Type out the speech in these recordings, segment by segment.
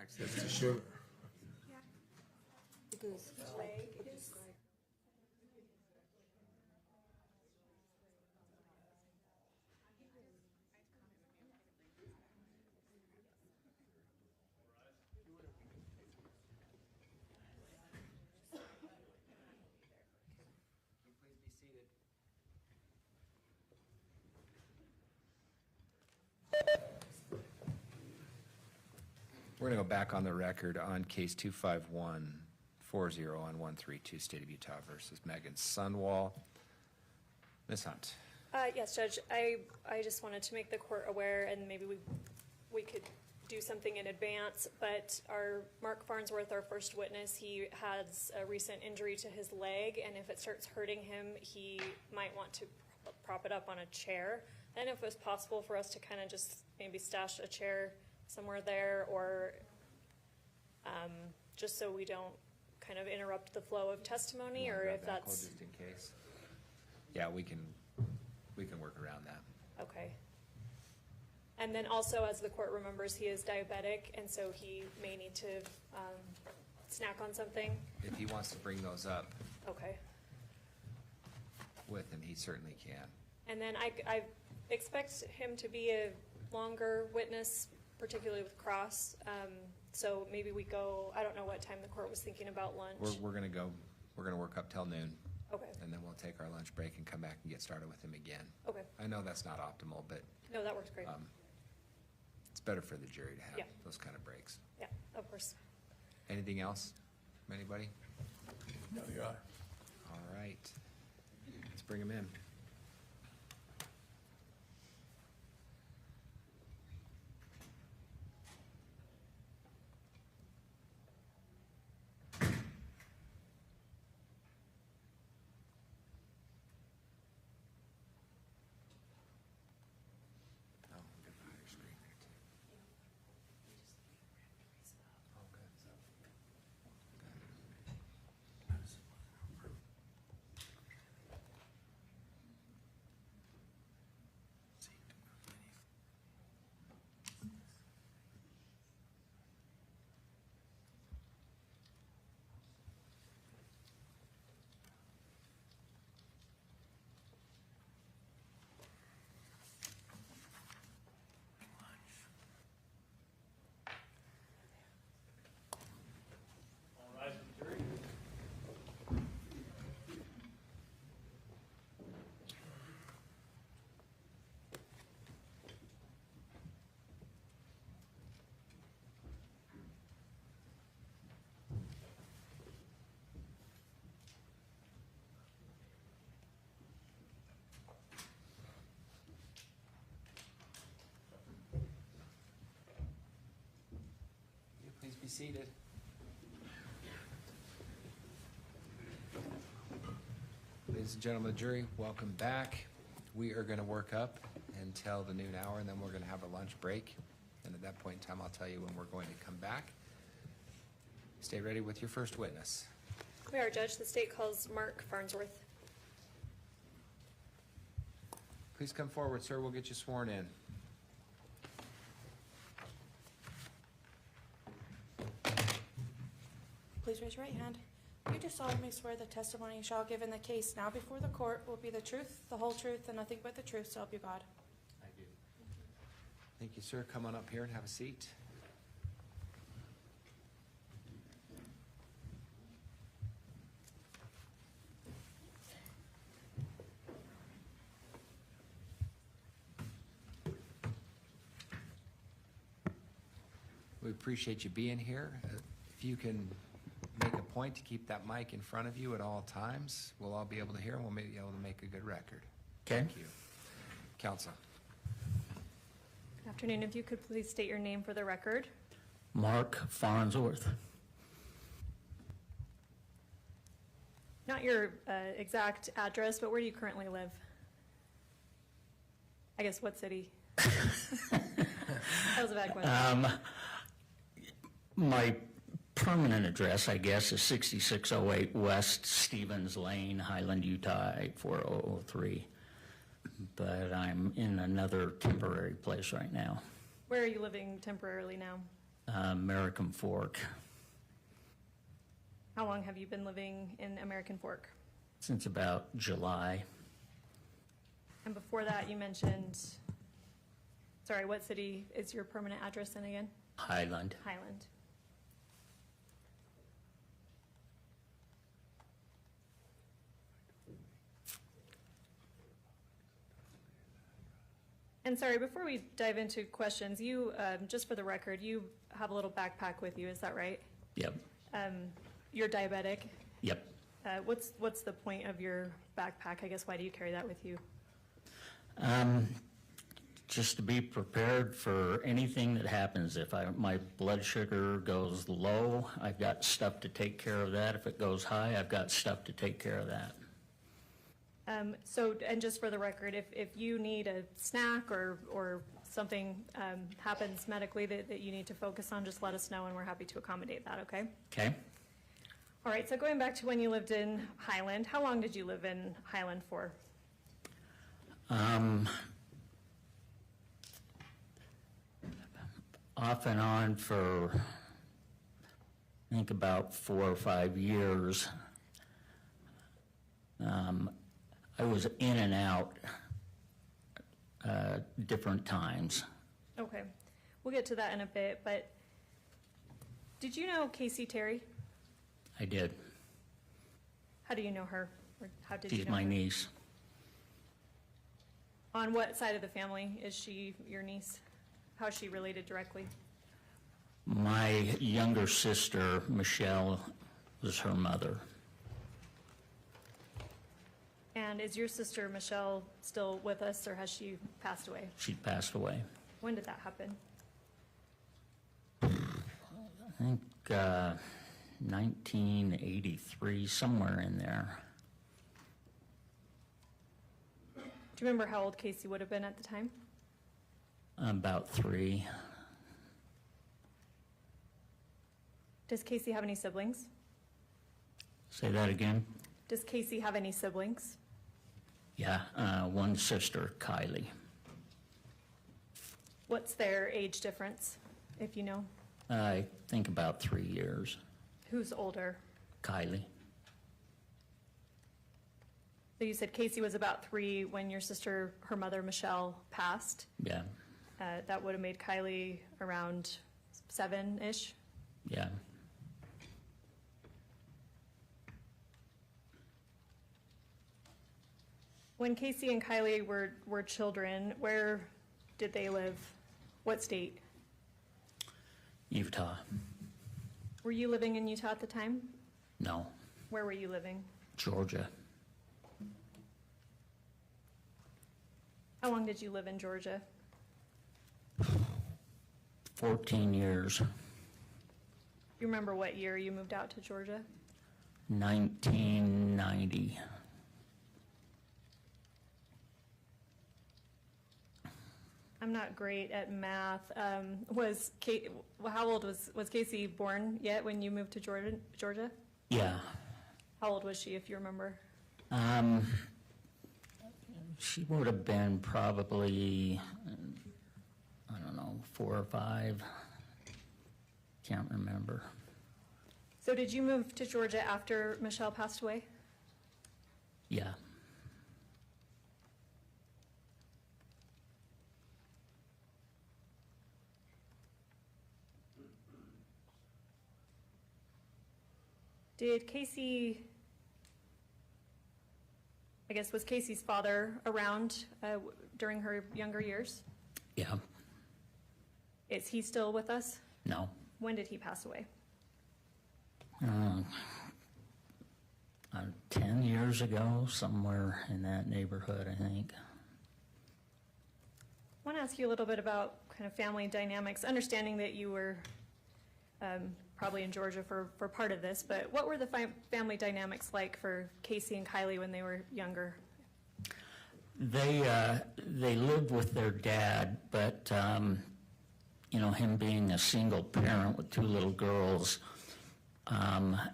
access to sugar. We're going to go back on the record on case 25140 on 132 State of Utah versus Meggan Sundwall. Ms. Hunt. Yes, Judge. I just wanted to make the court aware, and maybe we could do something in advance, but our Mark Farnsworth, our first witness, he has a recent injury to his leg, and if it starts hurting him, he might want to prop it up on a chair. And if it was possible for us to kind of just maybe stash a chair somewhere there, or just so we don't kind of interrupt the flow of testimony, or if that's just in case. Yeah, we can work around that. okay. And then also, as the court remembers, he is diabetic, and so he may need to snack on something. If he wants to bring those up Okay. with him, he certainly can. And then I expect him to be a longer witness, particularly with cross. So maybe we go, I don't know what time the court was thinking about lunch. We're going to work up till noon. Okay. And then we'll take our lunch break and come back and get started with him again. Okay. I know that's not optimal, but No, that works great. it's better for the jury to have Yeah. those kind of breaks. Yeah, of course. Anything else from anybody? No, Your Honor. All right. Let's bring him in. Oh, we've got the higher screen there too. Oh, good. All rise for the jury. Please be seated. Ladies and gentlemen of the jury, welcome back. We are going to work up until the noon hour, and then we're going to have a lunch break. And at that point in time, I'll tell you when we're going to come back. Stay ready with your first witness. We are, Judge. The state calls Mark Farnsworth. Please come forward, sir. We'll get you sworn in. Please raise your right hand. You do solemnly swear the testimony you shall give in the case now before the court will be the truth, the whole truth, and nothing but the truth, so help you God. I do. Thank you, sir. Come on up here and have a seat. We appreciate you being here. If you can make a point to keep that mic in front of you at all times, we'll all be able to hear and we'll be able to make a good record. Okay. Thank you. Counsel. Good afternoon. If you could please state your name for the record. Mark Farnsworth. Not your exact address, but where do you currently live? I guess what city? That was a bad question. My permanent address, I guess, is 6608 West Stevens Lane, Highland, Utah, 84003. But I'm in another temporary place right now. Where are you living temporarily now? American Fork, How long have you been living in American Fork? since about July. And before that, you mentioned, sorry, what city is your permanent address in again? Highland. Highland. And sorry, before we dive into questions, you, just for the record, you have a little backpack with you, is that right? Yep, You're diabetic. yep. What's the point of your backpack? I guess, why do you carry that with you? Just to be prepared for anything that happens. If my blood sugar goes low, I've got stuff to take care of that. If it goes high, I've got stuff to take care of that. So, and just for the record, if you need a snack or something happens medically that you need to focus on, just let us know and we're happy to accommodate that, okay? Okay? All right, so going back to when you lived in Highland, how long did you live in Highland for? Off and on for, I think, about 4 or 5 years. I was in and out different times. Okay, we'll get to that in a bit, but did you know Kacee Terry? I did. How do you know her? Or how did you She's know my her? niece. On what side of the family is she your niece? How is she related directly? My younger sister, Michelle, was her mother. And is your sister Michelle still with us, or has she passed away? She passed away. When did that happen? I think 1983, somewhere in there. Do you remember how old Kacee would have been at the time? About 3. Does Kacee have any siblings? Say that again? Does Kacee have any siblings? Yeah, one sister, Kylie. What's their age difference, if you know? I think about 3 years. Who's older? Kylie. So you said Kacee was about 3 when your sister, her mother, Michelle, passed. Yeah, That would have made Kylie around 7-ish. yeah. When Kacee and Kylie were children, where did they live? What state? Utah. Were you living in Utah at the time? No, Where were you living? Georgia. How long did you live in Georgia? 14 years. You remember what year you moved out to Georgia? 1990. I'm not great at math. How old was Kacee born yet when you moved to Georgia? Yeah. How old was she, if you remember? She would have been probably, I don't know, 4 or 5. Can't remember. So did you move to Georgia after Michelle passed away? Yeah. Did Kacee, I guess, was Kacee's father around during her younger years? Yeah. Is he still with us? No. When did he pass away? 10 years ago, somewhere in that neighborhood, I think. I want to ask you a little bit about kind of family dynamics, understanding that you were probably in Georgia for part of this, but what were the family dynamics like for Kacee and Kylie when they were younger? They lived with their dad, but him being a single parent with 2 little girls,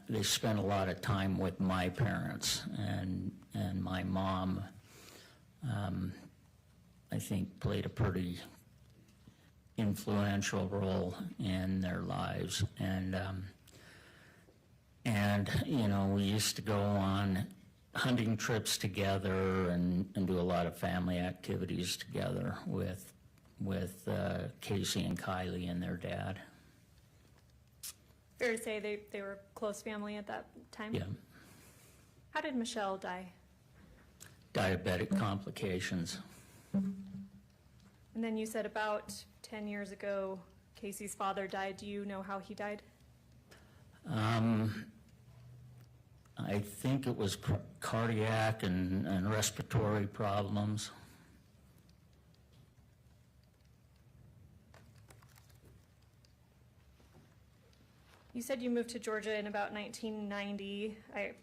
they spent a lot of time with my parents, and my mom, I think, played a pretty influential role in their lives. And you know, we used to go on hunting trips together and do a lot of family activities together with Kacee and Kylie and their dad. Fair to say they were close family at that time? Yeah. How did Michelle die? Diabetic complications. And then you said about 10 years ago, Casey's father died. Do you know how he died? I think it was cardiac and respiratory problems. You said you moved to Georgia in about 1990.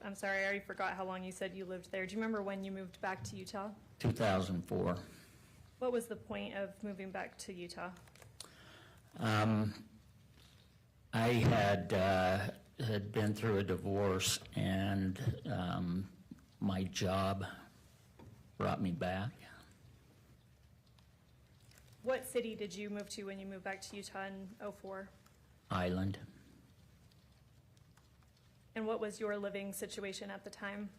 I'm sorry, I already forgot how long you said you lived there. Do you remember when you moved back to Utah? 2004. What was the point of moving back to Utah? I had been through a divorce, and my job brought me back. What city did you move to when you moved back to Utah in '04? Highland. And what was your living situation at the time?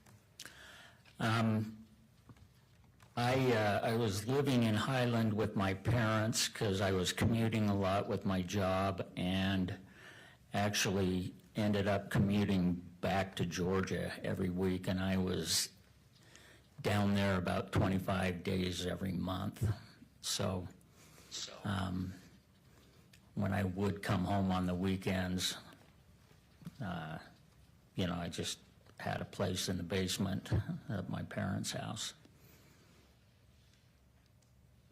I was living in Highland with my parents because I was commuting a lot with my job, and actually ended up commuting back to Georgia every week, and I was down there about 25 days every month. So when I would come home on the weekends, you know, I just had a place in the basement of my parents' house.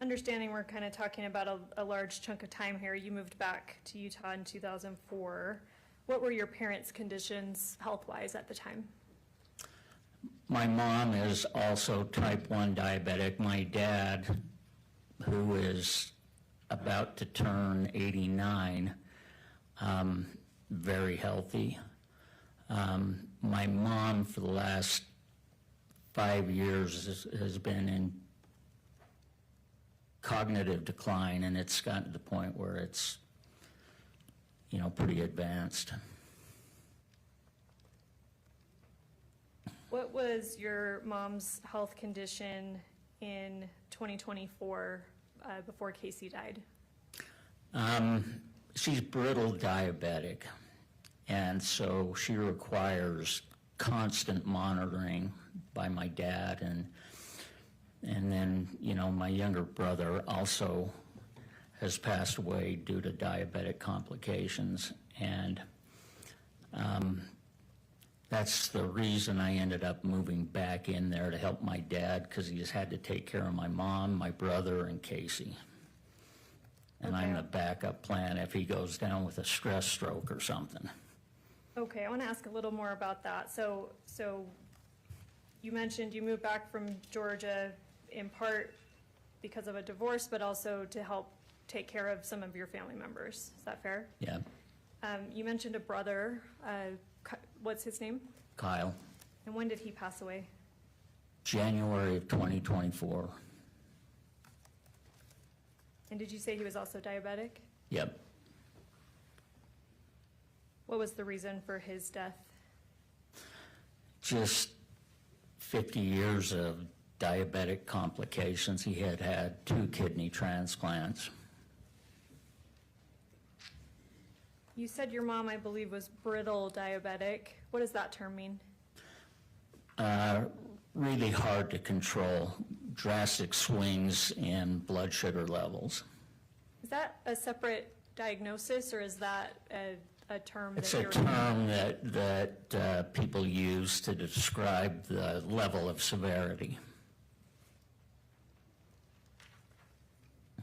Understanding we're kind of talking about a large chunk of time here. You moved back to Utah in 2004. What were your parents' conditions health-wise at the time? My mom is also type 1 diabetic. My dad, who is about to turn 89, very healthy. My mom, for the last 5 years, has been in cognitive decline, and it's gotten to the point where it's, you know, pretty advanced. What was your mom's health condition in 2024 before Kacee died? She's brittle diabetic, and so she requires constant monitoring by my dad, and then, you know, my younger brother also has passed away due to diabetic complications, and that's the reason I ended up moving back in there to help my dad, because he just had to take care of my mom, my brother, and Kacee. And I'm the backup plan if he goes down with a stress stroke or something. Okay, I want to ask a little more about that. So you mentioned you moved back from Georgia in part because of a divorce, but also to help take care of some of your family members. Is that fair? Yeah. You mentioned a brother. What's his name? Kyle. And when did he pass away? January of 2024. And did you say he was also diabetic? Yep. What was the reason for his death? Just 50 years of diabetic complications. He had had 2 kidney transplants. You said your mom, I believe, was brittle diabetic. What does that term mean? Really hard to control. Drastic swings in blood sugar levels. Is that a separate diagnosis, or is that a term that It's a you're... term that people use to describe the level of severity.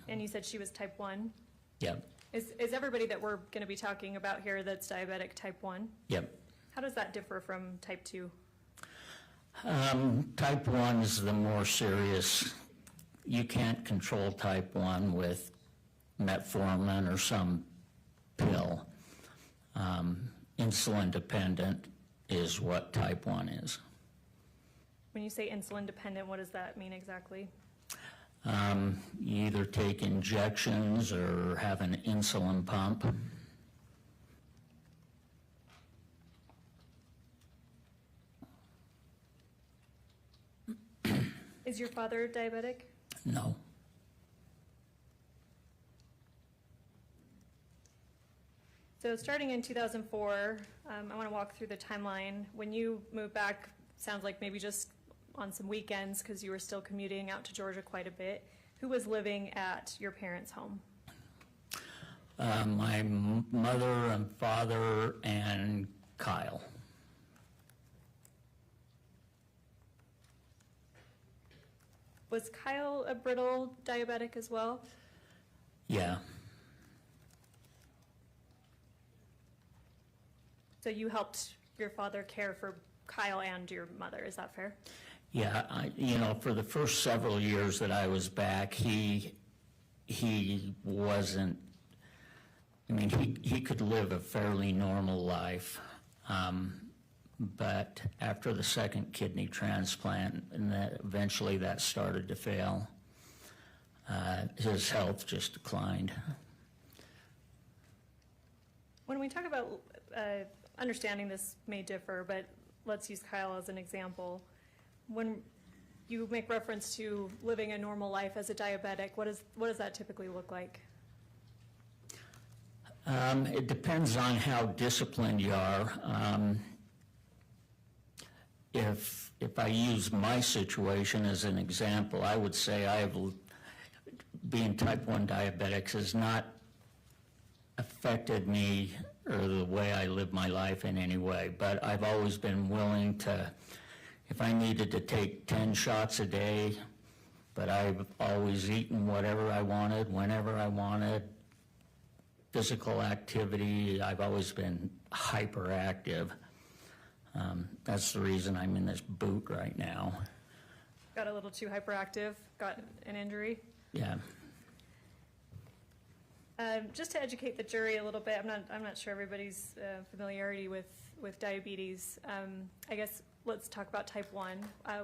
And you said she was type 1? Yep. Is everybody that we're going to be talking about here that's diabetic type 1? Yep. How does that differ from type 2? Type 1 is the more serious. You can't control type 1 with metformin or some pill. Insulin dependent is what type 1 is. When you say insulin dependent, what does that mean exactly? You either take injections or have an insulin pump. Is your father diabetic? No. So starting in 2004, I want to walk through the timeline. When you moved back, sounds like maybe just on some weekends because you were still commuting out to Georgia quite a bit. Who was living at your parents' home? My mother and father and Kyle. Was Kyle a brittle diabetic as well? Yeah. So you helped your father care for Kyle and your mother, is that fair? Yeah, for the first several years that I was back, he wasn't, he could live a fairly normal life. But after the second kidney transplant, and eventually that started to fail, his health just declined. When we talk about understanding this may differ, but let's use Kyle as an example. When you make reference to living a normal life as a diabetic, what does that typically look like? It depends on how disciplined you are. If I use my situation as an example, I would say being type 1 diabetics has not affected me or the way I live my life in any way, but I've always been willing to, if I needed to take 10 shots a day, but I've always eaten whatever I wanted, whenever I wanted. Physical activity, I've always been hyperactive. That's the reason I'm in this boot right now. Got a little too hyperactive, got an injury? Yeah. Just to educate the jury a little bit, I'm not sure everybody's familiarity with diabetes. I guess let's talk about type 1.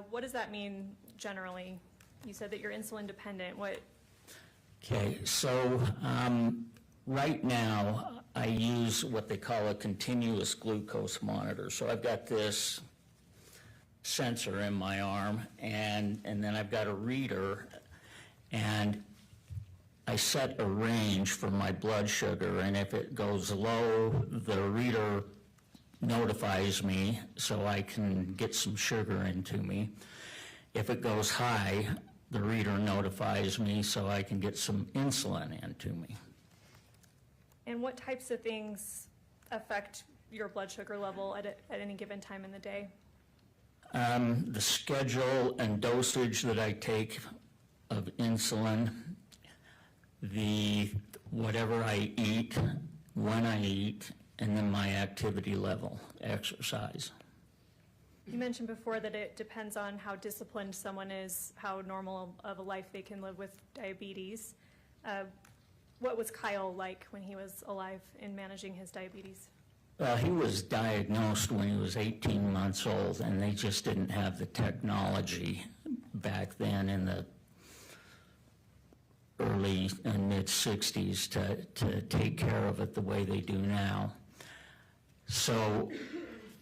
What does that mean generally? You said that you're insulin dependent. What? Okay, so right now I use what they call a continuous glucose monitor. So I've got this sensor in my arm, and then I've got a reader, and I set a range for my blood sugar, and if it goes low, the reader notifies me so I can get some sugar into me. If it goes high, the reader notifies me so I can get some insulin into me. And what types of things affect your blood sugar level at any given time in the day? The schedule and dosage that I take of insulin, whatever I eat, when I eat, and then my activity level, exercise. You mentioned before that it depends on how disciplined someone is, how normal of a life they can live with diabetes. What was Kyle like when he was alive in managing his diabetes? Well, he was diagnosed when he was 18 months old, and they just didn't have the technology back then in the early and mid-60s to take care of it the way they do now. So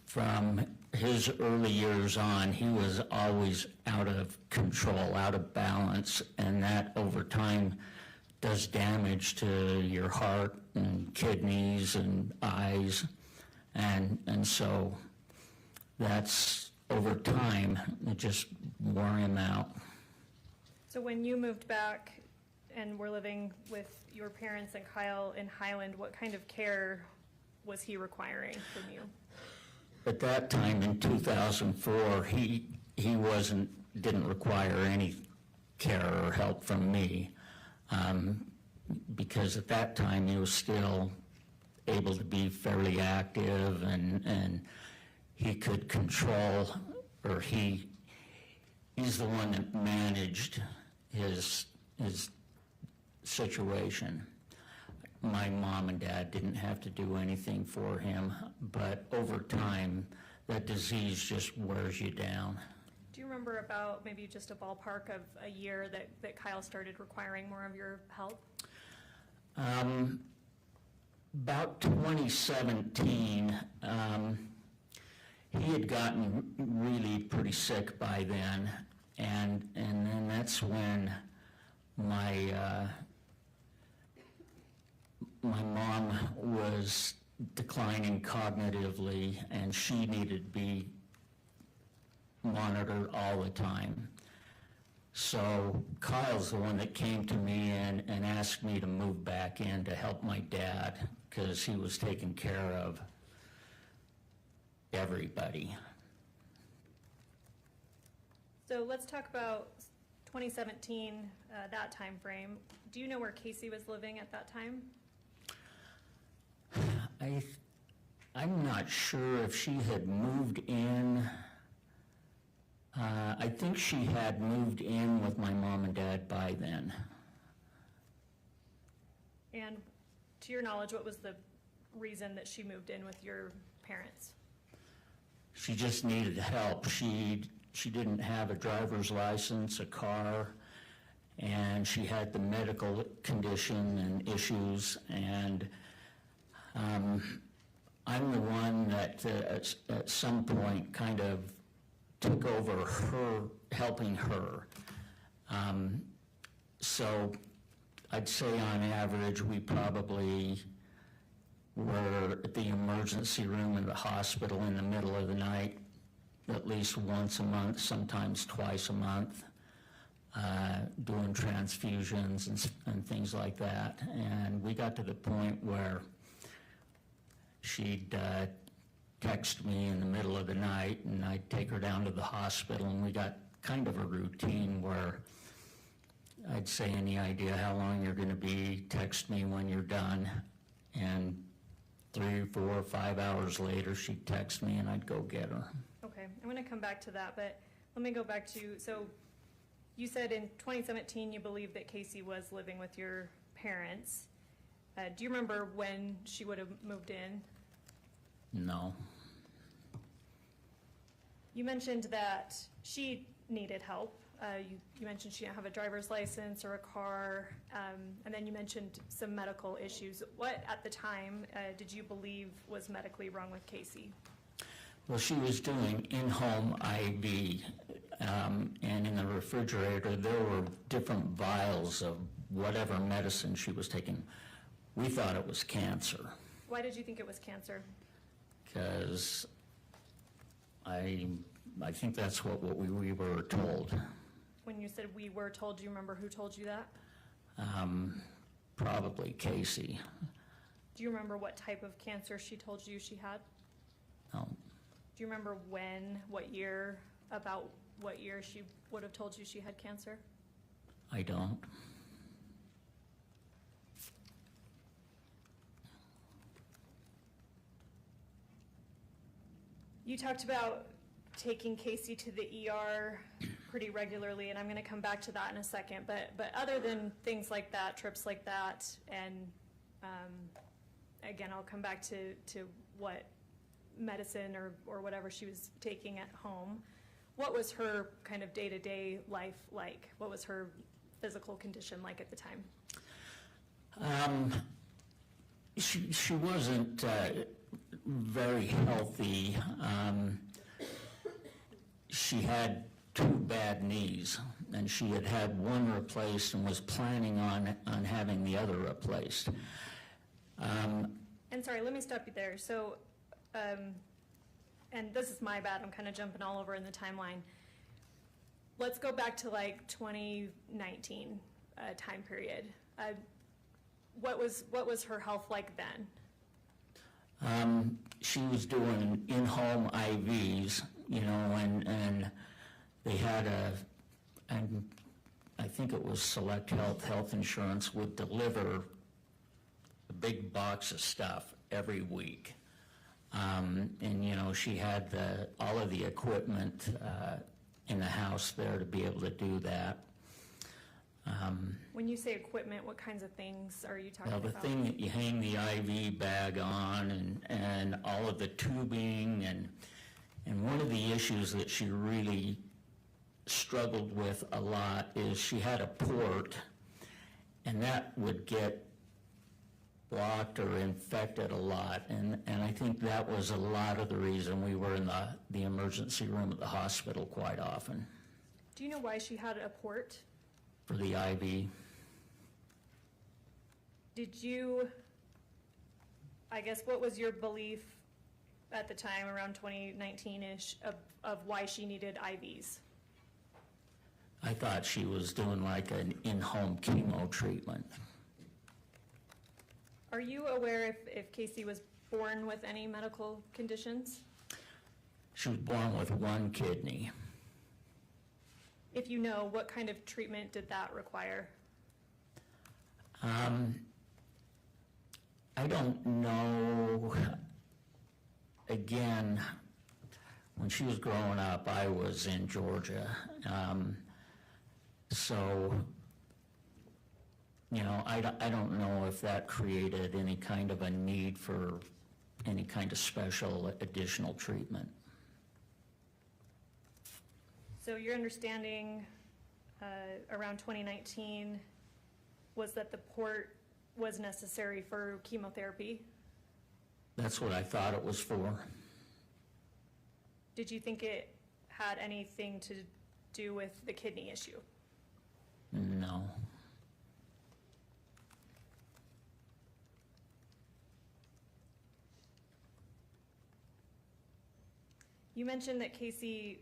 from his early years on, he was always out of control, out of balance, and that over time does damage to your heart and kidneys and eyes, and so that's over time, it just wore him out. So when you moved back and were living with your parents and Kyle in Highland, what kind of care was he requiring from you? At that time in 2004, he didn't require any care or help from me, because at that time he was still able to be fairly active, and he could control, or he's the one that managed his situation. My mom and dad didn't have to do anything for him, but over time, that disease just wears you down. Do Do you remember about maybe just a ballpark of a year that Kyle started requiring more of your help? About 2017, he had gotten really pretty sick by then, and then that's when my mom was declining cognitively, and she needed to be monitored all the time. So Kyle's the one that came to me and asked me to move back in to help my dad, because he was taking care of everybody. So let's talk about 2017, that time frame. Do you know where Kacee was living at that time? I'm not sure if she had moved in. I think she had moved in with my mom and dad by then. And to your knowledge, what was the reason that she moved in with your parents? She just needed help. She didn't have a driver's license, a car, and she had the medical condition and issues, and I'm the one that at some point kind of took over her, helping her. So I'd say on average we probably were at the emergency room in the hospital in the middle of the night at least once a month, sometimes twice a month, doing transfusions and things like that. And we got to the point where she'd text me in the middle of the night, and I'd take her down to the hospital, and we got kind of a routine where I'd say, any idea how long you're going to be? Text me when you're done. And 3, 4, 5 hours later, she'd text me, and I'd go get her. Okay, I'm going to come back to that, but let me go back to, so you said in 2017 you believe that Kacee was living with your parents. Do you remember when she would have moved in? No. You mentioned that she needed help. You mentioned she didn't have a driver's license or a car, and then you mentioned some medical issues. What, at the time, did you believe was medically wrong with Kacee? Well, she was doing in-home IV, and in the refrigerator there were different vials of whatever medicine she was taking. We thought it was cancer. Why did you think it was cancer? Because I think that's what we were told. When you said we were told, do you remember who told you that? Probably Kacee. Do you remember what type of cancer she told you she had? No. Do you remember when, what year, about what year she would have told you she had cancer? I don't. You talked about taking Kacee to the ER pretty regularly, and I'm going to come back to that in a second, but other than things like that, trips like that, and again, I'll come back to what medicine or whatever she was taking at home, what was her kind of day-to-day life like? What was her physical condition like at the time? She wasn't very healthy. She had 2 bad knees, and she had had one replaced and was planning on having the other replaced. And sorry, let me stop you there. So, and this is my bad, I'm kind of jumping all over in the timeline. Let's go back to like 2019 time period. What was her health like then? She was doing in-home IVs, you know, and they had and I think it was Select Health Insurance would deliver a big box of stuff every week. And, you know, she had all of the equipment in the house there to be able to do that. When you say equipment, what kinds of things are you talking Well, the about? thing that you hang the IV bag on, and all of the tubing, and one of the issues that she really struggled with a lot is she had a port, and that would get blocked or infected a lot, and I think that was a lot of the reason we were in the emergency room at the hospital quite often Do you know why she had a port? for the IV. Did you, I guess, what was your belief at the time, around 2019-ish, of why she needed IVs? I thought she was doing like an in-home chemo treatment. Are you aware if Kacee was born with any medical conditions? She was born with one kidney. If you know, what kind of treatment did that require? I don't know. Again, when she was growing up, I was in Georgia. So, you know, I don't know if that created any kind of a need for any kind of special additional treatment. So your understanding around 2019 was that the port was necessary for chemotherapy? That's what I thought it was for. Did you think it had anything to do with the kidney issue? No. You mentioned that Kacee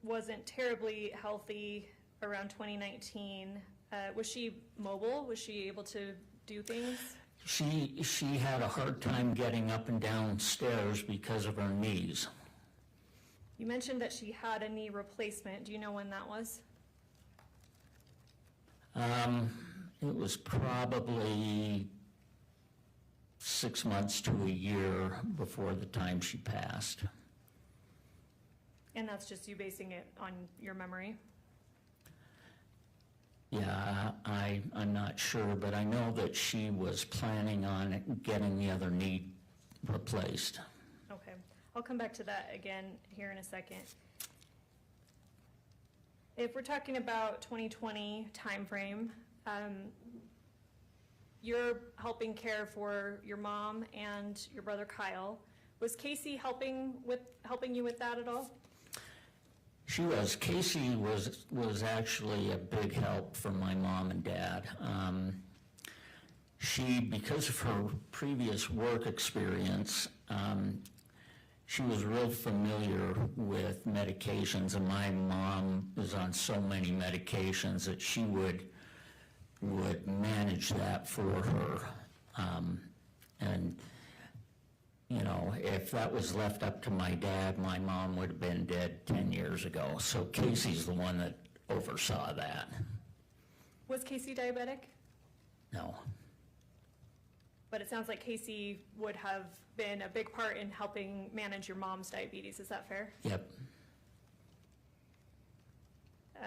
wasn't terribly healthy around 2019. Was she mobile? Was she able to do things? She had a hard time getting up and down stairs because of her knees. You mentioned that she had a knee replacement. Do you know when that was? It was probably 6 months to a year before the time she passed. And that's just you basing it on your memory? Yeah, I'm not sure, but I know that she was planning on getting the other knee replaced. Okay, I'll come back to that again here in a second. If we're talking about 2020 timeframe, you're helping care for your mom and your brother Kyle. Was Kacee helping you with that at all? She was. Kacee was actually a big help for my mom and dad. She, because of her previous work experience, she was real familiar with medications, and my mom was on so many medications that she would manage that for her. And you know, if that was left up to my dad, my mom would have been dead 10 years ago. So Kacee's the one that oversaw that. Was Kacee diabetic? No. But it sounds like Kacee would have been a big part in helping manage your mom's diabetes. Is that fair? Yep.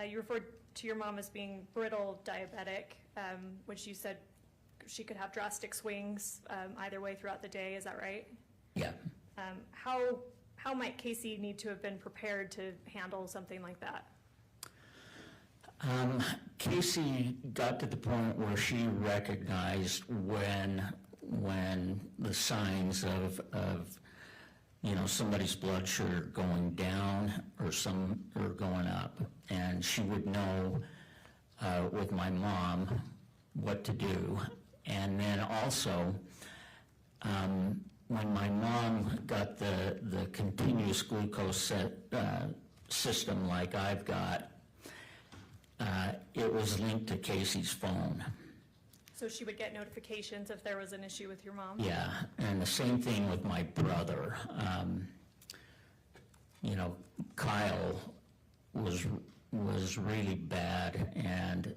You referred to your mom as being brittle diabetic, which you said she could have drastic swings either way throughout the day. Is that right? Yeah. How might Kacee need to have been prepared to handle something like that? Kacee got to the point where she recognized when the signs of you know, somebody's blood sugar going down or going up, and she would know with my mom what to do. And then also, when my mom got the continuous glucose system like I've got, it was linked to Kacee's phone. So she would get notifications if there was an issue with your mom? Yeah, and the same thing with my brother. You know, Kyle was really bad, and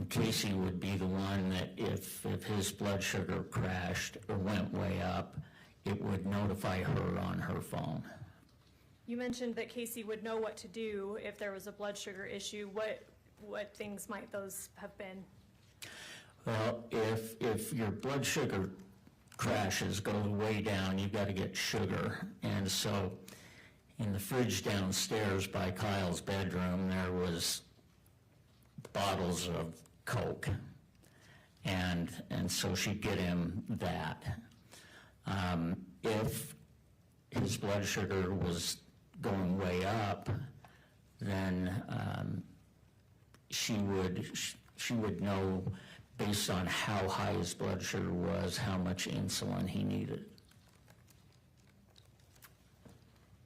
Kacee would be the one that if his blood sugar crashed or went way up, it would notify her on her phone. You mentioned that Kacee would know what to do if there was a blood sugar issue. What things might those have been? Well, if your blood sugar crashes, goes way down, you've got to get sugar. And so, in the fridge downstairs by Kyle's bedroom, there was bottles of Coke. And so she'd get him that. If his blood sugar was going way up, then she would know, based on how high his blood sugar was, how much insulin he needed.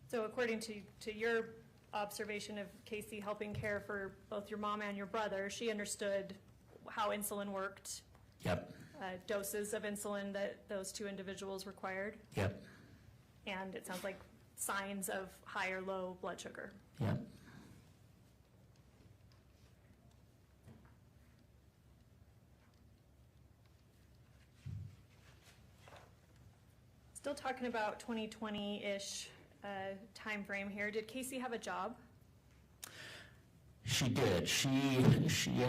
So according to your observation of Kacee helping care for both your mom and your brother, she understood how insulin worked, Yep, doses of insulin that those two individuals required, yep, and it sounds like signs of high or low blood sugar. yep. Still talking about 2020-ish time frame here. Did Kacee have a job? She did. She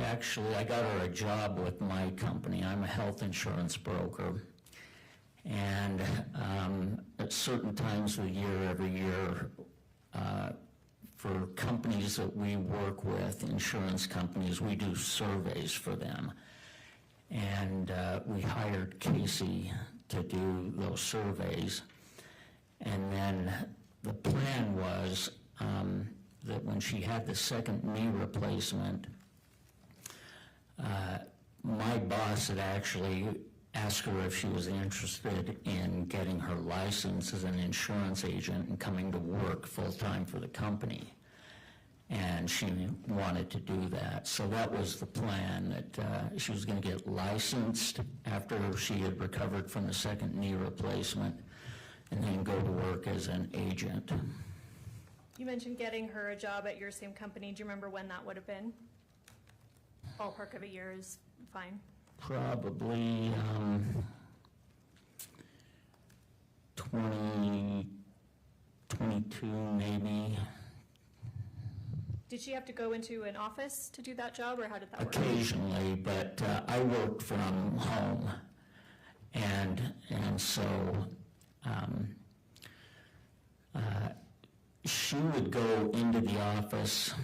actually, I got her a job with my company. I'm a health insurance broker. And at certain times of the year, every year, for companies that we work with, insurance companies, we do surveys for them. And we hired Kacee to do those surveys. And then the plan was that when she had the second knee replacement, my boss had actually asked her if she was interested in getting her license as an insurance agent and coming to work full-time for the company. And she wanted to do that. So that was the plan, that she was going to get licensed after she had recovered from the second knee replacement and then go to work as an agent. You mentioned getting her a job at your same company. Do you remember when that would have been? Ballpark of a year is fine. Probably 2022 maybe. Did she have to go into an office to do that job, or how did that work? Occasionally, but I worked from home, and so she would go into the office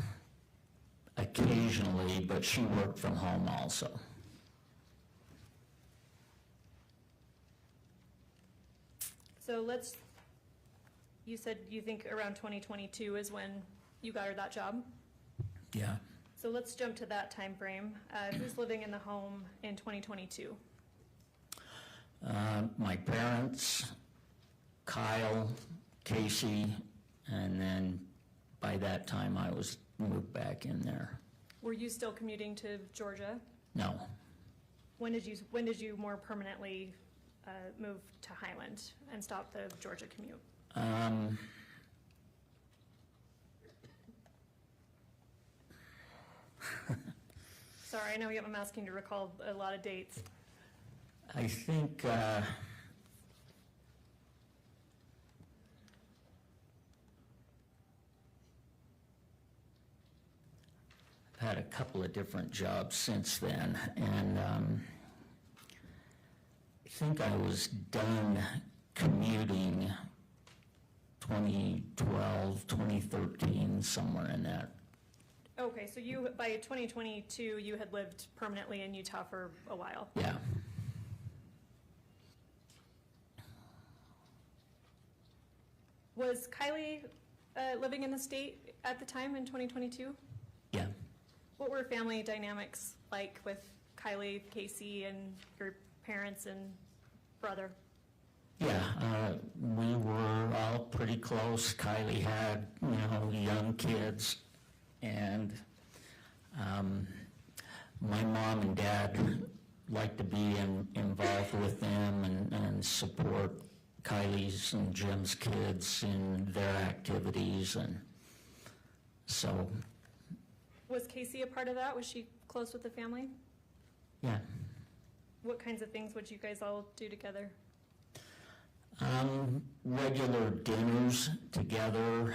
occasionally, but she worked from home also. So you said you think around 2022 is when you got her that job? Yeah. So let's jump to that time frame. Who's living in the home in 2022? My parents, Kyle, Kacee, and then by that time I was moved back in there. Were you still commuting to Georgia? No. When did you more permanently move to Highland and stop the Georgia commute? Sorry, I know I'm asking to recall a lot of dates. I think I've had a couple of different jobs since then, and I think I was done commuting 2012, 2013, somewhere in that. Okay, so by 2022, you had lived permanently in Utah for a while. Yeah. Was Kylie living in the state at the time in 2022? Yeah. What were family dynamics like with Kylie, Kacee, and your parents and brother? Yeah, we were all pretty close. Kylie had, young kids, and my mom and dad liked to be involved with them and support Kylie's and Jim's kids in their activities, and so. Was Kacee a part of that? Was she close with the family? Yeah. What kinds of things would you guys all do together? Regular dinners together.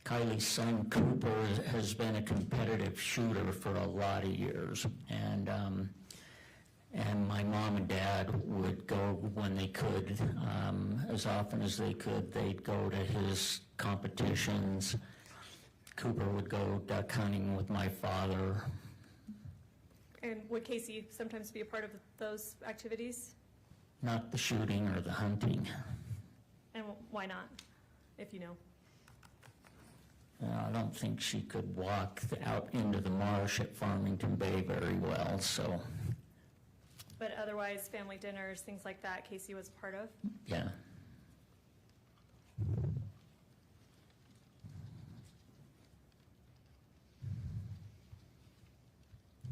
Kylie's son Cooper has been a competitive shooter for a lot of years, and And my mom and dad would go when they could, as often as they could. They'd go to his competitions. Cooper would go duck hunting with my father. And would Kacee sometimes be a part of those activities? Not the shooting or the hunting. And why not, if you know? I don't think she could walk out into the marsh at Farmington Bay very well, so, But otherwise, family dinners, things like that, Kacee was part of? yeah.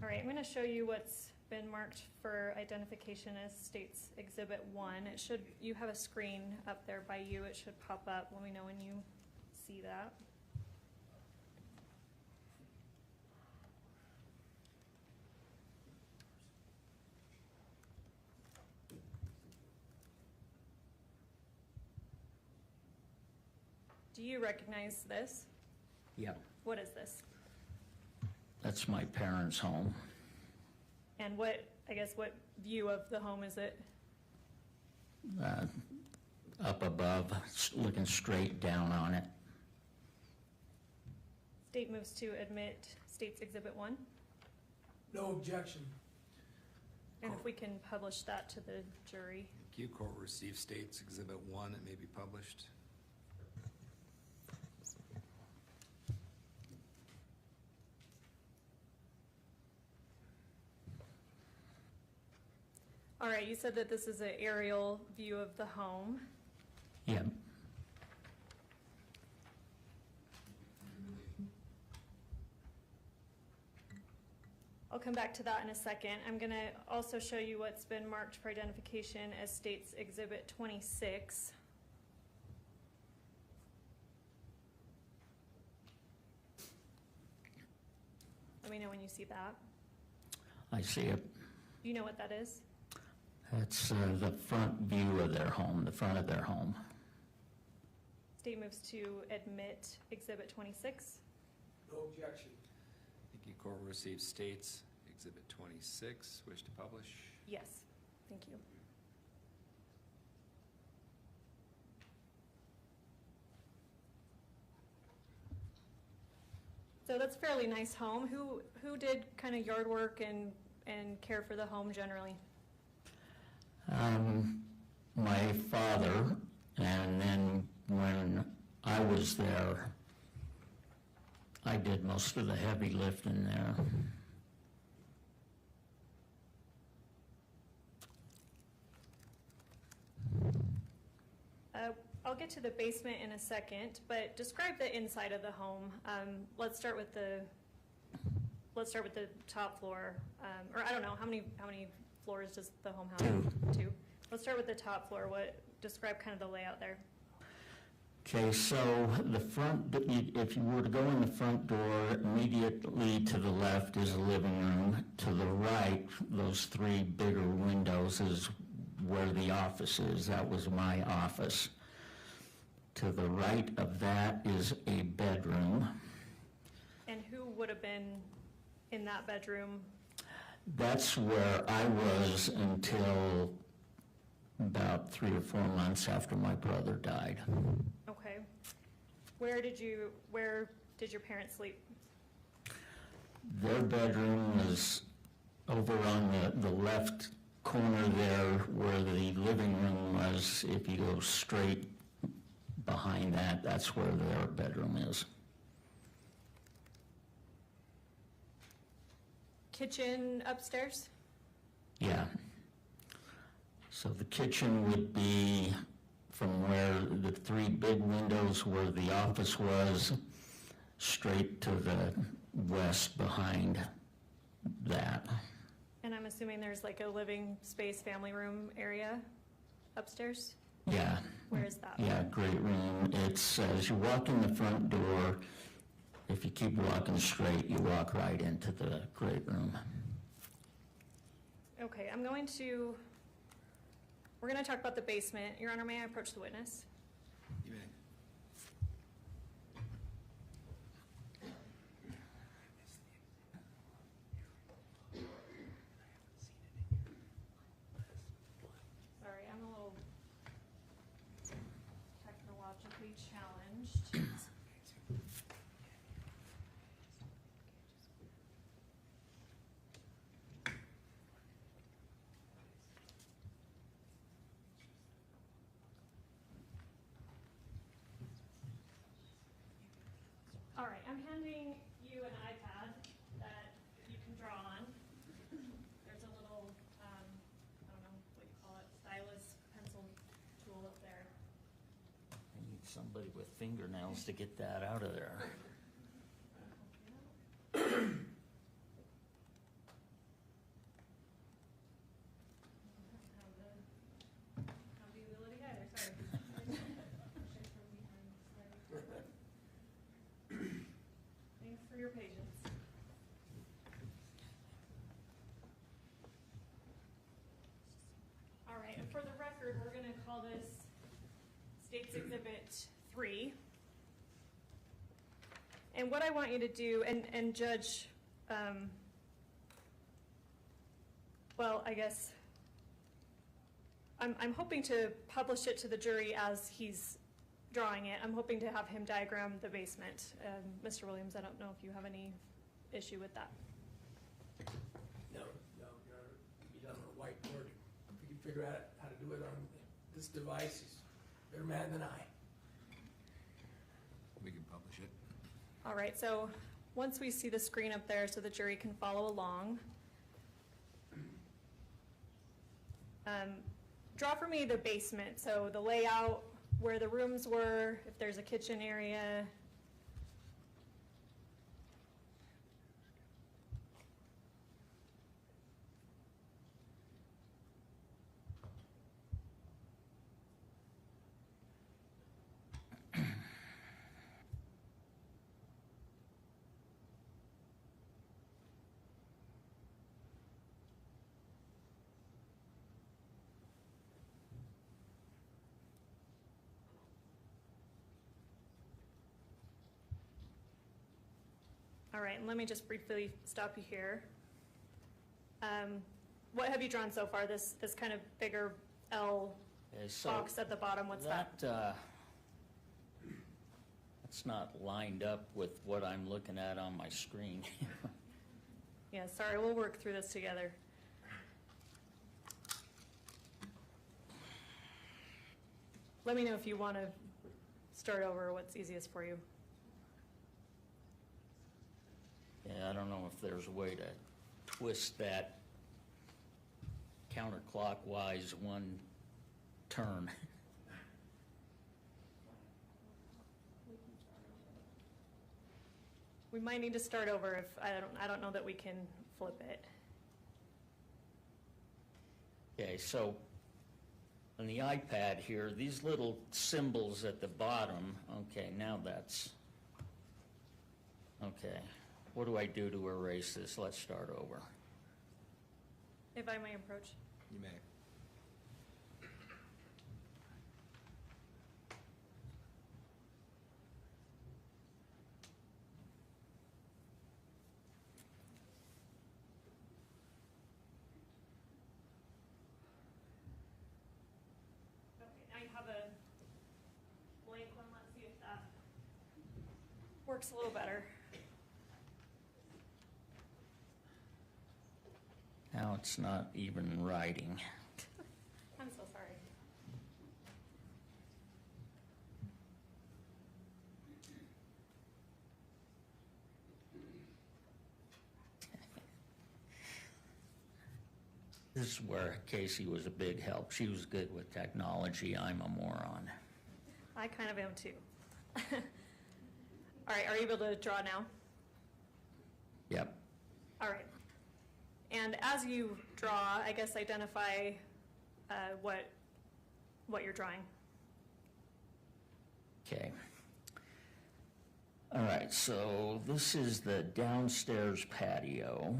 All right, I'm going to show you what's been marked for identification as State's Exhibit 1. It should, you have a screen up there by you. It should pop up. Let me know when you see that. Do you recognize this? Yep. What is this? That's my parents' home. And what, I guess, what view of the home is it? Up above, looking straight down on it. State moves to admit State's Exhibit 1. No objection. And if we can publish that to the jury. Thank you. Court received State's Exhibit 1. It may be published. All right, you said that this is an aerial view of the home. Yep. I'll come back to that in a second. I'm going to also show you what's been marked for identification as State's Exhibit 26. Let me know when you see that. I see it. Do you know what that is? That's the front view of their home, the front of their home. State moves to admit Exhibit 26. No objection. Thank you. Court received State's Exhibit 26. Wish to publish? Yes, thank you. So that's a fairly nice home. Who did kind of yard work and care for the home generally? My father, and then when I was there, I did most of the heavy lifting there. I'll get to the basement in a second, but describe the inside of the home. Let's start with the top floor, or I don't know, how many floors does the home have? Two. Let's start with the top floor. Describe kind of the layout there. Okay, so the front, if you were to go in the front door, immediately to the left is the living room. To the right, those three bigger windows is where the office is. That was my office. To the right of that is a bedroom. And who would have been in that bedroom? That's where I was until about 3 or 4 months after my brother died. Okay. Where did your parents sleep? Their bedroom was over on the left corner there where the living room was. If you go straight behind that, that's where their bedroom is. Kitchen upstairs? Yeah. So the kitchen would be from where the three big windows where the office was, straight to the west behind that. And I'm assuming there's like a living space, family room area upstairs? Yeah. Where is that? Yeah, great room. It's, as you walk in the front door, if you keep walking straight, you walk right into the great room. Okay, we're going to talk about the basement. Your Honor, may I approach the witness? You may. All right, I'm handing you an iPad that you can draw on. There's a little, I don't know what you call it, stylus pencil tool up there. I need somebody with fingernails to get that out of there. Have the ability either, sorry. Thanks for your patience. All right, and for the record, we're gonna call this State's Exhibit 3. And what I want you to do, and Judge, well, I guess, I'm hoping to publish it to the jury as he's drawing it. I'm hoping to have him diagram the basement. Mr. Williams, I don't know if you have any issue with that. No, be done on a whiteboard. If you can figure out how to do it on this device, he's a better man than I. We can publish it. All right, so once we see the screen up there so the jury can follow along. Draw for me the basement, so the layout, where the rooms were, if there's a kitchen area. All right, and let me just briefly stop you here. What have you drawn so far? This kind of bigger L Okay, so box at the bottom, what's that? That's not lined up with what I'm looking at on my screen. Yeah, sorry, we'll work through this together. Let me know if you want to start over or what's easiest for you. Yeah, I don't know if there's a way to twist that counterclockwise one turn. We might need to start over if, I don't know that we can flip it. Okay, so on the iPad here, these little symbols at the bottom, okay, now that's, okay. What do I do to erase this? Let's start over. If I may approach. You may. Okay, now you have a blank one. Let's see if that works a little better. Now it's not even writing. I'm so sorry. This is where Kacee was a big help. She was good with technology. I'm a moron. I kind of am too. All right, are you able to draw now? Yep. All right. And as you draw, I guess identify what you're drawing. Okay. All right, so this is the downstairs patio.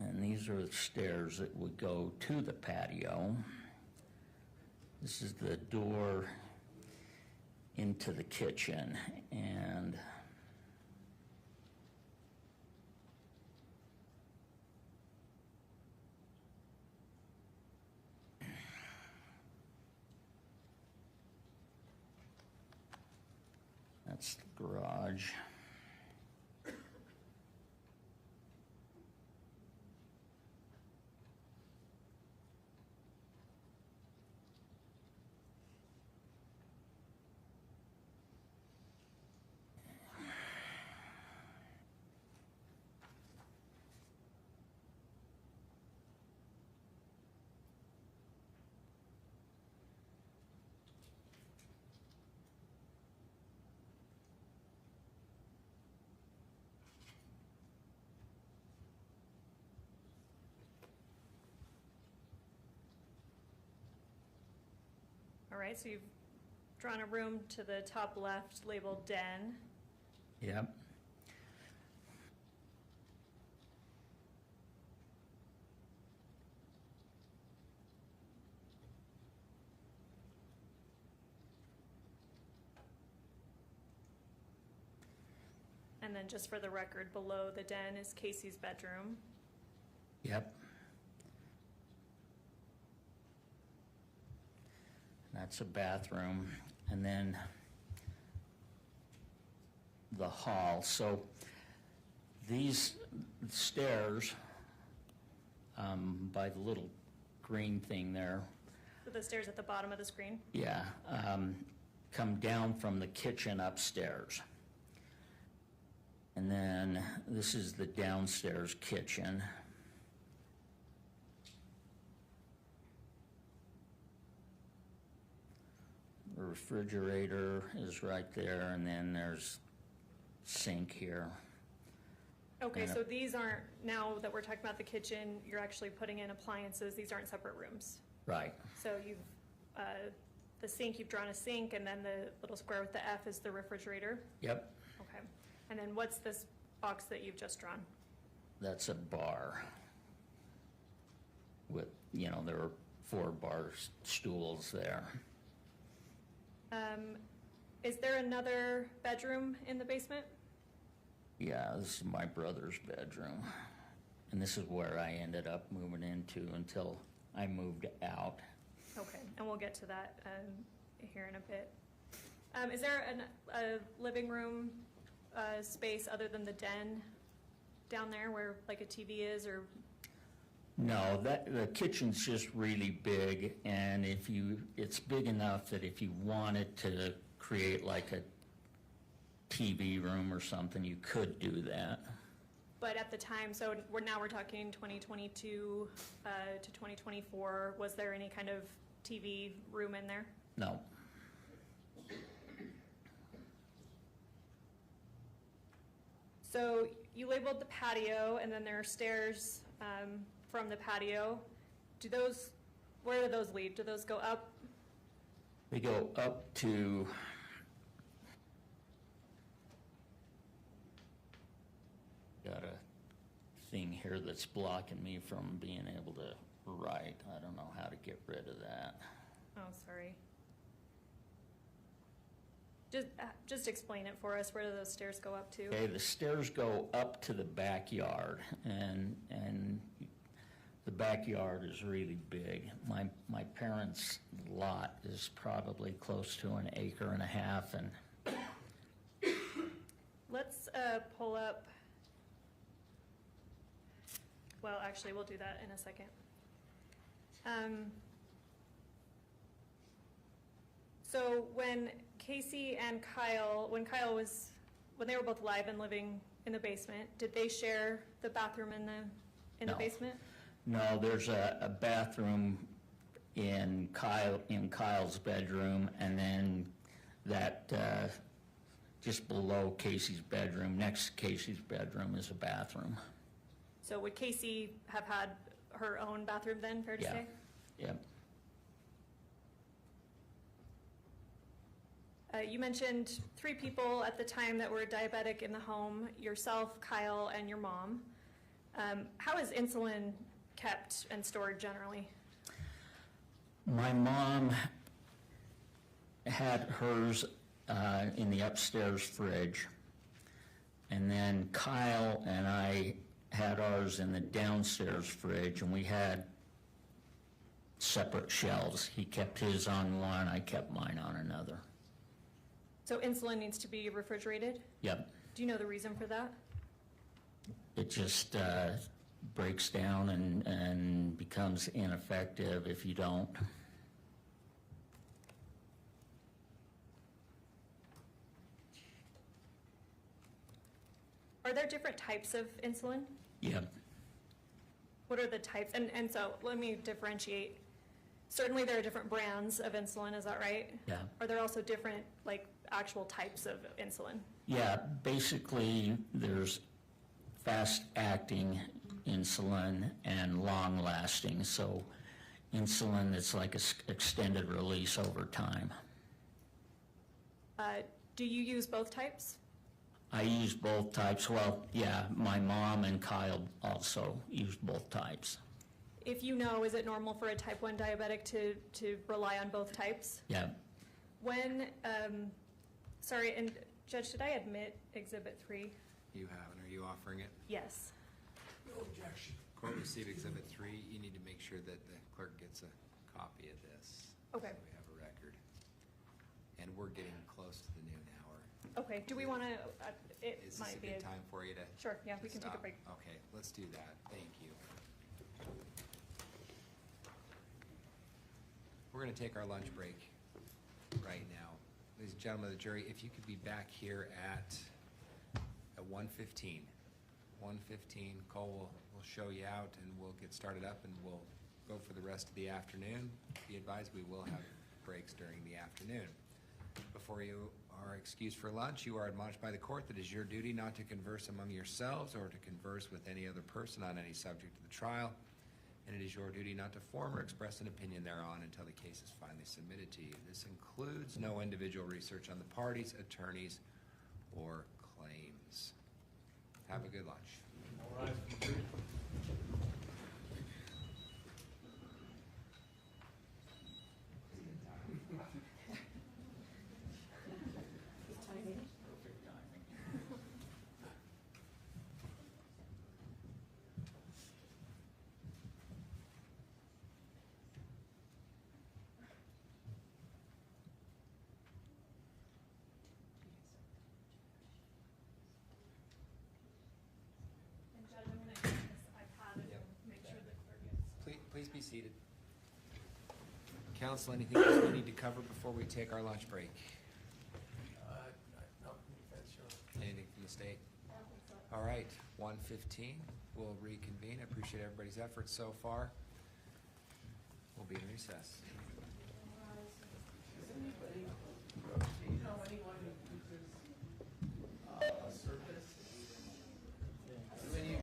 And these are the stairs that would go to the patio. This is the door into the kitchen, and that's the garage. All right, so you've drawn a room to the top left labeled den. Yep. And then just for the record, below the den is Kacee's bedroom. Yep. That's a bathroom, and then the hall. So these stairs, by the little green thing there, So the stairs at the bottom of the screen. yeah, come down from the kitchen upstairs. And then this is the downstairs kitchen. The refrigerator is right there, and then there's sink here. Okay, And so these aren't, now that we're talking about the kitchen, you're actually putting in appliances. These aren't separate rooms. Right, So you've, the sink, you've drawn a sink, and then the little square with the F is the refrigerator. yep, Okay. And then what's this box that you've just drawn? that's a bar. With, there are 4 bar stools there. Is there another bedroom in the basement? Yeah, this is my brother's bedroom. And this is where I ended up moving into until I moved out. Okay, and we'll get to that here in a bit. Is there a living room space other than the den down there where like a TV is, or? No, the kitchen's just really big, and it's big enough that if you wanted to create like a TV room or something, you could do that. But at the time, so we're talking 2022 to 2024, was there any kind of TV room in there? No, So you labeled the patio, and then there are stairs from the patio. Where do those lead? Do those go up? they go up to, got a thing here that's blocking me from being able to write. I don't know how to get rid of that. Oh, sorry. Just explain it for us. Where do those stairs go up to? Okay, the stairs go up to the backyard, and the backyard is really big. My parents' lot is probably close to 1.5 acres, and Let's pull up, well, actually, we'll do that in a second. So when Kacee and Kyle, when they were both alive and living in the basement, did they share the bathroom in the No. basement? no, there's a bathroom in Kyle's bedroom, and then that just below Casey's bedroom, next to Casey's bedroom, is a bathroom. So would Kacee have had her own bathroom then, fair to Yeah. say? Yep. You mentioned 3 people at the time that were diabetic in the home, yourself, Kyle, and your mom. How is insulin kept and stored generally? My mom had hers in the upstairs fridge, and then Kyle and I had ours in the downstairs fridge, and we had separate shelves. He kept his on one, I kept mine on another. So insulin needs to be refrigerated? Yep, Do you know the reason for that? it just breaks down and becomes ineffective if you don't. Are there different types of insulin? Yep, What are the types? And so let me differentiate. Certainly there are different brands of insulin, is that right? yeah. Are there also different, like, actual types of insulin? Yeah, basically, there's fast-acting insulin and long-lasting. So insulin that's like extended release over time. Do you use both types? I use both types. Well, yeah, my mom and Kyle also use both types. If you know, is it normal for a type 1 diabetic to rely on both types? Yeah, When, sorry, and Judge, did I admit Exhibit 3? You haven't, are you offering it? Yes. No objection. Court received Exhibit 3. You need to make sure that the clerk gets a copy of this. Okay. So we have a record. And we're getting close to the noon hour. Okay, do we want to, it Is this might a be, good time for you to? Sure, yeah, we to can take a stop? break. Okay, let's do that. Thank you. We're going to take our lunch break right now. Ladies and gentlemen of the jury, if you could be back here at 1:15. 1:15, Cole will show you out and we'll get started up and we'll go for the rest of the afternoon. Be advised, we will have breaks during the afternoon. Before you are excused for lunch, you are admonished by the court that it is your duty not to converse among yourselves or to converse with any other person on any subject of the trial, and it is your duty not to form or express an opinion thereon until the case is finally submitted to you. This includes no individual research on the parties, attorneys, or claims. Have a good lunch. All rise for the jury. And Judge, I'm going to use this iPad and make sure the clerk gets. Please be seated. Counsel, anything else we need to cover before we take our lunch break? No, defense, sure. Anything from the state? All right, 1:15, we'll reconvene. I appreciate everybody's efforts so far. We'll be in recess. Do you know anyone who uses a surface? When you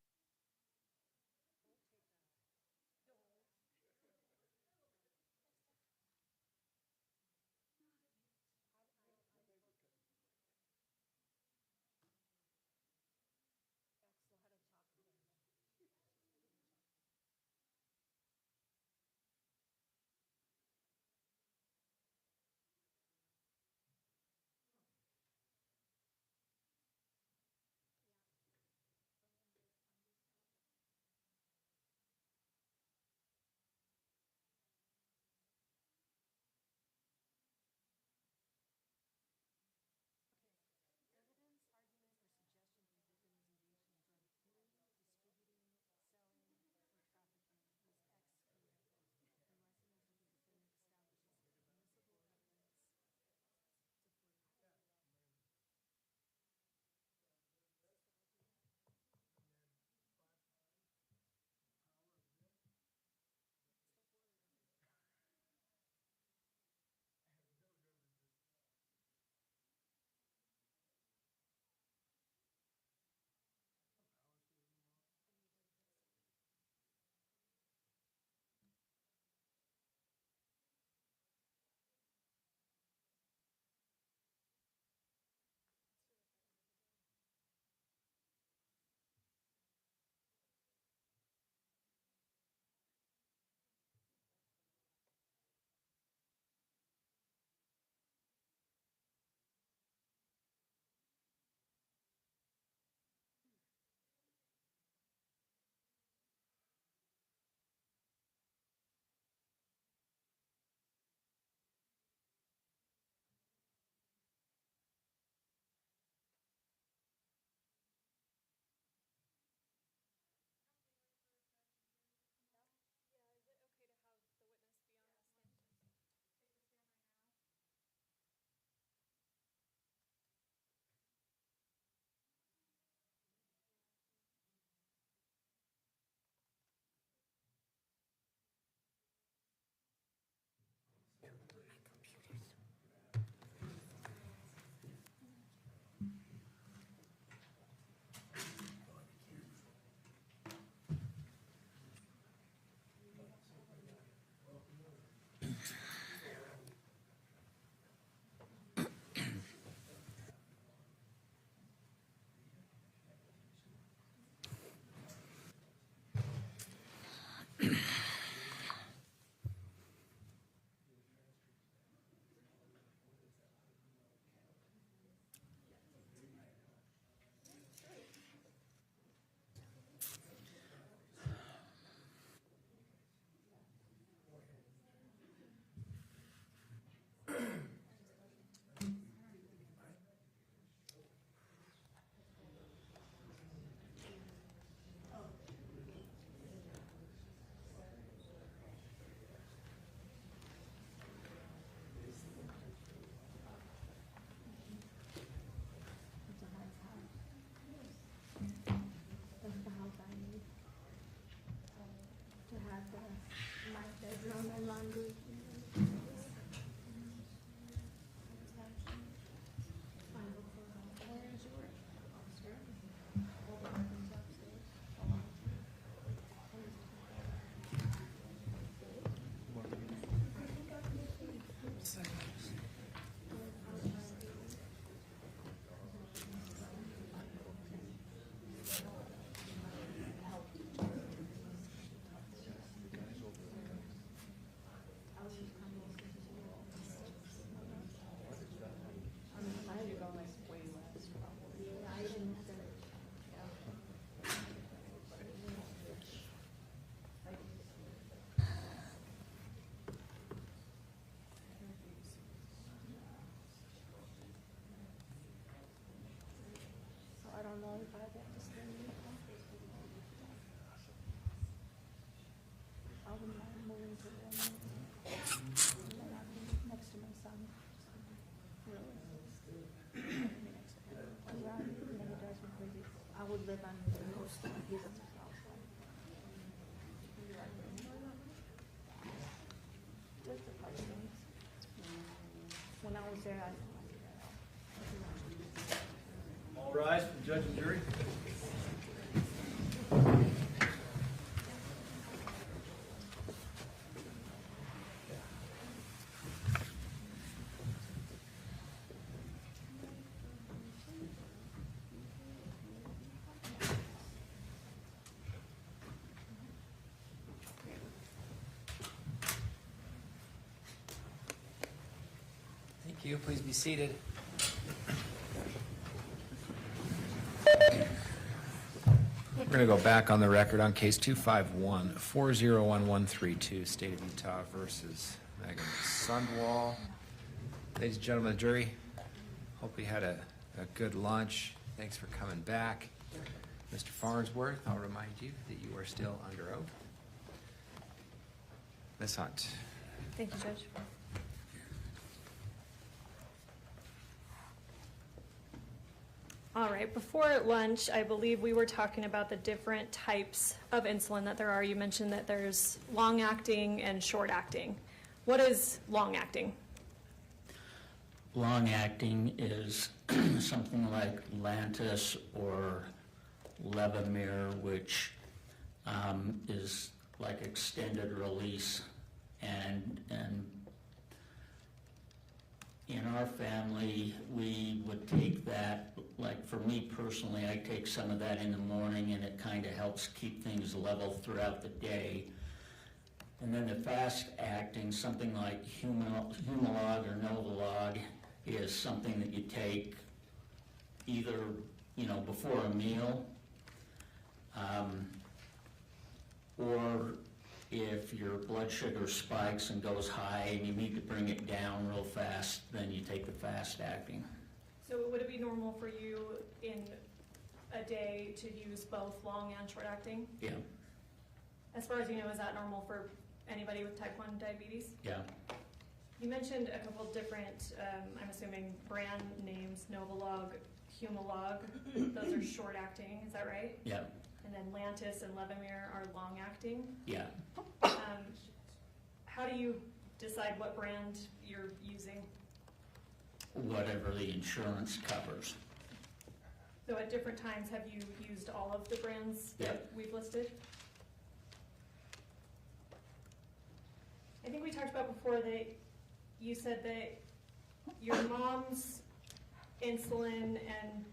know if I get to stay with them. I wouldn't mind moving to them. And then I'd be next to my son. Really. I'd be next to him. Around, he drives me crazy. I would live on the coast of his house. Just a couple things. When I was there, I didn't like it at all. All rise for the judge and jury. Thank you. Please be seated. We're going to go back on the record on case 251-401132, State of Utah versus Meggan Sundwall. Ladies and gentlemen of the jury, hope you had a good lunch. Thanks for coming back. Mr. Farnsworth, I'll remind you that you are still under oath. Ms. Hunt. Thank you, Judge. All right, before lunch, I believe we were talking about the different types of insulin that there are. You mentioned that there's long-acting and short-acting. What is long-acting? Long-acting is something like Lantus or Levemir, which is like extended release. And in our family, we would take that, like for me personally, I take some of that in the morning and it kind of helps keep things level throughout the day. And then the fast acting, something like Humalog or Novalog, is something that you take either, before a meal, or if your blood sugar spikes and goes high and you need to bring it down real fast, then you take the fast acting. So would it be normal for you in a day to use both long and short acting? Yeah, As far as you know, is that normal for anybody with type 1 diabetes? yeah, You mentioned a couple different, I'm assuming, brand names, Novalog, Humalog. Those are short acting, is that right? yeah, And then Lantus and Levemir are long acting. yeah. How do you decide what brand you're using? Whatever the insurance covers. So at different times, have you used all of the brands that Yep. we've listed? I think we talked about before that you said that your mom's insulin and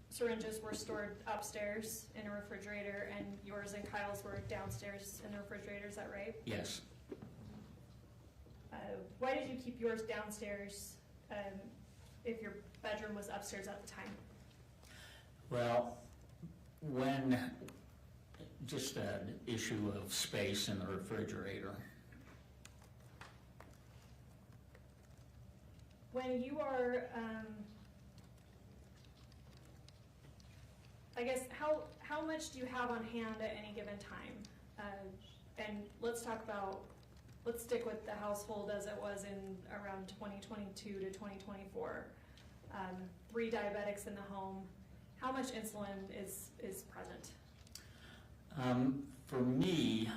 syringes were stored upstairs in a refrigerator, and yours and Kyle's were downstairs in the refrigerator, is that right? Yes. Why did you keep yours downstairs if your bedroom was upstairs at the time? Well, just an issue of space in the refrigerator. When you are, I guess, how much do you have on hand at any given time? And let's stick with the household as it was in around 2022 to 2024. 3 diabetics in the home. How much insulin is present? For me,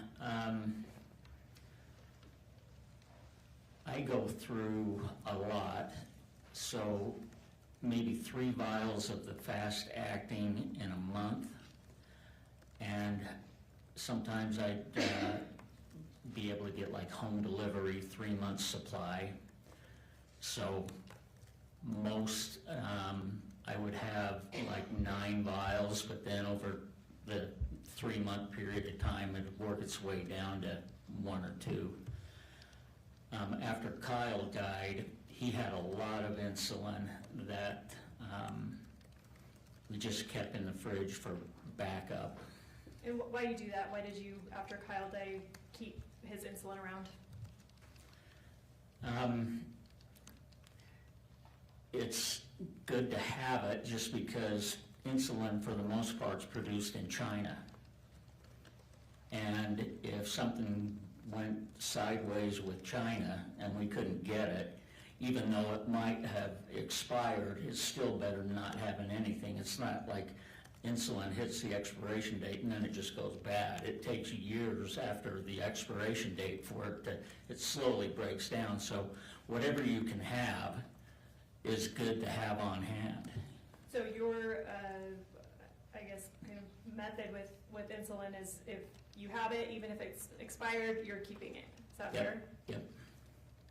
I go through a lot, so maybe 3 vials of the fast acting in a month, and sometimes I'd be able to get like home delivery 3 months supply. So most I would have like 9 vials, but then over the 3-month period of time it would work its way down to 1 or 2. After Kyle died, he had a lot of insulin that we just kept in the fridge for backup. And why do you do that? Why did you, after Kyle died, keep his insulin around? It's good to have it just because insulin for the most part is produced in China. And if something went sideways with China and we couldn't get it, even though it might have expired, it's still better than not having anything. It's not like insulin hits the expiration date and then it just goes bad. It takes years after the expiration date for it to, it slowly breaks down. So whatever you can have is good to have on hand. So your, I guess, kind of method with insulin is if you have it, even if it's expired, you're keeping it. Is that Yep. fair? Yep.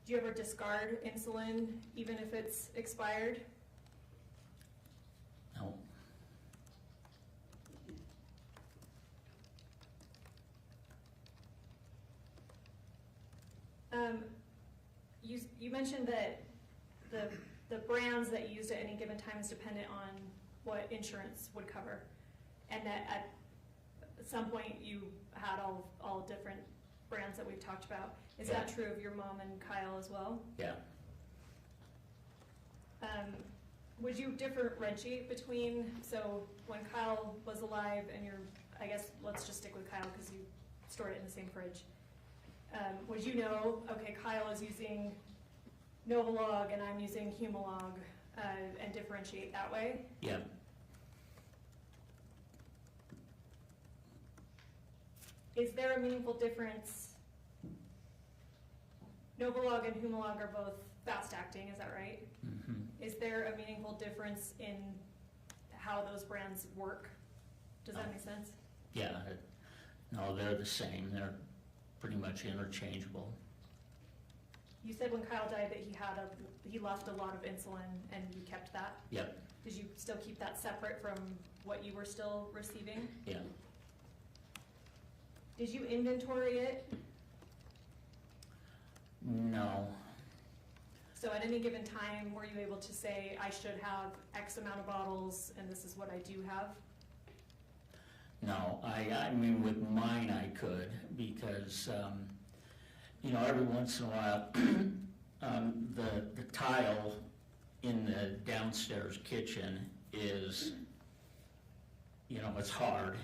Do you ever discard insulin even if it's expired? No. You mentioned that the brands that you used at any given time is dependent on what insurance would cover, and that at some point you had all different brands that we've talked about. Is Yeah. that true of your mom and Kyle as well? Yeah. Would you differentiate between, so when Kyle was alive and I guess let's just stick with Kyle because you stored it in the same fridge. Would you know, okay, Kyle is using Novalog and I'm using Humalog, and differentiate that way? Yeah. Is there a meaningful difference? Novalog and Humalog are both fast acting, is that right? Mm-hmm. Is there a meaningful difference in how those brands work? Does that make sense? Yeah. No, they're the same. They're pretty much interchangeable. You said when Kyle died that he left a lot of insulin and you kept that? Yep. Did you still keep that separate from what you were still receiving? Yeah. Did you inventory it? No. So at any given time, were you able to say, I should have X amount of bottles and this is what I do have? No, I mean, with mine I could, because, you know, every once in a while, the tile in the downstairs kitchen is, you know, it's hard.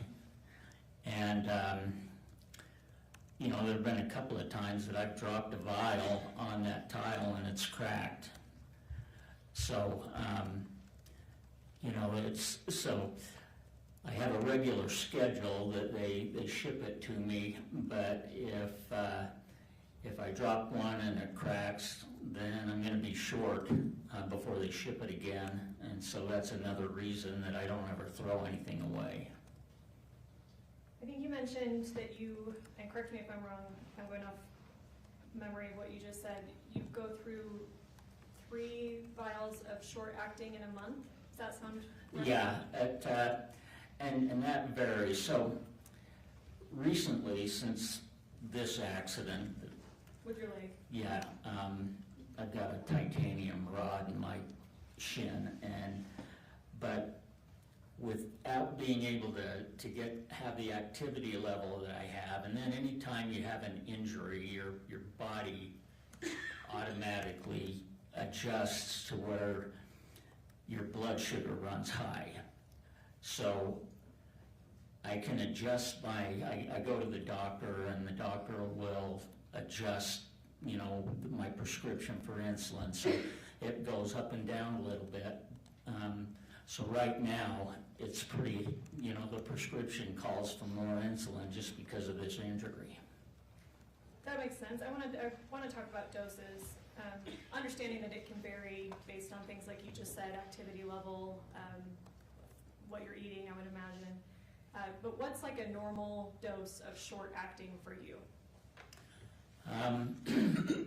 And, you know, there have been a couple of times that I've dropped a vial on that tile and it's cracked. So, you know, so I have a regular schedule that they ship it to me, but if I drop one and it cracks, then I'm gonna be short before they ship it again. And so that's another reason that I don't ever throw anything away. I think you mentioned that you, and correct me if I'm wrong, I'm going off memory of what you just said, you go through 3 vials of short acting in a month? Does that sound right? Yeah, and that varies. So recently, since this accident, With your leg? yeah, I've got a titanium rod in my shin, but without being able to have the activity level that I have, and then anytime you have an injury, your body automatically adjusts to where your blood sugar runs high. So I can adjust I go to the doctor and the doctor will adjust, you know, my prescription for insulin. So it goes up and down a little bit. So right now, it's pretty, you know, the prescription calls for more insulin just because of this injury. That makes sense. I want to talk about doses. Understanding that it can vary based on things like you just said, activity level, what you're eating, I would imagine. But what's like a normal dose of short acting for you?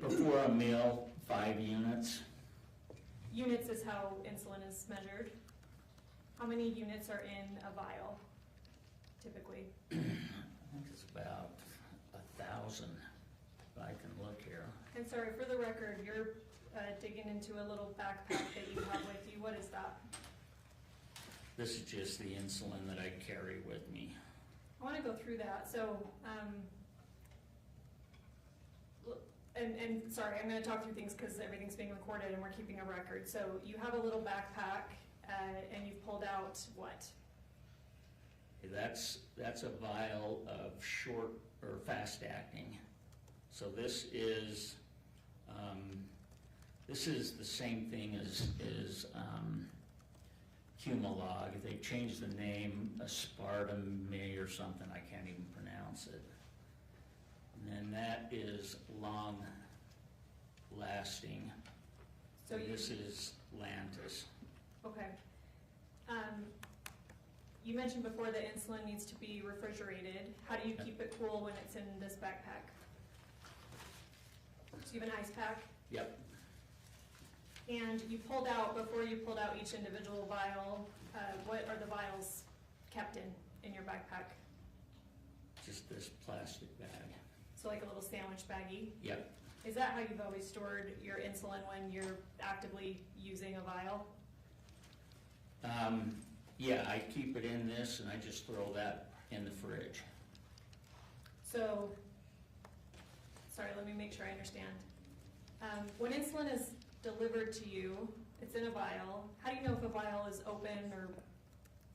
Before a meal, 5 units. Units is how insulin is measured. How many units are in a vial, typically? I think it's about 1,000, if I can look here. And sorry, for the record, you're digging into a little backpack that you have with you. What is that? This is just the insulin that I carry with me. I want to go through that. So, and sorry, I'm going to talk through things because everything's being recorded and we're keeping a record. So you have a little backpack. and you've pulled out what? That's a vial of short or fast acting. So this is the same thing as Humalog. They changed the name, aspartame or something, I can't even pronounce it. And then that is long lasting. So you, This is Lantus. okay. You mentioned before that insulin needs to be refrigerated. How do you keep it cool when it's in this backpack? So you have an ice pack? Yep. And you pulled out, before you pulled out each individual vial, what are the vials kept in your backpack? Just this plastic bag. So like a little sandwich baggie? Yep. Is that how you've always stored your insulin when you're actively using a vial? Yeah, I keep it in this and I just throw that in the fridge. So, sorry, let me make sure I understand. When insulin is delivered to you, it's in a vial. How do you know if a vial is open or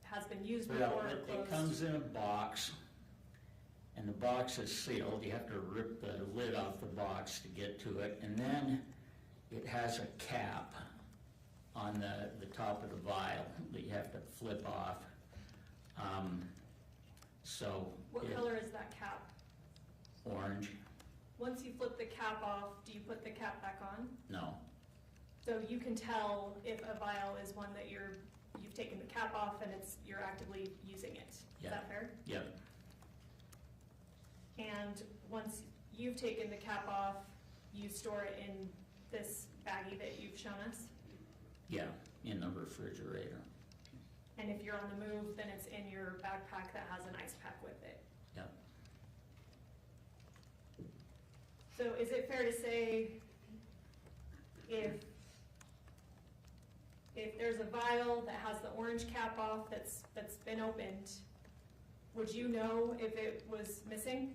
has been used before Well, or it closed? comes in a box, and the box is sealed. You have to rip the lid off the box to get to it, and then it has a cap on the top of the vial that you have to flip off. What color is that cap? Orange? Once you flip the cap off, do you put the cap back on? No. So you can tell if a vial is one that you've taken the cap off and you're actively using it. Is Yeah. that fair? Yep. And once you've taken the cap off, you store it in this baggie that you've shown us? Yeah, in the refrigerator. And if you're on the move, then it's in your backpack that has an ice pack with it. Yep. So is it fair to say if there's a vial that has the orange cap off that's been opened, would you know if it was missing?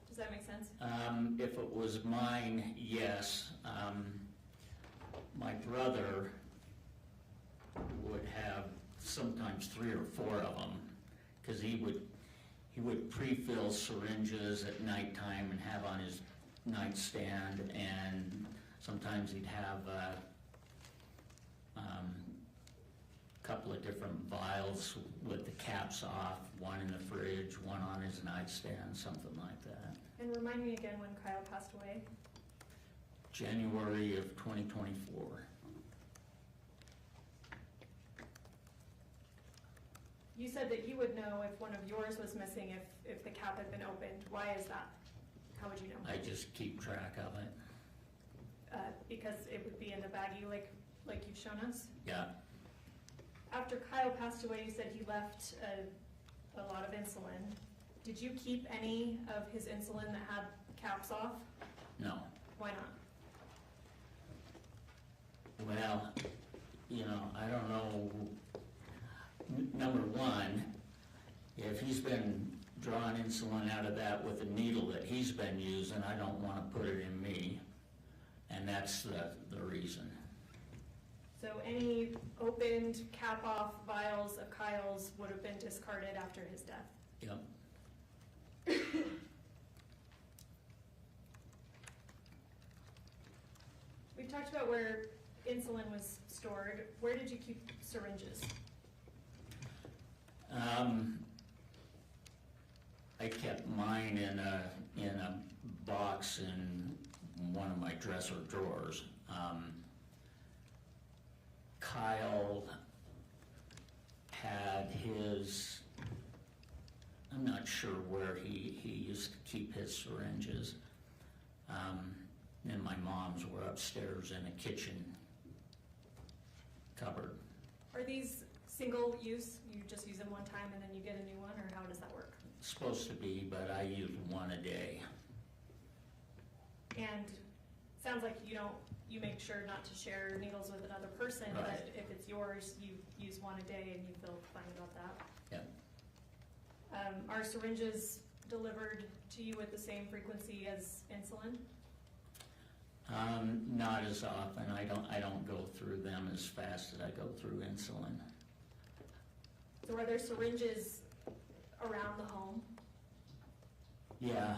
Does that make sense? If it was mine, yes. My brother would have sometimes 3 or 4 of them, because he would pre-fill syringes at nighttime and have on his nightstand, and sometimes he'd have a couple of different vials with the caps off, one in the fridge, one on his nightstand, something like that. And remind me again when Kyle passed away. January of 2024. You said that you would know if one of yours was missing if the cap had been opened. Why is that? How would you know? I just keep track of it. Because it would be in the baggie like you've shown us? Yeah. After Kyle passed away, you said he left a lot of insulin. Did you keep any of his insulin that had caps off? No. Why not? Well, I don't know. Number one, if he's been drawing insulin out of that with a needle that he's been using, I don't want to put it in me. And that's the reason. So any opened cap off vials of Kyle's would have been discarded after his death? Yep. We've talked about where insulin was stored. Where did you keep syringes? I kept mine in a box in one of my dresser drawers. Kyle had his, I'm not sure where he used to keep his syringes. And my mom's were upstairs in a kitchen cupboard. Are these single use? You just use them one time and then you get a new one, or how does that work? Supposed to be, but I use one a day. And sounds like you make sure not to share needles with another person, Right. but if it's yours, you use one a day and you feel fine about that. Yep. Are syringes delivered to you at the same frequency as insulin? Not as often. I don't go through them as fast as I go through insulin. So are there syringes around the home? Yeah,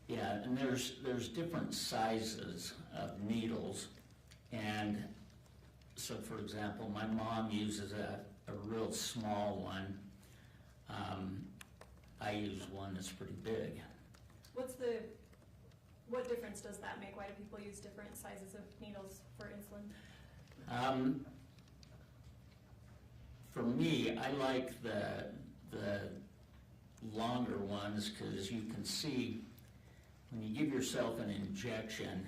yeah, and there's different sizes of needles, and so for example, my mom uses a real small one. I use one that's pretty big. What difference does that make? Why do people use different sizes of needles for insulin? For me, I like the longer ones because you can see when you give yourself an injection,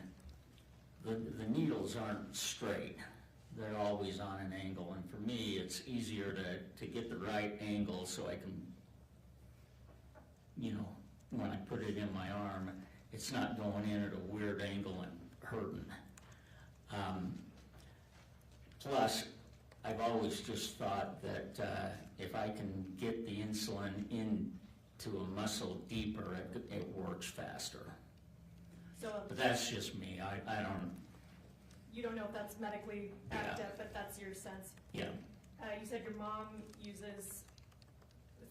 the needles aren't straight. They're always on an angle, and for me, it's easier to get the right angle so I can, you know, when I put it in my arm, it's not going in at a weird angle and hurting. Plus, I've always just thought that if I can get the insulin into a muscle deeper, it works faster. But that's just me. I don't. You don't know if that's medically backed Yeah. up, but that's your sense. Yeah. You said your mom uses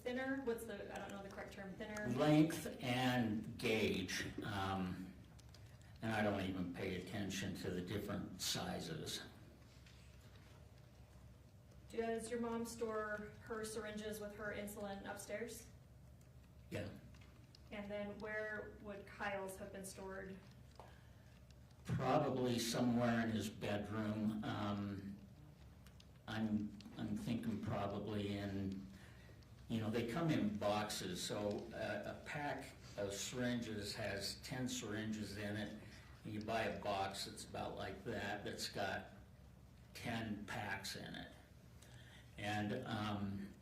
thinner. What's I don't know the correct term. Thinner. Length and gauge, and I don't even pay attention to the different sizes. Does your mom store her syringes with her insulin upstairs? Yeah. And then where would Kyle's have been stored? Probably somewhere in his bedroom. I'm thinking probably in, you know, they come in boxes, so a pack of syringes has 10 syringes in it, and you buy a box that's about like that, that's got 10 packs in it. And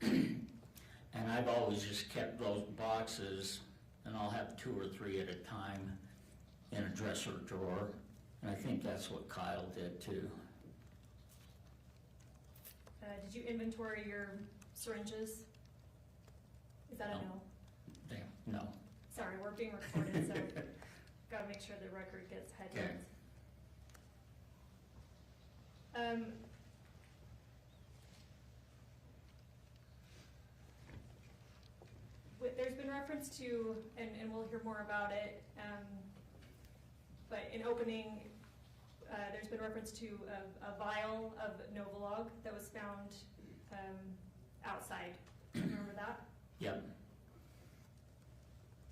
and I've always just kept those boxes, and I'll have 2 or 3 at a time in a dresser drawer, and I think that's what Kyle did too. Did you inventory your syringes? Is that a no? No. Sorry, we're being recorded, so gotta make sure the record gets headlines. There's been reference to, and we'll hear more about it, but in opening, there's been reference to a vial of Novalog that was found outside. Remember that? Yep.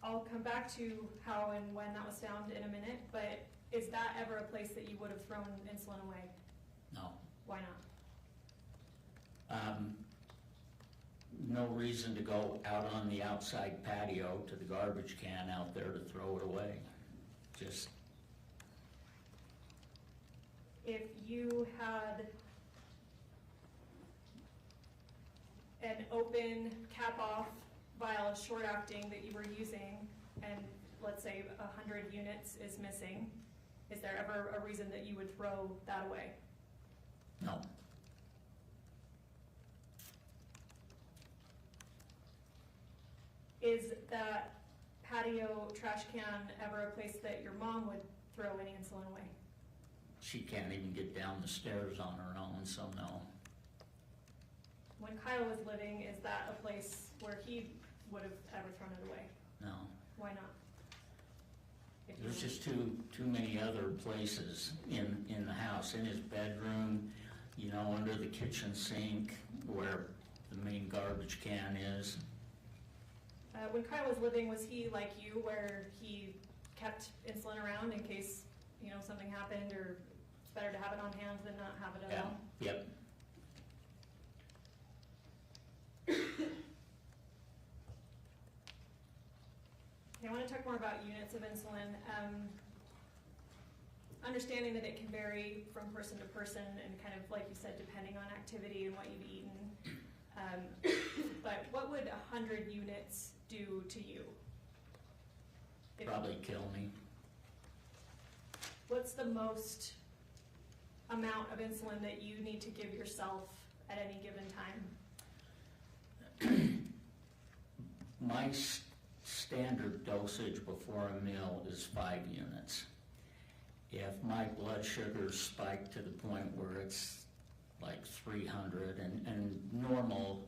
I'll come back to how and when that was found in a minute, but is that ever a place that you would have thrown insulin away? No. Why not? No reason to go out on the outside patio to the garbage can out there to throw it away. Just. If you had an open cap-off vial of short-acting that you were using, and let's say 100 units is missing, is there ever a reason that you would throw that away? No. Is that patio trash can ever a place that your mom would throw any insulin away? She can't even get down the stairs on her own, so no. When Kyle was living, is that a place where he would have ever thrown it away? No. Why not? If you There's were- just too many other places in the house, in his bedroom, you know, under the kitchen sink where the main garbage can is. When Kyle was living, was he like you, where he kept insulin around in case, you know, something happened, or it's better to have it on hand than not have it at Yeah. all? Yep. Okay, I want to talk more about units of insulin. Understanding that it can vary from person to person, and kind of, like you said, depending on activity and what you've eaten. But what would 100 units do to you? Probably kill me. What's the most amount of insulin that you need to give yourself at any given time? My standard dosage before a meal is 5 units. If my blood sugar spiked to the point where it's like 300 and normal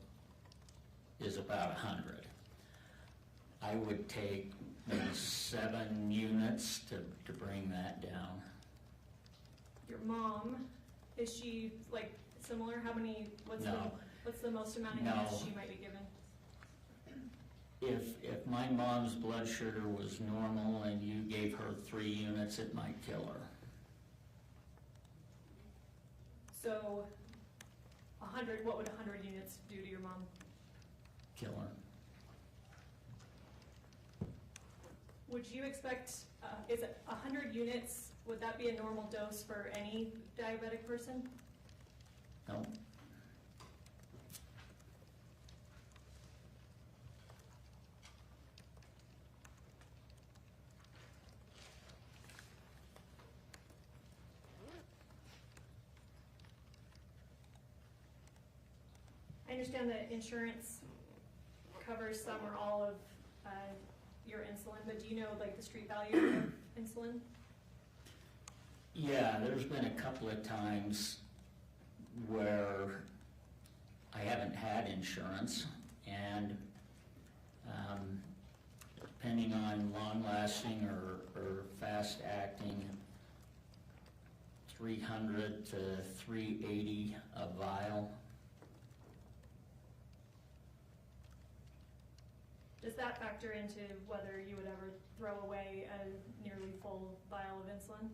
is about 100, I would take maybe 7 units to bring that down. Your mom, is she like similar? How many, No. what's the most amount of No. units she might be given? If my mom's blood sugar was normal and you gave her 3 units, it might kill her. So, 100, what would 100 units do to your mom? Kill her. Would you expect, is it 100 units, would that be a normal dose for any diabetic person? No. I understand that insurance covers some or all of your insulin, but do you know like the street value of insulin? Yeah, there's been a couple of times where I haven't had insurance, and depending on long-lasting or fast-acting, 300 to 380 a vial. Does that factor into whether you would ever throw away a nearly full vial of insulin?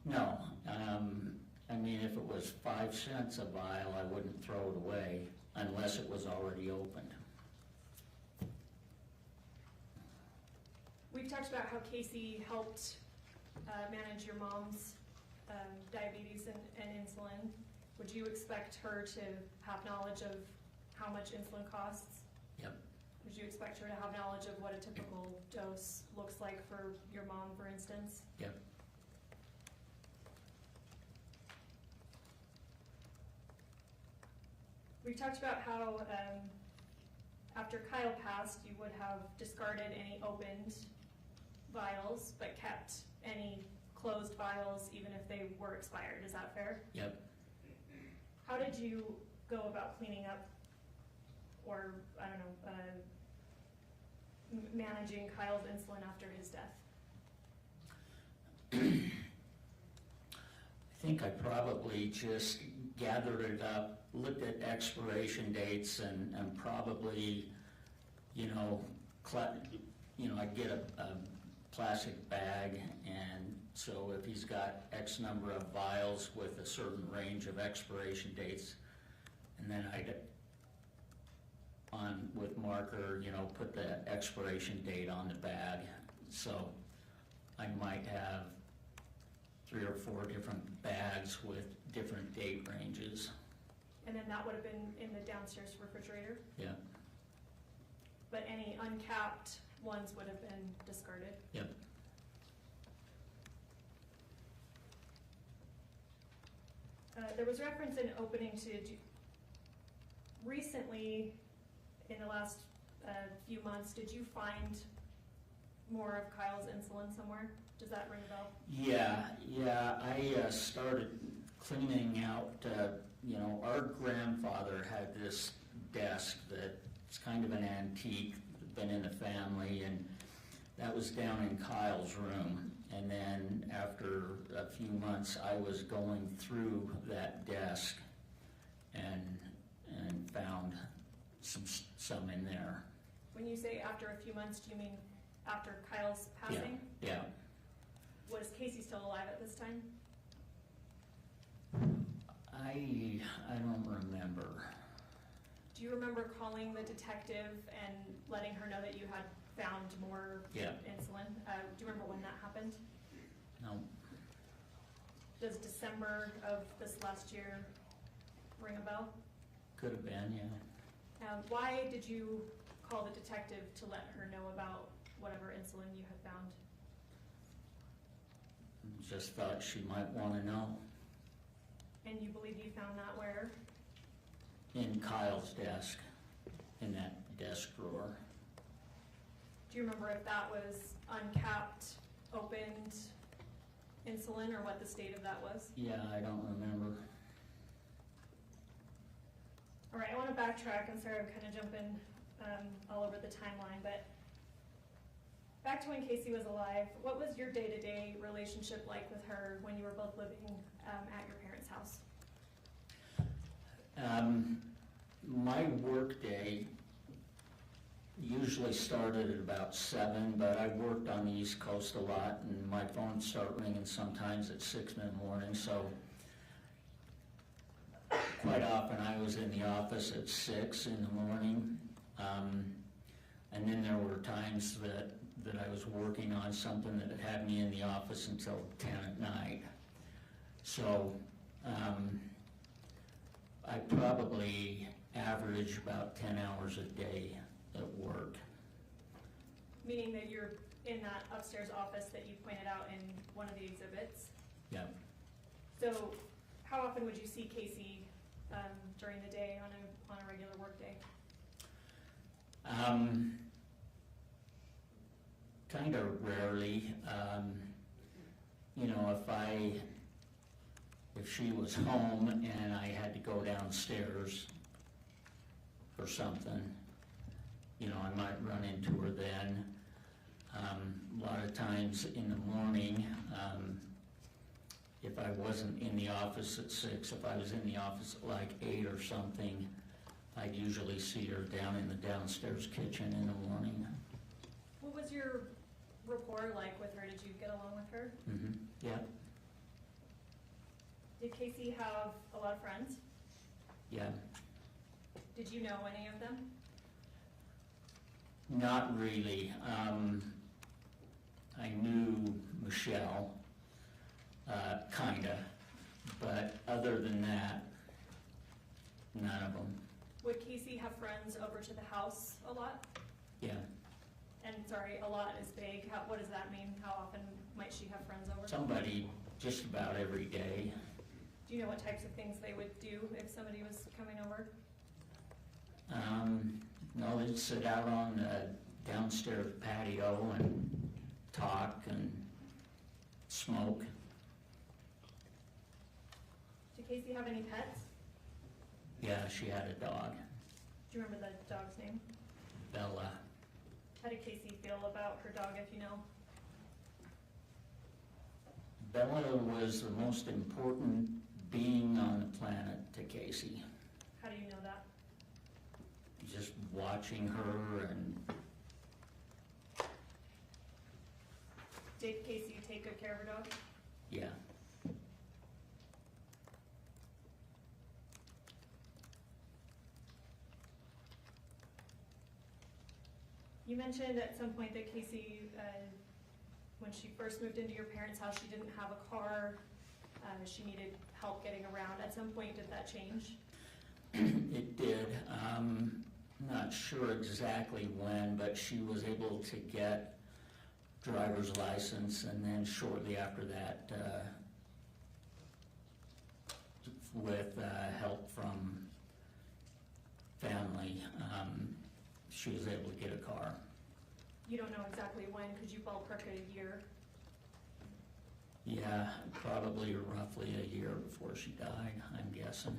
No, I mean, if it was 5 cents a vial, I wouldn't throw it away unless it was already opened. We've talked about how Kacee helped manage your mom's diabetes and insulin. Would you expect her to have knowledge of how much insulin costs? Yep. Would you expect her to have knowledge of what a typical dose looks like for your mom, for instance? Yep. We've talked about how after Kyle passed, you would have discarded any opened vials, but kept any closed vials even if they were expired. Is that fair? Yep. How did you go about cleaning up, or I don't know, managing Kyle's insulin after his death? I think I probably just gathered it up, looked at expiration dates, and probably, I'd get a plastic bag, and so if he's got X number of vials with a certain range of expiration dates, and then I'd, with marker, put the expiration date on the bag. So I might have 3 or 4 different bags with different date ranges. And then that would have been in the downstairs refrigerator, Yeah. but any uncapped ones would have been discarded. Yep. There was reference in opening to recently, in the last few months, did you find more of Kyle's insulin somewhere? Does that ring a bell? Yeah, I started cleaning out, our grandfather had this desk that's kind of an antique, been in the family, and that was down in Kyle's room. And then after a few months, I was going through that desk and found some in there. When you say after a few months, do you mean after Kyle's passing? Yeah. Was Kacee still alive at this time? I don't remember. Do you remember calling the detective and letting her know that you had found more Yeah. insulin? Do you remember when that happened? No. Does December of this last year ring a bell? Could have been, yeah. Why did you call the detective to let her know about whatever insulin you had found? Just thought she might want to know. And you believe you found that where? In Kyle's desk, in that desk drawer. Do you remember if that was uncapped, opened insulin, or what the state of that was? Yeah, I don't remember. All right, I want to backtrack. I'm sorry, I'm kind of jumping all over the timeline, but back to when Kacee was alive, what was your day-to-day relationship like with her when you were both living at your parents' house? My work day usually started at about 7, but I worked on the East Coast a lot, and my phone would start ringing sometimes at 6 in the morning, so quite often I was in the office at 6 in the morning. And then there were times that I was working on something that had me in the office until 10 at night. So I probably average about 10 hours a day at work. Meaning that you're in that upstairs office that you pointed out in one of the exhibits. Yeah. So how often would you see Kacee during the day on a regular work day? Kind of rarely. You know, if she was home and I had to go downstairs for something, you know, I might run into her then. A lot of times in the morning, if I wasn't in the office at 6, if I was in the office at like 8 or something, I'd usually see her down in the downstairs kitchen in the morning. What was your rapport like with her? Did you get along with her? Mm-hmm. Yeah. Did Kacee have a lot of friends? Yeah. Did you know any of them? Not really. I knew Michelle, kinda, but other than that, none of them. Would Kacee have friends over to the house a lot? Yeah. And sorry, a lot is vague. What does that mean? How often might she have friends over? Somebody just about every day. Do you know what types of things they would do if somebody was coming over? No, they'd sit out on the downstairs patio and talk and smoke. Did Kacee have any pets? Yeah, she had a dog, Do you remember the dog's name? Bella. How did Kacee feel about her dog, if you know? Bella was the most important being on the planet to Kacee. How do you know that? Just watching her, and Did Kacee take good care of her dog? yeah. You mentioned at some point that Kacee, when she first moved into your parents' house, she didn't have a car. She needed help getting around. At some point, did that change? It did. Not sure exactly when, but she was able to get driver's license, and then shortly after that, with help from family, she was able to get a car. You don't know exactly when. Could you ballpark a year? Yeah, probably roughly a year before she died, I'm guessing.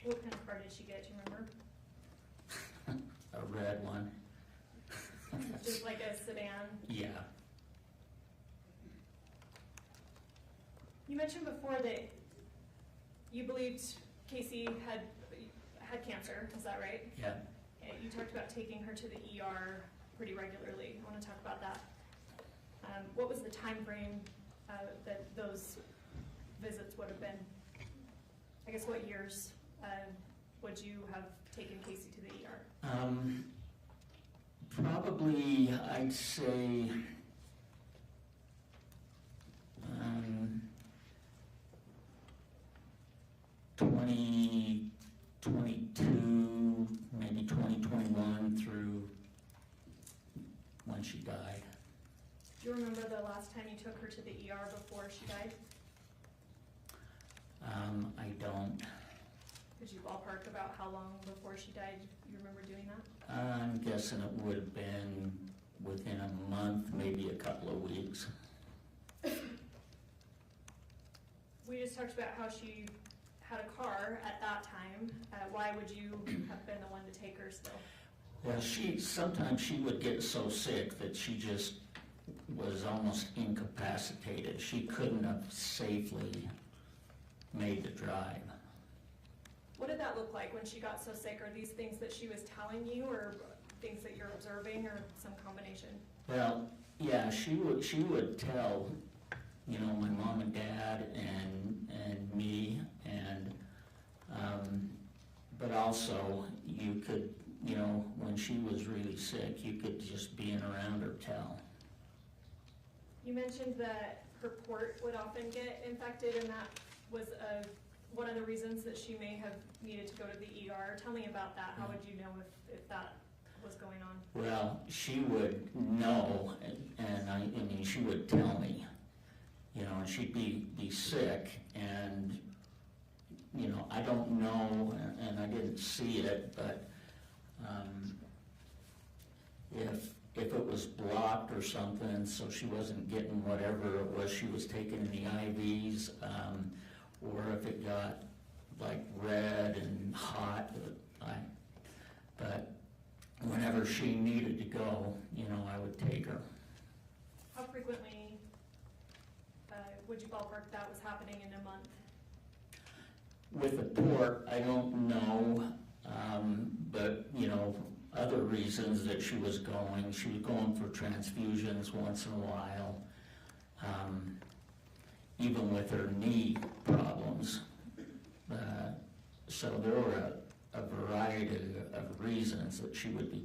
What kind of car did she get? Do you remember? A red one. Just like a sedan? Yeah. You mentioned before that you believed Kacee had cancer. Is that right? Yeah. You talked about taking her to the ER pretty regularly. I want to talk about that. What was the time frame that those visits would have been? I guess what years would you have taken Kacee to the ER? Probably, I'd say, 2022, maybe 2021 through when she died. Do you remember the last time you took her to the ER before she died? I don't. Could you ballpark about how long before she died you remember doing that? I'm guessing it would have been within a month, maybe a couple of weeks. We just talked about how she had a car at that time. Why would you have been the one to take her still? Well, sometimes she would get so sick that she just was almost incapacitated. She couldn't have safely made the drive. What did that look like when she got so sick? Are these things that she was telling you, or things that you're observing, or some combination? Well, yeah, she would tell, you know, my mom and dad and me, and but also you could, you know, when she was really sick, you could just being around her tell. You mentioned that her port would often get infected, and that was one of the reasons that she may have needed to go to the ER. Tell me about that. How would you know if that was going on? Well, she would know, and I mean, she would tell me, you know, and she'd be sick, and, you know, I don't know, and I didn't see it, but if it was blocked or something, so she wasn't getting whatever it was she was taking in the IVs, or if it got like red and hot, but whenever she needed to go, you know, I would take her. How frequently would you ballpark that was happening in a month? With the port, I don't know, but, you know, other reasons that she was going for transfusions once in a while, even with her knee problems. So there were a variety of reasons that she would be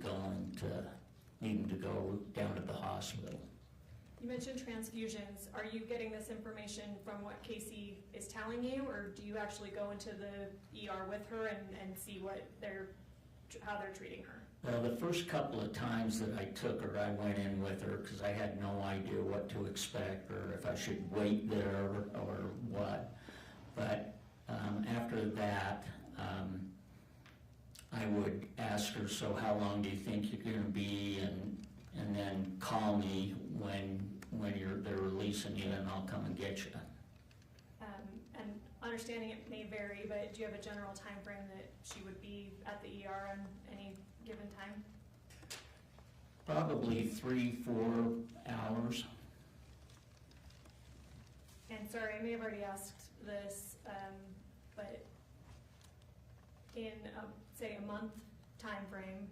needing to go down to the hospital. You mentioned transfusions. Are you getting this information from what Kacee is telling you, or do you actually go into the ER with her and see how they're treating her? Well, the first couple of times that I took her, I went in with her because I had no idea what to expect or if I should wait there or what. But after that, I would ask her, so how long do you think you're going to be, and then call me when they're releasing you, and I'll come and get you. And understanding it may vary, but do you have a general time frame that she would be at the ER on any given time? Probably 3-4 hours. And sorry, I may have already asked this, but in say a month time frame,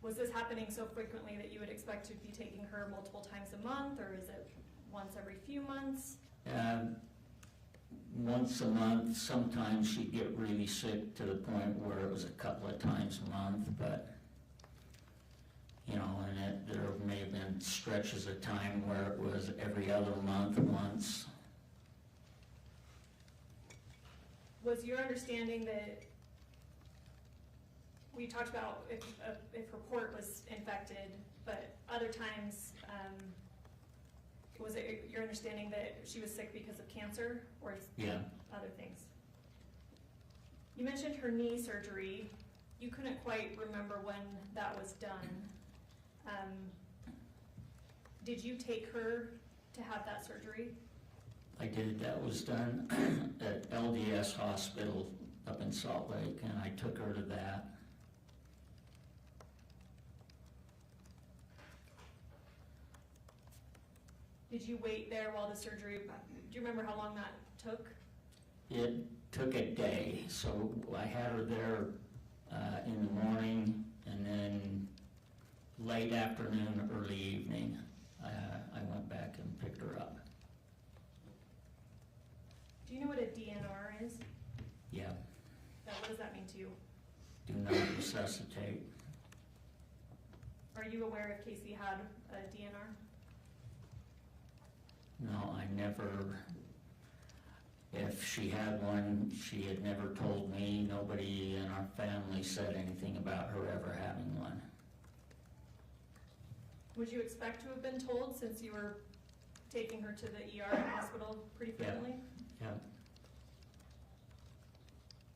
was this happening so frequently that you would expect to be taking her multiple times a month, or is it once every few months? Once a month. Sometimes she'd get really sick to the point where it was a couple of times a month, but, you know, and there may have been stretches of time where it was every other month once. Was your understanding that, we talked about if her port was infected, but other times, was it your understanding that she was sick because of cancer or Yeah. other things? You mentioned her knee surgery. You couldn't quite remember when that was done. Did you take her to have that surgery? I did. That was done at LDS Hospital up in Salt Lake, and I took her to that. Did you wait there while the surgery, do you remember how long that took? It took a day, so I had her there in the morning, and then late afternoon, early evening, I went back and picked her up. Do you know what a DNR is? Yeah, What does that mean to you? do not resuscitate. Are you aware if Kacee had a DNR? No, I never, if she had one, she had never told me. Nobody in our family said anything about her ever having one. Would you expect to have been told, since you were taking her to the ER and hospital pretty frequently? Yeah.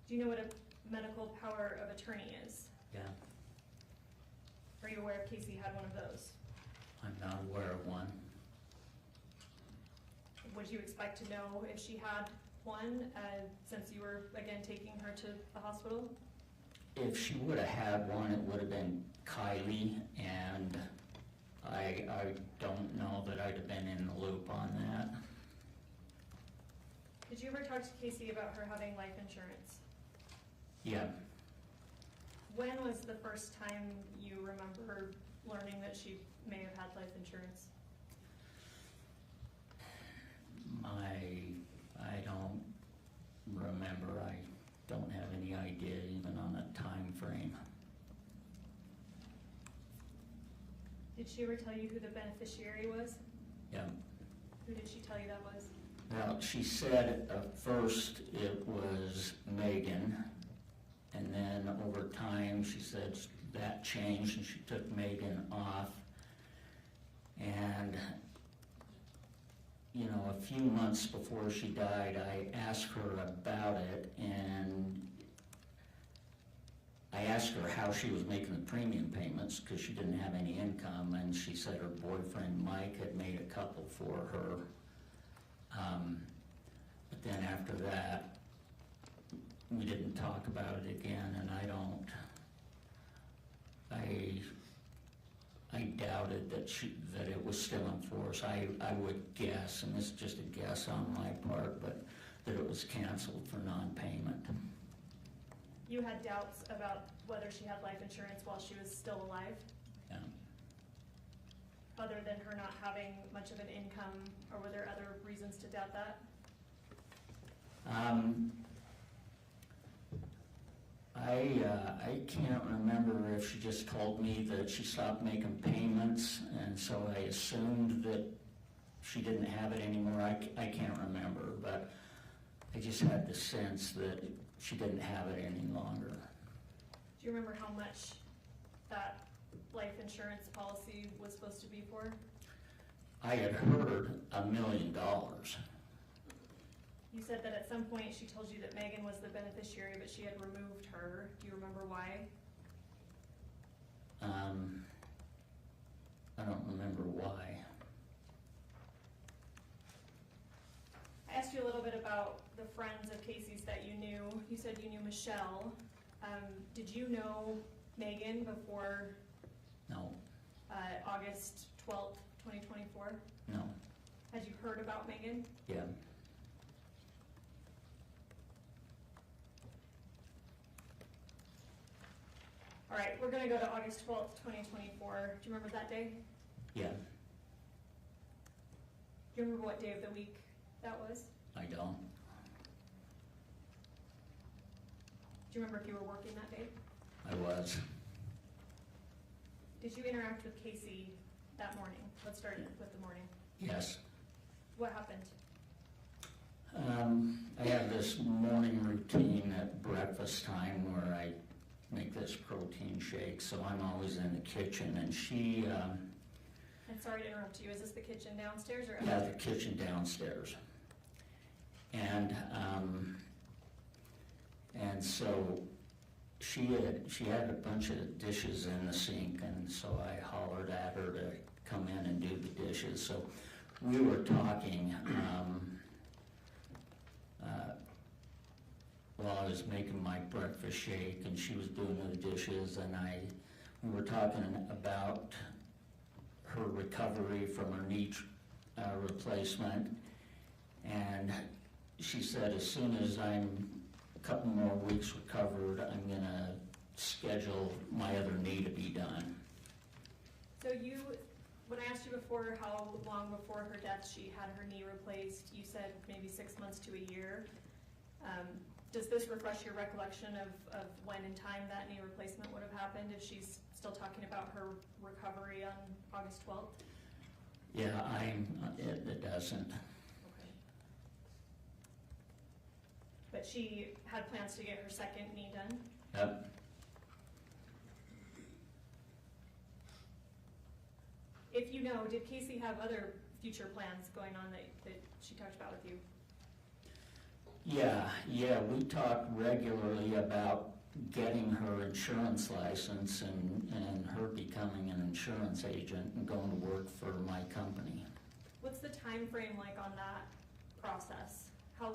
Do you know what a medical power of attorney is? Yeah. Are you aware if Kacee had one of those? I'm not aware of one. Would you expect to know if she had one, since you were, again, taking her to the hospital? If she would have had one, it would have been Kylie, and I don't know that I'd have been in the loop on that. Did you ever talk to Kacee about her having life insurance? Yeah, When was the first time you remember learning that she may have had life insurance? I don't remember. I don't have any idea even on a time frame. Did she ever tell you who the beneficiary was? Yeah. Who did she tell you that was? Well, she said at first it was Meggan, and then over time she said that changed and she took Meggan off. And, you know, a few months before she died, I asked her about it, and I asked her how she was making the premium payments because she didn't have any income, and she said her boyfriend Mike had made a couple for her. But then after that, we didn't talk about it again, and I doubted that it was still in force. I would guess, and this is just a guess on my part, but that it was canceled for non-payment. You had doubts about whether she had life insurance while she was still alive, Yeah. other than her not having much of an income, or were there other reasons to doubt that? I can't remember if she just told me that she stopped making payments, and so I assumed that she didn't have it anymore. I can't remember, but I just had the sense that she didn't have it any longer. Do you remember how much that life insurance policy was supposed to be for? I had heard $1 million. You said that at some point she told you that Meggan was the beneficiary, but she had removed her. Do you remember why? I don't remember why. I asked you a little bit about the friends of Kacee's that you knew. You said you knew Michelle. Did you know Meggan before No, August 12th, 2024? no, Had you heard about Meggan? yeah. All right, we're gonna go to August 12th, 2024. Do you remember that day? Yeah, Do you remember what day of the week that was? I don't. Do you remember if you were working that day? I was. Did you interact with Kacee that morning? Let's start with the morning. Yes. What happened? I have this morning routine at breakfast time where I make this protein shake, so I'm always in the kitchen, and she, And sorry to interrupt you, is this the kitchen downstairs or? yeah, the kitchen downstairs. And so she had a bunch of dishes in the sink, and so I hollered at her to come in and do the dishes. So we were talking while I was making my breakfast shake, and she was doing the dishes, and we were talking about her recovery from her knee replacement, and she said as soon as I'm a couple more weeks recovered, I'm gonna schedule my other knee to be done. So when I asked you before how long before her death she had her knee replaced, you said maybe 6 months to a year. Does this refresh your recollection of when in time that knee replacement would have happened, if she's still talking about her recovery on August 12th? Yeah, it doesn't. Okay. But she had plans to get her second knee done? Yep. If you know, did Kacee have other future plans going on that she talked about with you? Yeah, we talk regularly about getting her insurance license and her becoming an insurance agent and going to work for my company. What's the time frame like on that process? How,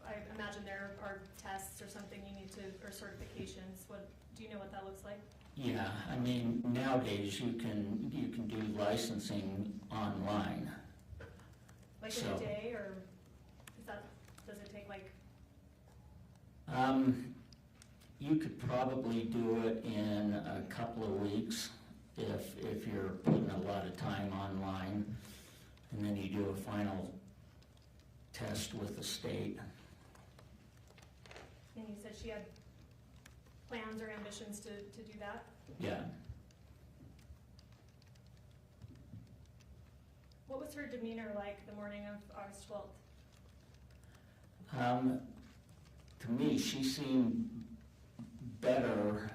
I imagine there are tests or something you need to, or certifications. What, do you know what that looks like? Yeah, I mean, nowadays you can do licensing online. Like in So- a day, or is that, does it take like, You could probably do it in a couple of weeks if you're putting a lot of time online, and then you do a final test with the state. and you said she had plans or ambitions to do that? Yeah. What was her demeanor like the morning of August 12th? To me, she seemed better,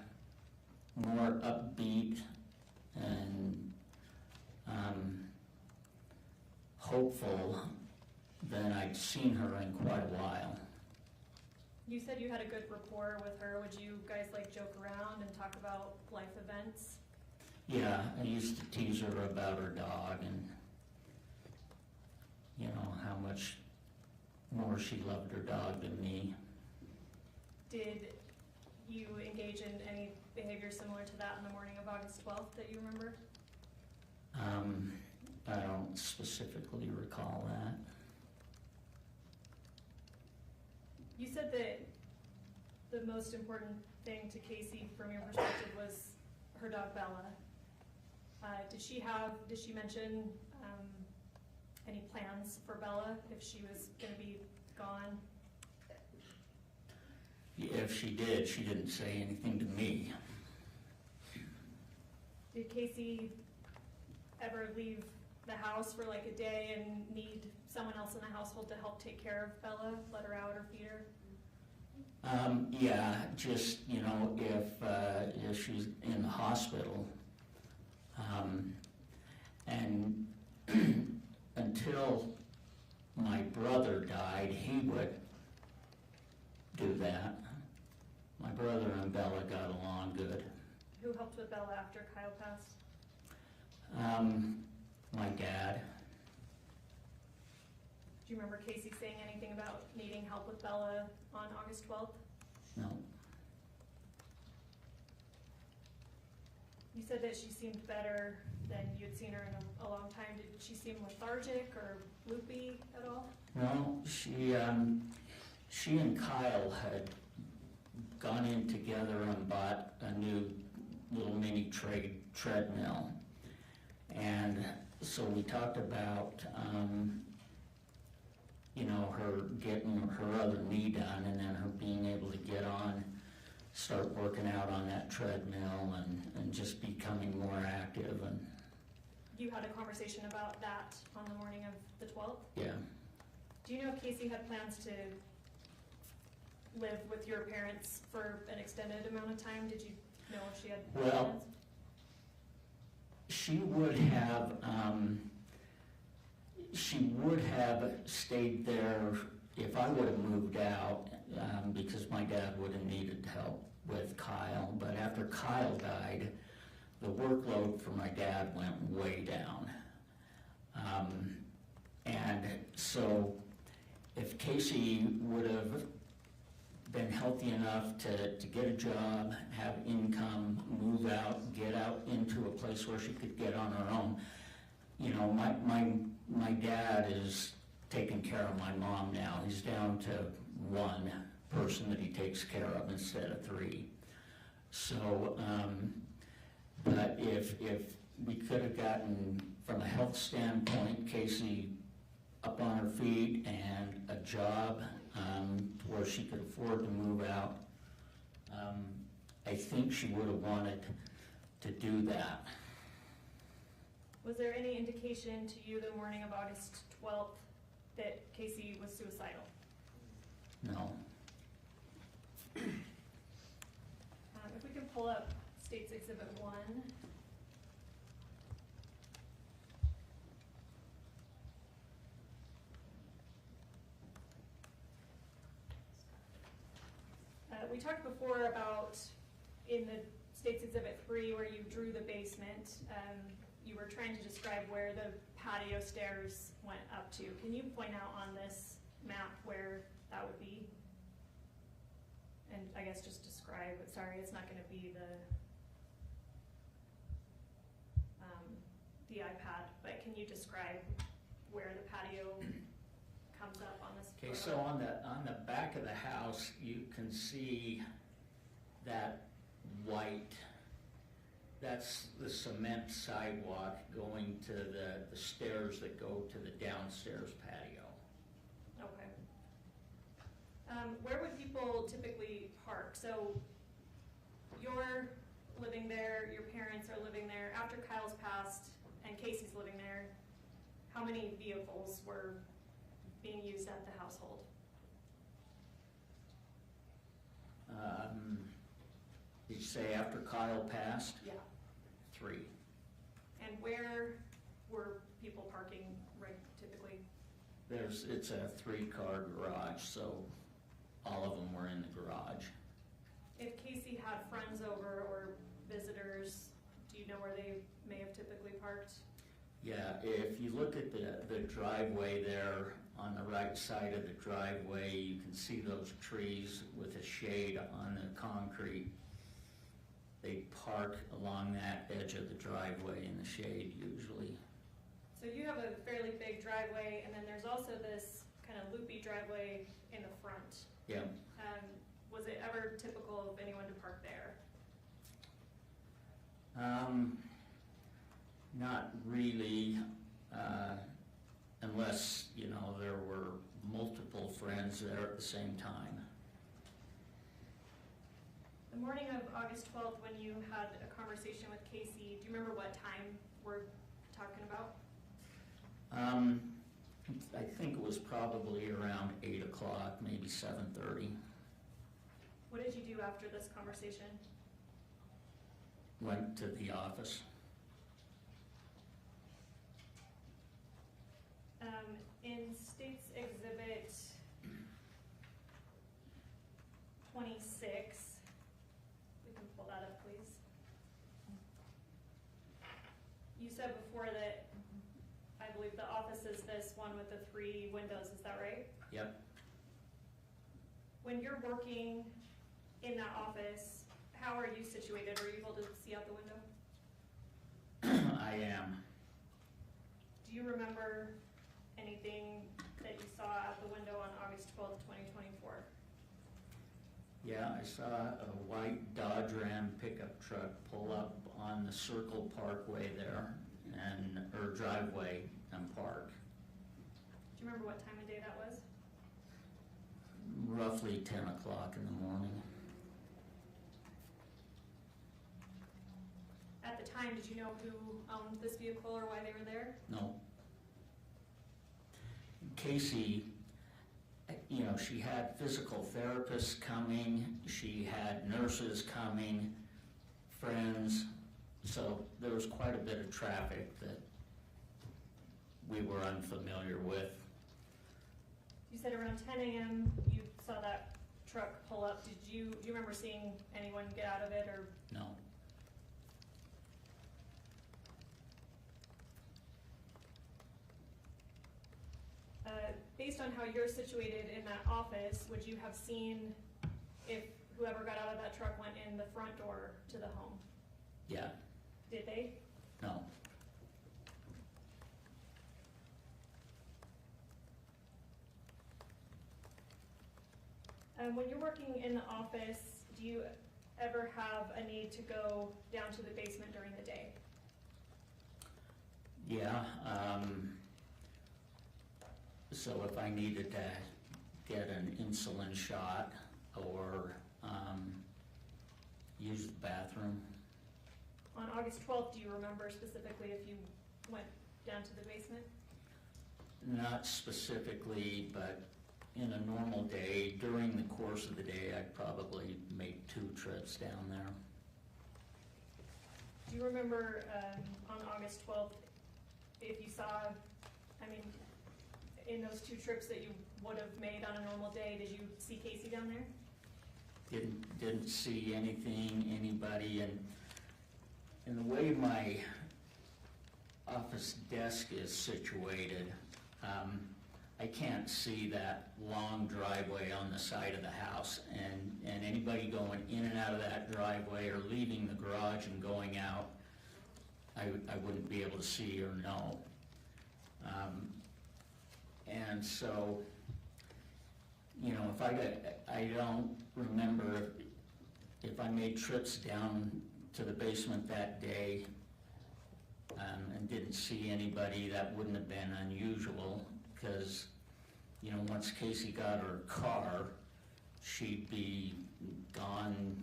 more upbeat, and hopeful than I'd seen her in quite a while. You said you had a good rapport with her. Would you guys like joke around and talk about life events? Yeah, I used to tease her about her dog and, you know, how much more she loved her dog than me. Did you engage in any behavior similar to that in the morning of August 12th that you remember? I don't specifically recall that. You said that the most important thing to Kacee from your perspective was her dog Bella. Did she mention any plans for Bella if she was gonna be gone? If she did, she didn't say anything to me. Did Kacee ever leave the house for like a day and need someone else in the household to help take care of Bella, let her out or feed her? Yeah, just, you know, if she's in the hospital, and until my brother died, he would do that. My brother and Bella got along good. Who helped with Bella after Kyle passed? My dad. Do you remember Kacee saying anything about needing help with Bella on August 12th? No. You said that she seemed better than you had seen her in a long time. Did she seem lethargic or loopy at all? No, she and Kyle had gone in together and bought a new little mini treadmill. And so we talked about, you know, her getting her other knee done and then her being able to get on, start working out on that treadmill and just becoming more active. And You had a conversation about that on the morning of the 12th? yeah. Do you know if Kacee had plans to live with your parents for an extended amount of time? Did you know if she had Well, plans? She would have stayed there if I would have moved out, because my dad would have needed help with Kyle. But after Kyle died, the workload for my dad went way down. And so if Kacee would have been healthy enough to get a job, have income, move out, get out into a place where she could get on her own. You know, my dad is taking care of my mom now. He's down to one person that he takes care of instead of three. So, but if we could have gotten, from a health standpoint, Kacee up on her feet and a job, where she could afford to move out, I think she would have wanted to do that. Was there any indication to you the morning of August 12th that Kacee was suicidal? No. If we can pull up State's Exhibit 1. We talked before about in the State's Exhibit 3 where you drew the basement, you were trying to describe where the patio stairs went up to. Can you point out on this map where that would be? And I guess just describe, sorry, it's not gonna be the iPad, but can you describe where the patio comes up on this? Okay, so on the back of the house, you can see that white, that's the cement sidewalk going to the stairs that go to the downstairs patio. Okay. Where would people typically park? So you're living there, your parents are living there. After Kyle's passed and Casey's living there, how many vehicles were being used at the household? Did you say after Kyle passed? Yeah. 3. And where were people parking right typically? It's a 3-car garage, so all of them were in the garage. If Casey had friends over or visitors, do you know where they may have typically parked? Yeah, if you look at the driveway there, on the right side of the driveway, you can see those trees with a shade on the concrete. They park along that edge of the driveway in the shade usually. So you have a fairly big driveway, and then there's also this kind of loopy driveway in the front. Yeah. Was it ever typical of anyone to park there? Not really, unless, there were multiple friends there at the same time. The morning of August 12th, when you had a conversation with Casey, do you remember what time we're talking about? I think it was probably around 8 o'clock, maybe 7:30. What did you do after this conversation? Went to the office. In State's Exhibit 26, we can pull that up, please. You said before that, I believe the office is this one with the 3 windows, is that right? Yep. When you're working in that office, how are you situated? Are you able to see out the window? I am. Do you remember anything that you saw out the window on August 12th, 2024? Yeah, I saw a white Dodge Ram pickup truck pull up on the Circle Parkway there, or driveway, and park. Do you remember what time of day that was? Roughly 10 o'clock in the morning. At the time, did you know who owned this vehicle or why they were there? No. Casey, she had physical therapists coming, she had nurses coming, friends, so there was quite a bit of traffic that we were unfamiliar with. You said around 10 a.m. you saw that truck pull up. Do you remember seeing anyone get out of it or? No. Based on how you're situated in that office, would you have seen if whoever got out of that truck went in the front door to the home? Yeah. Did they? No. When you're working in the office, do you ever have a need to go down to the basement during the day? Yeah. So if I needed to get an insulin shot or use the bathroom. On August 12th, do you remember specifically if you went down to the basement? Not specifically, but in a normal day, during the course of the day, I'd probably make 2 trips down there. Do you remember on August 12th if you saw, in those 2 trips that you would have made on a normal day, did you see Kacee down there? didn't see anything, anybody, and the way my office desk is situated, I can't see that long driveway on the side of the house, and anybody going in and out of that driveway or leaving the garage and going out, I wouldn't be able to see or know. And so, you know, if I don't remember if I made trips down to the basement that day and didn't see anybody, that wouldn't have been unusual, because, you know, once Kacee got her car, she'd be gone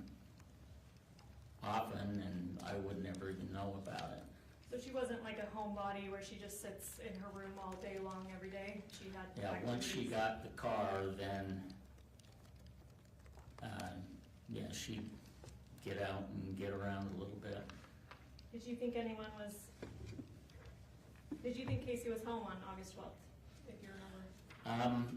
often, and I would never even know about it. So she wasn't like a homebody where she just sits in her room all day long every day? She had Yeah, once she activities. got the car, then, yeah, she'd get out and get around a little bit. Did you think Kacee was home on August 12th, if you remember?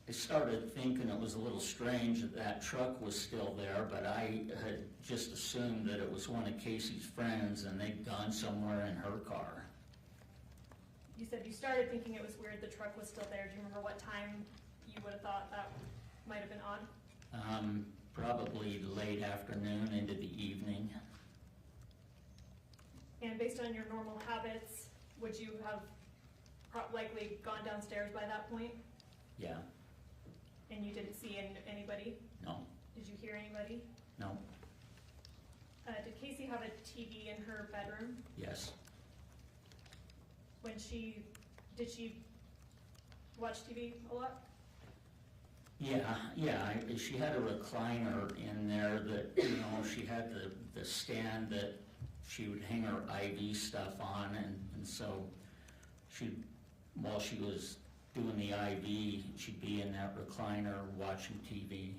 I started thinking it was a little strange that that truck was still there, but I had just assumed that it was one of Kacee's friends and they'd gone somewhere in her car. You said you started thinking it was weird the truck was still there. Do you remember what time you would have thought that might have been odd? Probably late afternoon into the evening. And based on your normal habits, would you have likely gone downstairs by that point? Yeah, And you didn't see anybody? no, Did you hear anybody? no, Did Kacee have a TV in her bedroom? yes, Did she watch TV a lot? yeah, she had a recliner in there that, you know, she had the stand that she would hang her IV stuff on, and so while she was doing the IV, she'd be in that recliner watching TV.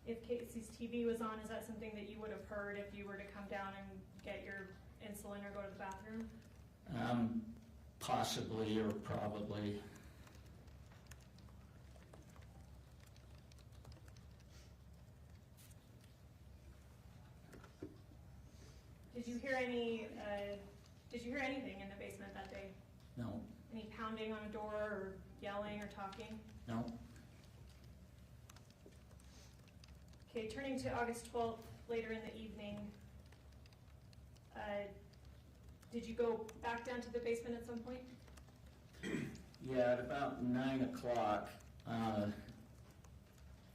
If Kacee's TV was on, is that something that you would have heard if you were to come down and get your insulin or go to the bathroom? Possibly or probably. Did you hear anything in the basement that day? No, Any pounding on a door or yelling or talking? no, Okay, turning to August 12th, later in the evening, did you go back down to the basement at some point? yeah, at about 9 o'clock,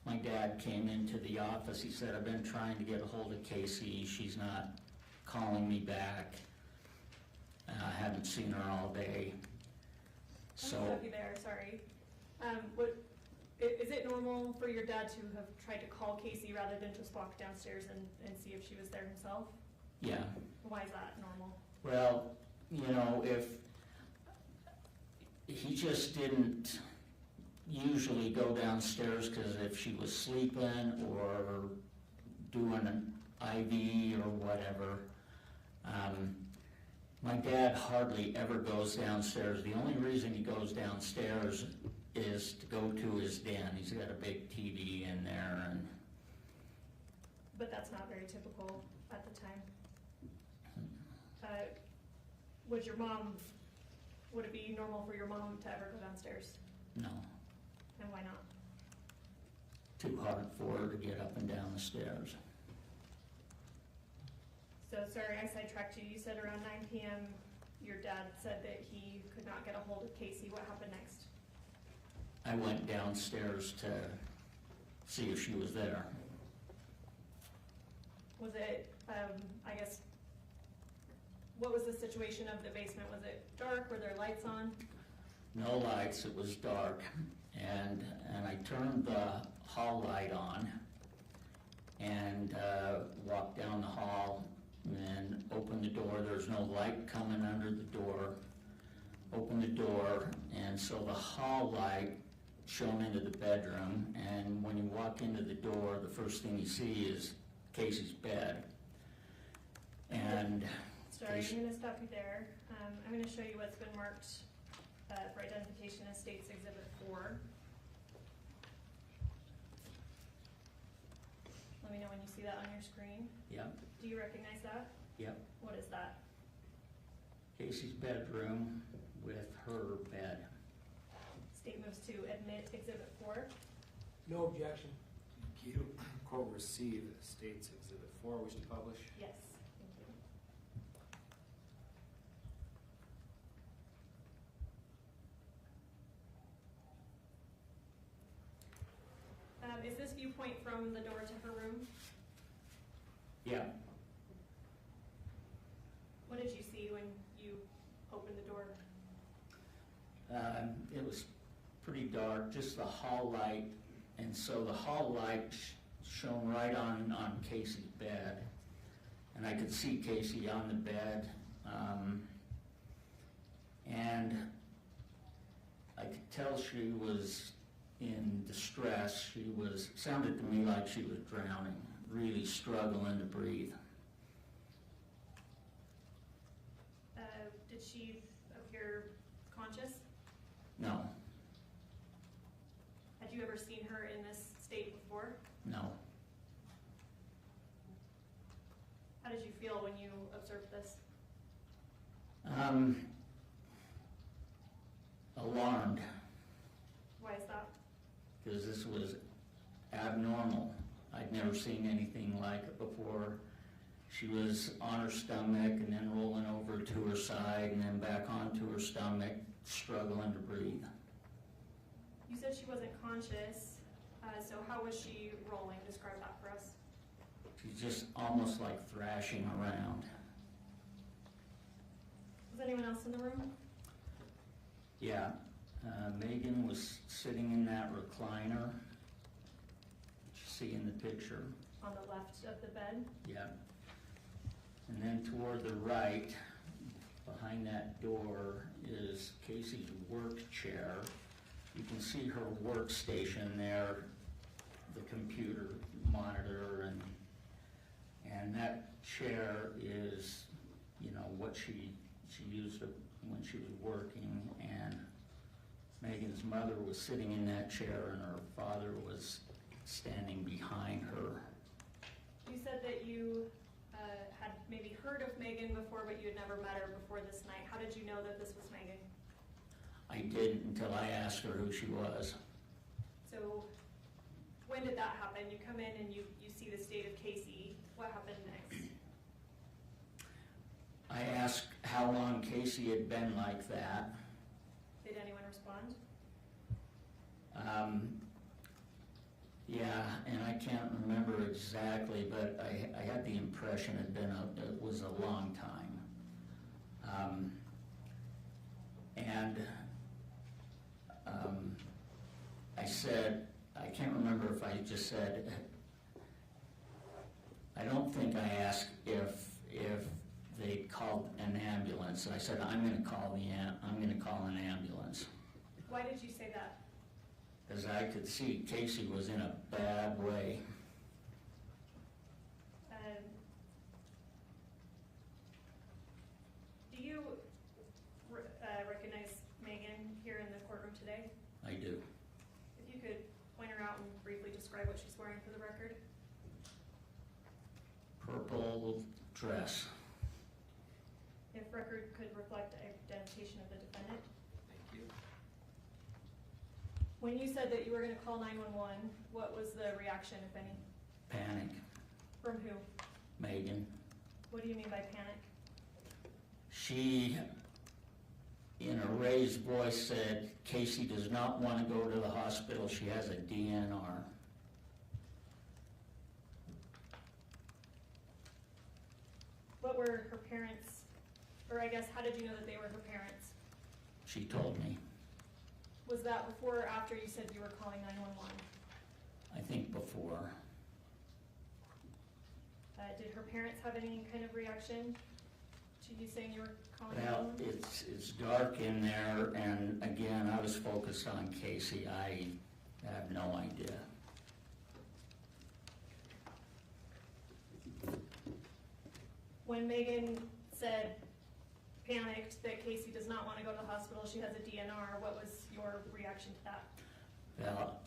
my dad came into the office. He said, I've been trying to get a hold of Kacee. She's not calling me back. I haven't seen her all day. Let me stop you there, sorry. Is it normal for your dad to have tried to call Kacee rather than just walk downstairs and see if she was there himself? Yeah, Why is that normal? well, you know, if he just didn't usually go downstairs, because if she was sleeping or doing an IV or whatever, my dad hardly ever goes downstairs. The only reason he goes downstairs is to go to his den. He's got a big TV in there, and But that's not very typical at the time. Would it be normal for your mom to ever go downstairs? no, And why not? too hard for her to get up and down the stairs. So, sorry, I sidetracked you. You said around 9 p.m. your dad said that he could not get a hold of Kacee. What happened next? I went downstairs to see if she was there. Was it, I guess, what was the situation of the basement? Was it dark? Were there lights on? No lights, it was dark, and I turned the hall light on and walked down the hall and opened the door. There's no light coming under the door. Opened the door, and so the hall light shone into the bedroom, and when you walk into the door, the first thing you see is Kacee's bed. And Sorry, I'm gonna stop you there. I'm gonna show you what's been marked for identification as State's Exhibit 4. Let me know when you see that on your screen. Yep, Do you recognize that? yep. What is that? Casey's bedroom with her bed. State moves to admit Exhibit 4. No objection. Thank you. Court will receive State's Exhibit 4. Wish to publish? Yes, thank you. Is this viewpoint from the door to her room? Yeah, What did you see when you opened the door? it was pretty dark, just the hall light, and so the hall light shone right on Casey's bed, and I could see Casey on the bed, and I could tell she was in distress. Sounded to me like she was drowning, really struggling to breathe. Did she appear conscious? No, Had you ever seen her in this state before? no. How did you feel when you observed this? Alarmed, Why is that? because this was abnormal. I'd never seen anything like it before. She was on her stomach and then rolling over to her side and then back onto her stomach, struggling to breathe. You said she wasn't conscious, so how was she rolling? Describe that for us. She's just almost like thrashing around. Was anyone else in the room? Yeah, Meggan was sitting in that recliner. You see in the picture. On the left of the bed? Yeah. And then toward the right, behind that door, is Casey's work chair. You can see her workstation there, the computer monitor, and that chair is, you know, what she used when she was working. And Megan's mother was sitting in that chair, and her father was standing behind her. You said that you had maybe heard of Meggan before, but you had never met her before this night. How did you know that this was Meggan? I didn't until I asked her who she was. So when did that happen? You come in and you see the state of Kacee. What happened next? I asked how long Kacee had been like that. Did anyone respond? Yeah, and I can't remember exactly, but I had the impression it was a long time. I said, I can't remember if I just said, I don't think I asked if they called an ambulance. I said, I'm going to call an ambulance. Why did you say that? Because I could see Kacee was in a bad way. Do you recognize Meggan here in the courtroom today? I do. If you could point her out and briefly describe what she's wearing for the record. Purple dress. If record could reflect identification of the defendant. Thank you. When you said that you were going to call 911, what was the reaction, if any? Panic. From who? Meggan. What do you mean by panic? She, in a raised voice, said, Kacee does not want to go to the hospital. She has a DNR. What were her parents, or I guess, how did you know that they were her parents? She told me. Was that before or after you said you were calling 911? I think before. Did her parents have any kind of reaction to you saying you were calling Well, 911? it's dark in there, and again, I was focused on Kacee. I have no idea. When Meggan said, panicked, that Kacee does not want to go to the hospital, she has a DNR, what was your reaction to that? Well,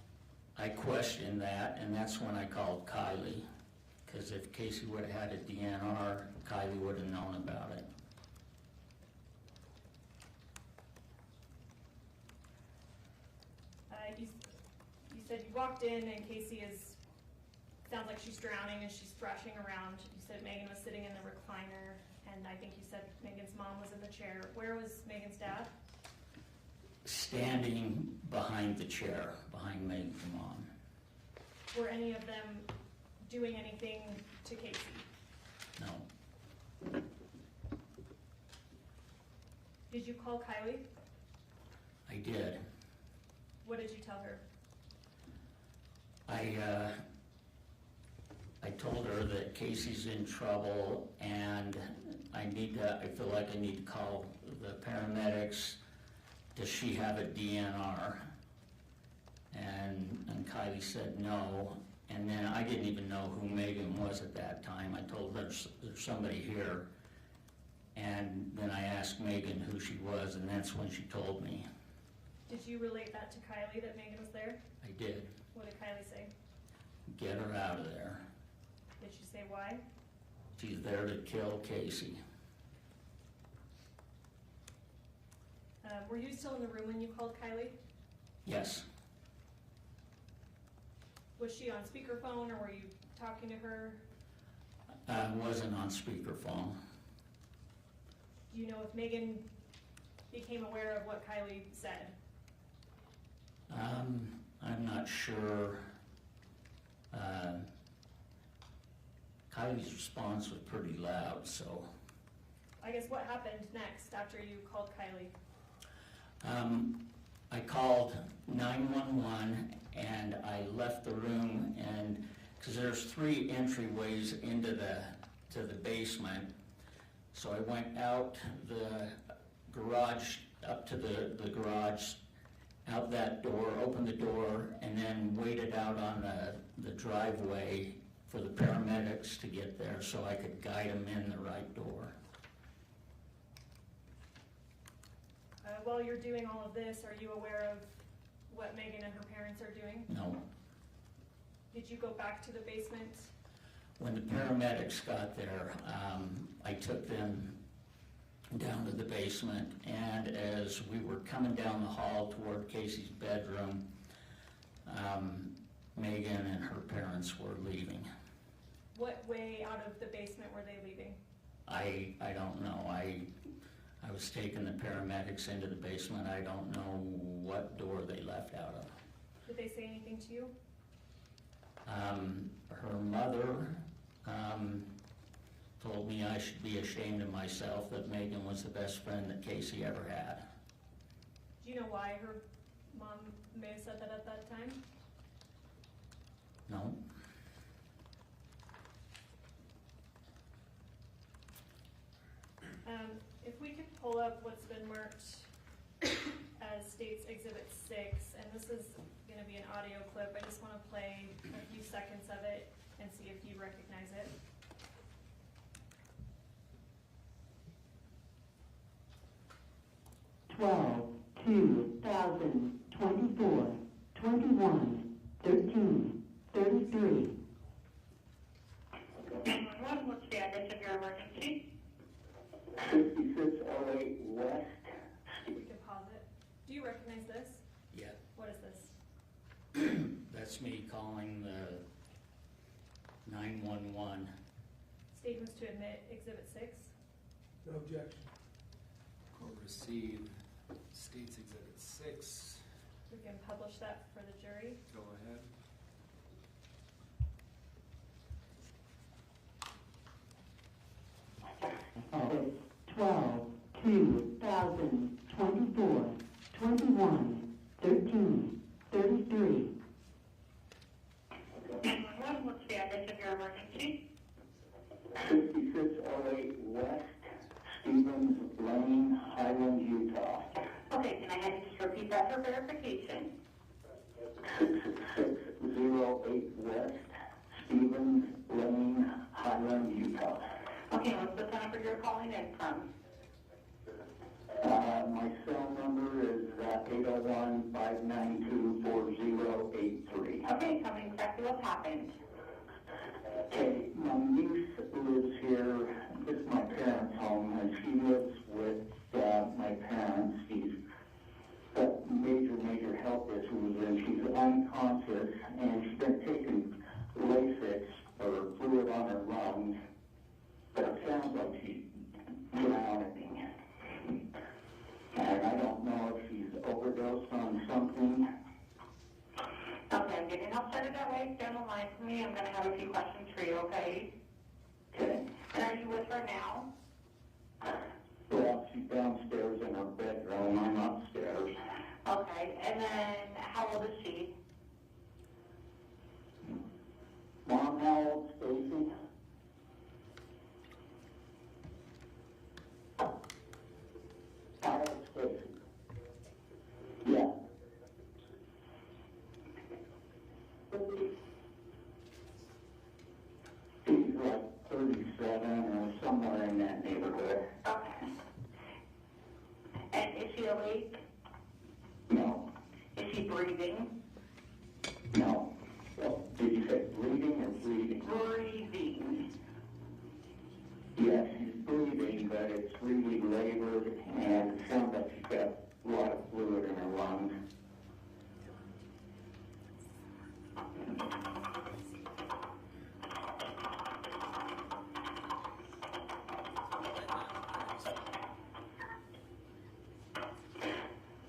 I questioned that, and that's when I called Kylie. Because if Kacee would have had a DNR, Kylie would have known about it. You said you walked in and Kacee sounds like she's drowning and she's thrashing around. You said Meggan was sitting in the recliner, and I think you said Meggan's mom was in the chair. Where was Meggan's dad? Standing behind the chair, behind Meggan's mom. Were any of them doing anything to Kacee? No. Did you call Kylie? I did. What did you tell her? I told her that Kacee's in trouble and I feel like I need to call the paramedics. Does she have a DNR? And Kylie said no. And then I didn't even know who Meggan was at that time. I told her there's somebody here. And then I asked Meggan who she was, and that's when she told me. Did you relate that to Kylie, that Meggan was there? I did. What did Kylie say? Get her out of there. Did she say why? She's there to kill Kacee. Were you still in the room when you called Kylie? Yes. Was she on speakerphone, or were you talking to her? I wasn't on speakerphone. Do you know if Meggan became aware of what Kylie said? I'm not sure. Kylie's response was pretty loud, so. I guess what happened next after you called Kylie? I called 911 and I left the room, and because there's 3 entryways into the basement, so I went out the garage, up to the garage, out that door, opened the door, and then waited out on the driveway for the paramedics to get there so I could guide them in the right door. While you're doing all of this, are you aware of what Meggan and her parents are doing? No. Did you go back to the basement? When the paramedics got there, I took them down to the basement, and as we were coming down the hall toward Kacee's bedroom, Meggan and her parents were leaving. What way out of the basement were they leaving? I don't know. I was taking the paramedics into the basement. I don't know what door they left out of. Did they say anything to you? Her mother told me I should be ashamed of myself, that Meggan was the best friend that Kacee ever had. Do you know why her mom may have said that at that time? No. If we could pull up what's been marked as State's Exhibit 6, and this is going to be an audio clip. I just want to play a few seconds of it and see if you recognize it. Twelve, 2024, 21, 13, 33. What's the address of your emergency? 5608 West. We can pause it. Do you recognize this? Yeah. What is this? That's me calling the 911. Statements to admit Exhibit 6. No objection. Court received State's Exhibit 6. We can publish that for the jury. Go ahead. It's 12, 2024, 21, 13, 33. What's the address of your emergency? 5608 West, Stevens Lane, Highland, Utah. Okay, can I have you just repeat that for verification? 6608 West, Stevens Lane, Highland, Utah. Okay, what's the phone number you're calling in from? My cell number is 801-592-4083. Okay, tell me exactly what happened. Okay, my niece lives here. This is my parents' home, and she lives with my parents. She's got major health issues, and she's unconscious, and she's been taking Lasix or fluid on her lungs, but it sounds like she's drowning. And I don't know if she's overdosed on something. Okay, I'm getting help started that way. Stay on the line for me. I'm going to have a few questions for you, okay? Okay. And are you with her now? Well, she's downstairs in her bedroom. I'm upstairs. Okay, and then how old is she? Mom, how old's Stacy? How old's Stacy? Yeah. She's like 37 or somewhere in that neighborhood. Okay. And is she awake? No. Is she breathing? No. Well, did you say breathing or breathing? Breathing. Yes, she's breathing, but it's really labored, and it sounds like she's got a lot of fluid in her lungs.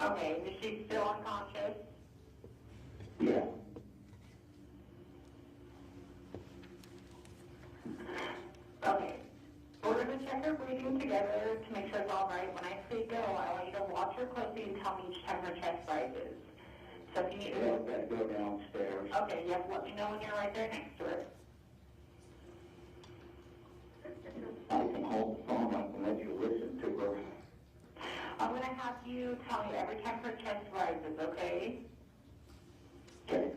Okay, is she still unconscious? Yeah. Okay. We're going to check her breathing together to make sure it's all right. When I say go, I want you to watch her closely and tell me each time her chest rises. So if you need Yeah, to... I've got to go downstairs. Okay, yeah, let me know when you're right there next to her. I can hold the phone up and let you listen to her. I'm going to have you tell me every time her chest rises, okay? Okay.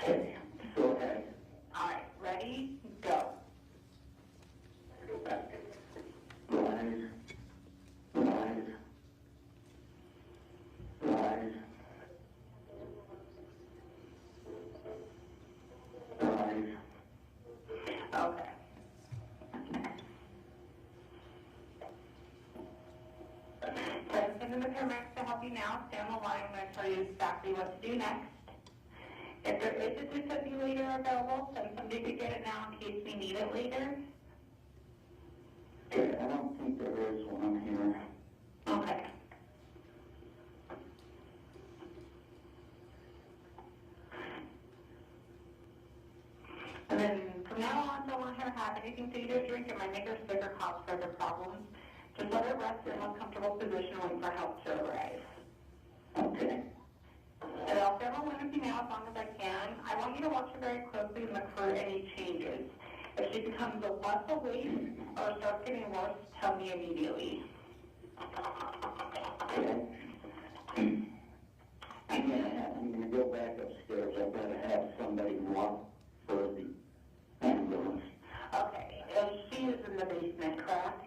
Okay, go ahead. All right, ready? Go. Rise, rise, rise, rise. Okay. So I'm sending the paramedics to help you now. Stay on the line. I'm going to tell you exactly what to do next. If there is a defibrillator available, send somebody to get it now in case we need it later. Okay, I don't think there is one here. Okay. And then from now on, don't want her to have anything to eat or drink and might make her sick or cause further problems. Just let her rest in one comfortable position waiting for help to arrive. Okay. And I'll stay on with you now as long as I can. I want you to watch her very closely and look for any changes. If she becomes less awake or starts getting worse, tell me immediately. Okay. I'm gonna go back upstairs. I've got to have somebody walk for the ambulance. Okay, she is in the basement, correct?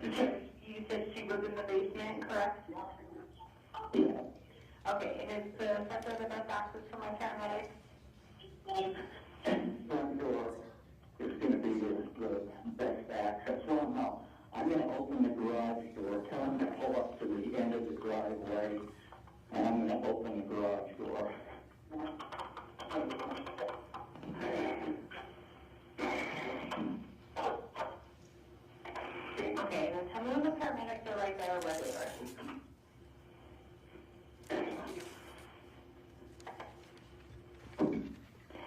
You said she was in the basement, correct? Yeah. Okay, and is the center the best access for my paramedics? Front door is gonna be the best access. Well, no, I'm gonna open the garage door. Tell them to pull up to the end of the driveway, and I'm gonna open the garage door. Okay, then tell me when the paramedics are right there where they are.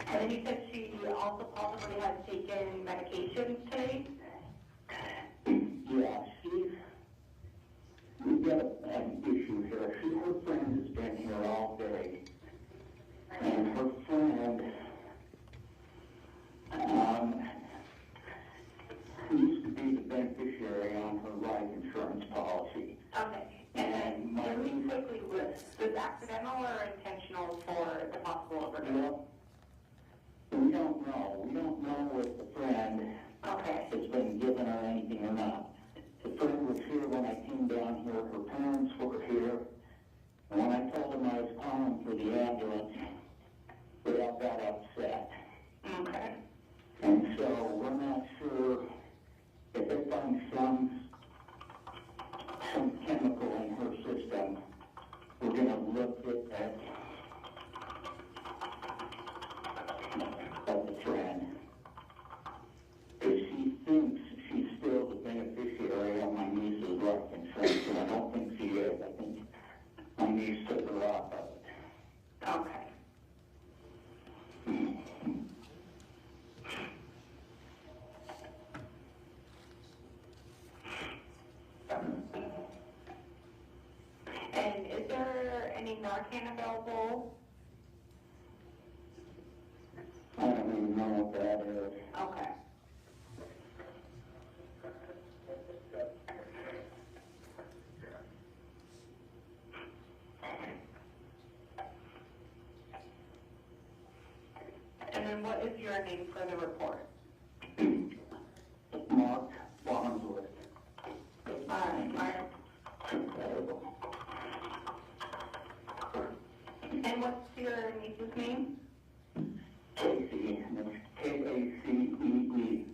And then you said she also possibly has taken medications today? Yeah, we've got an issue here. Her friend has been here all day, and her friend, used to be the beneficiary on her life insurance policy. Okay, and then really quickly, was this accidental or intentional for the possible overdose? We don't know. We don't know if the friend has been given her anything or not. The friend was here when I came down here. Her parents were here. And when I told them I was calling for the ambulance, they all got upset. Okay. And so we're not sure if they find some chemical in her system. We're going to look at the friend. Because she thinks she's still the beneficiary of my niece's life insurance, and I don't think she is. I think my niece took her off of it. Okay. And is there any Narcan available? I don't even know what that is. Okay. And then what is your name for the report? Mark Farnsworth. Mark. And what's your niece's name? Kacee, and it's K-A-C-E-E.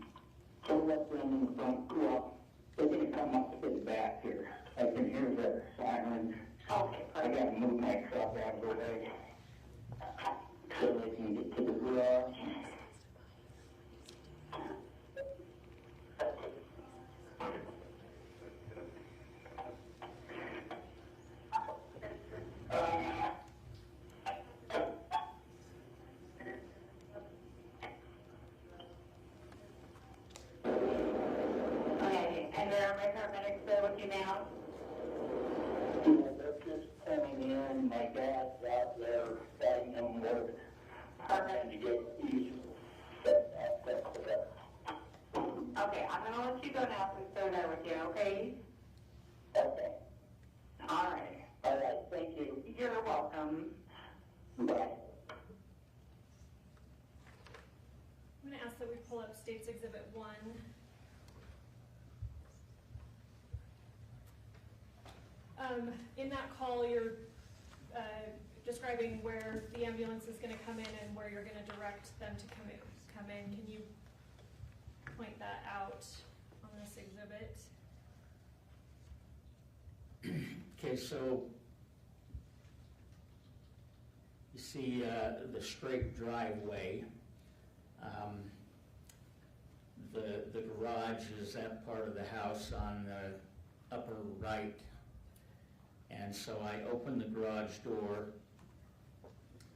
So let them in the front, well, they're going to come up to the back here. I can hear the sirens. Okay, I got to move my truck out of the way so they can get to the garage. Okay, and there are my paramedics there with you now? Yeah, they're just pulling in. My dad's out there fighting them with trying to get these access to them. Okay, I'm gonna let you go now since they're there with you, okay? Okay. All right. All right, thank you. You're welcome. Bye. I'm gonna ask that we pull up State's Exhibit 1. In that call, you're describing where the ambulance is gonna come in and where you're gonna direct them to come in. Can you point that out on this exhibit? Okay, so you see the straight driveway. The garage is that part of the house on the upper right. And so I opened the garage door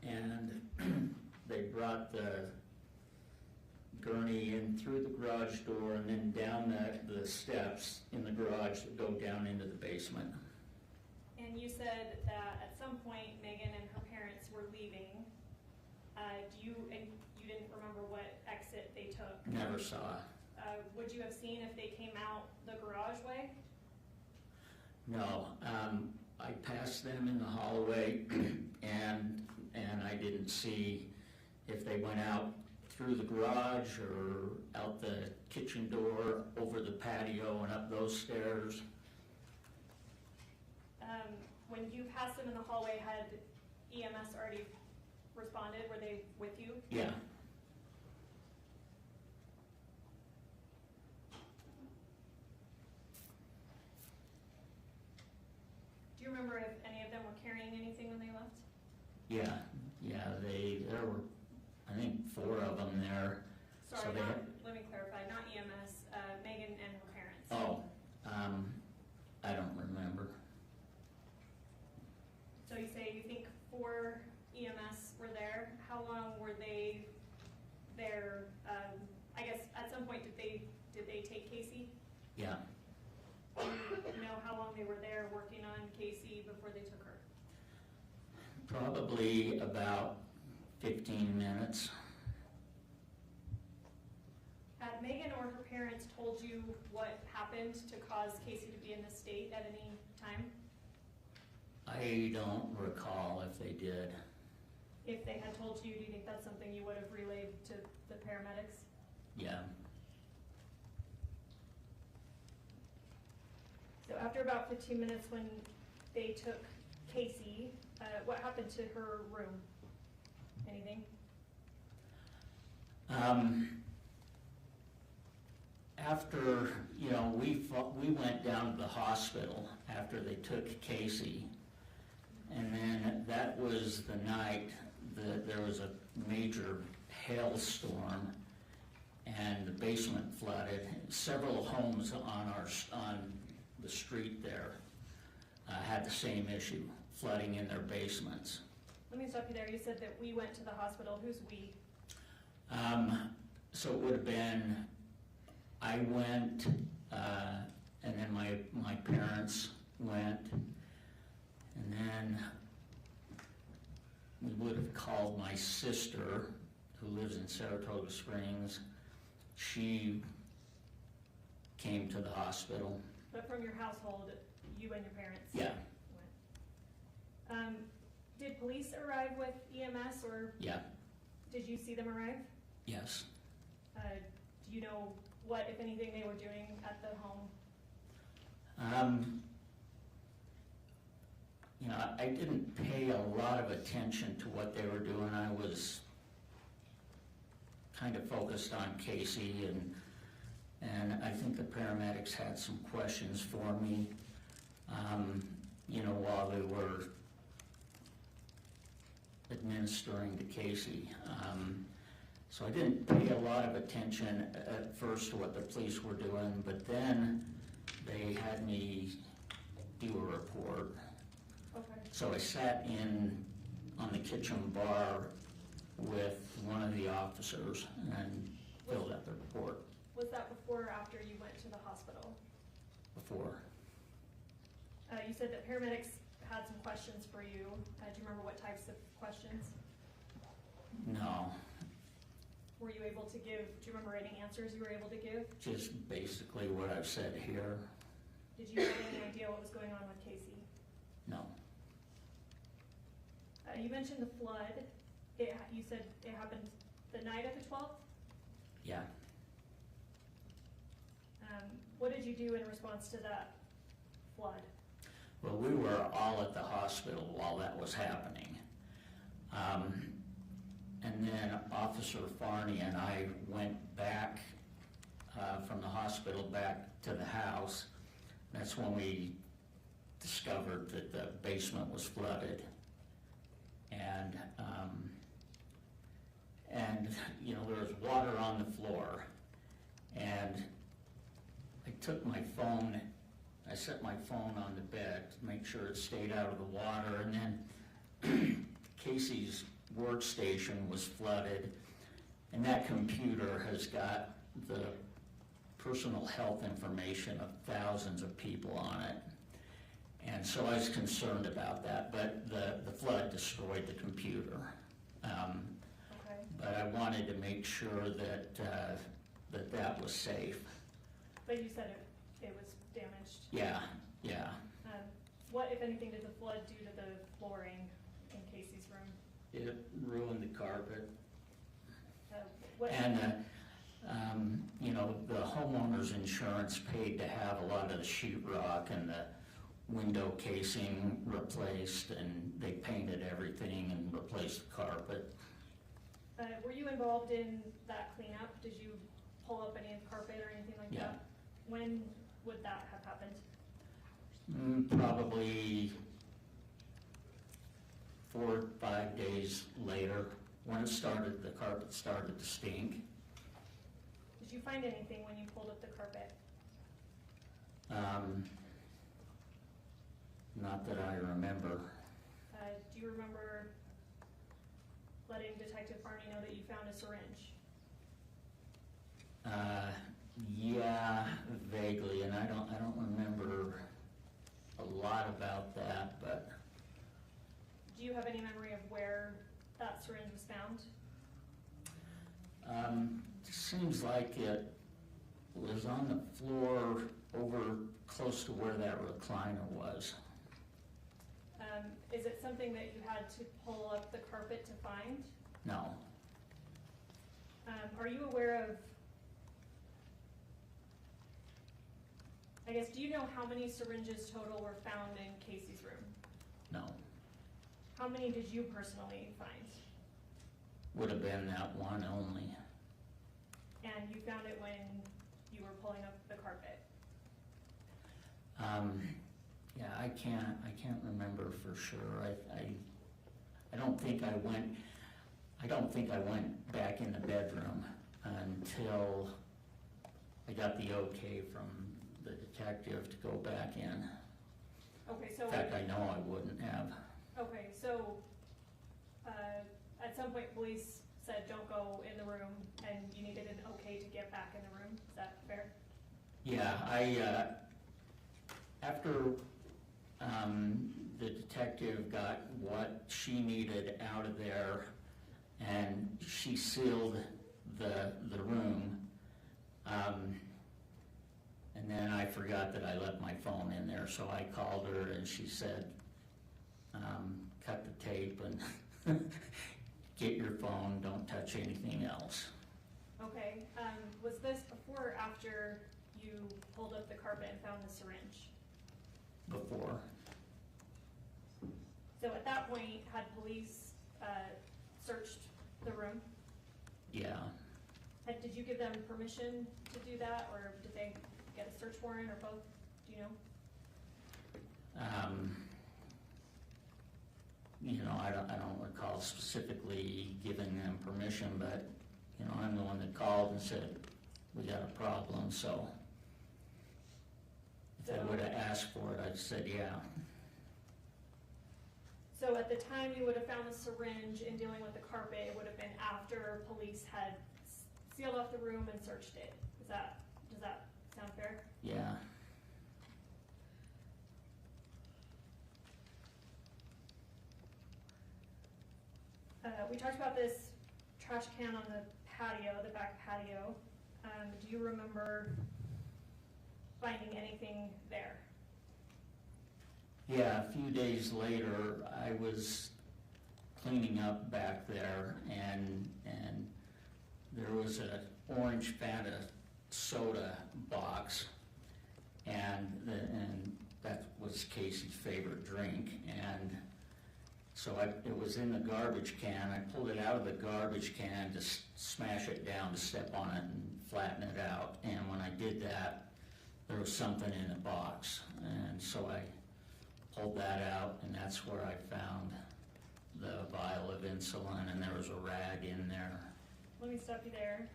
and they brought the gurney in through the garage door and then down the steps in the garage that go down into the basement. And you said that at some point Meggan and her parents were leaving. You didn't remember what exit they took? Never saw. Would you have seen if they came out the garage way? No, I passed them in the hallway and I didn't see if they went out through the garage or out the kitchen door, over the patio and up those stairs. When you passed them in the hallway, had EMS already responded? Were they with you? Yeah. Do you remember if any of them were carrying anything when they left? Yeah, there were, I think, 4 of them there. Sorry, So they not, had- let me clarify, not EMS, Meggan and her parents. Oh, I don't remember. So you say you think 4 EMS were there. How long were they there? I guess at some point did they take Kacee? Yeah, Do you know how long they were there working on Kacee before they took her? probably about 15 minutes. Had Meggan or her parents told you what happened to cause Kacee to be in this state at any time? I don't recall if they did. If they had told you, do you think that's something you would have relayed to the paramedics? Yeah. So after about 15 minutes when they took Kacee, what happened to her room? Anything? After, you know, we went down to the hospital after they took Kacee, and then that was the night that there was a major hailstorm and the basement flooded. Several homes on the street there had the same issue, flooding in their basements. Let me stop you there. You said that we went to the hospital. Who's we? So it would have been, I went, and then my parents went, and then we would have called my sister, who lives in Saratoga Springs. She came to the hospital. But from your household, you and your parents? Yeah. Went. Did police arrive with EMS, or Yeah. did you see them arrive? Yes. Do you know what, if anything, they were doing at the home? You know, I didn't pay a lot of attention to what they were doing. I was kind of focused on Kacee, and I think the paramedics had some questions for me, you know, while they were administering to Kacee. So I didn't pay a lot of attention at first to what the police were doing, but then they had me do a report. Okay. So I sat in on the kitchen bar with one of the officers and filled out the report. Was that before or after you went to the hospital? Before. You said that paramedics had some questions for you. Do you remember what types of questions? No, Were you able to give, do you remember any answers you were able to give? just basically what I've said here. Did you have any idea what was going on with Kacee? No. You mentioned the flood. You said it happened the night of the 12th? Yeah. What did you do in response to that flood? Well, we were all at the hospital while that was happening. And then Officer Farney and I went back from the hospital back to the house. That's when we discovered that the basement was flooded. And you know, there was water on the floor. And I took my phone, I set my phone on the bed to make sure it stayed out of the water, and then Kacee's workstation was flooded, and that computer has got the personal health information of thousands of people on it. And so I was concerned about that, but the flood destroyed the computer. Okay. But I wanted to make sure that that was safe. But you said it was damaged. Yeah, yeah. What, if anything, did the flood do to the flooring in Kacee's room? It ruined the carpet. What? And, you know, the homeowner's insurance paid to have a lot of the sheetrock and the window casing replaced, and they painted everything and replaced the carpet. Were you involved in that cleanup? Did you pull up any carpet or anything like Yeah. that? When would that have happened? Probably 4 or 5 days later. When it started, the carpet started to stink. Did you find anything when you pulled up the carpet? Not that I remember. Do you remember letting Detective Farney know that you found a syringe? Yeah, vaguely, and I don't remember a lot about that, but Do you have any memory of where that syringe was found? seems like it was on the floor over close to where that recliner was. Is it something that you had to pull up the carpet to find? No. Are you aware of, I guess, do you know how many syringes total were found in Kacee's room? No. How many did you personally find? Would have been that one only. And you found it when you were pulling up the carpet? Yeah, I can't remember for sure. I don't think I went back in the bedroom until I got the okay from the detective to go back in. Okay, so. In fact, I know I wouldn't have. Okay, so, at some point, police said don't go in the room, and you needed an okay to get back in the room, is that fair? Yeah, after the detective got what she needed out of there, and she sealed the room, and then I forgot that I left my phone in there, so I called her, and she said, cut the tape and get your phone, don't touch anything else. Okay, was this before or after you pulled up the carpet and found the syringe? Before. So at that point, had police searched the room? Yeah. Did you give them permission to do that, or did they get a search warrant, or both? Do you know? I don't recall specifically giving them permission, but, I'm the one that called and said, we got a problem, so if they would have asked for it, I'd said, yeah. So at the time you would have found the syringe in dealing with the carpet, it would have been after police had sealed off the room and searched it. Does that sound fair? Yeah. We talked about this trash can on the patio, the back patio. Do you remember finding anything there? Yeah, a few days later, I was cleaning up back there, and there was an orange Fanta soda box, and that was Kacee's favorite drink, and so it was in the garbage can. I pulled it out of the garbage can to smash it down, to step on it and flatten it out, and when I did that, there was something in the box, and so I pulled that out, and that's where I found the vial of insulin, and there was a rag in there. Let me stop you there.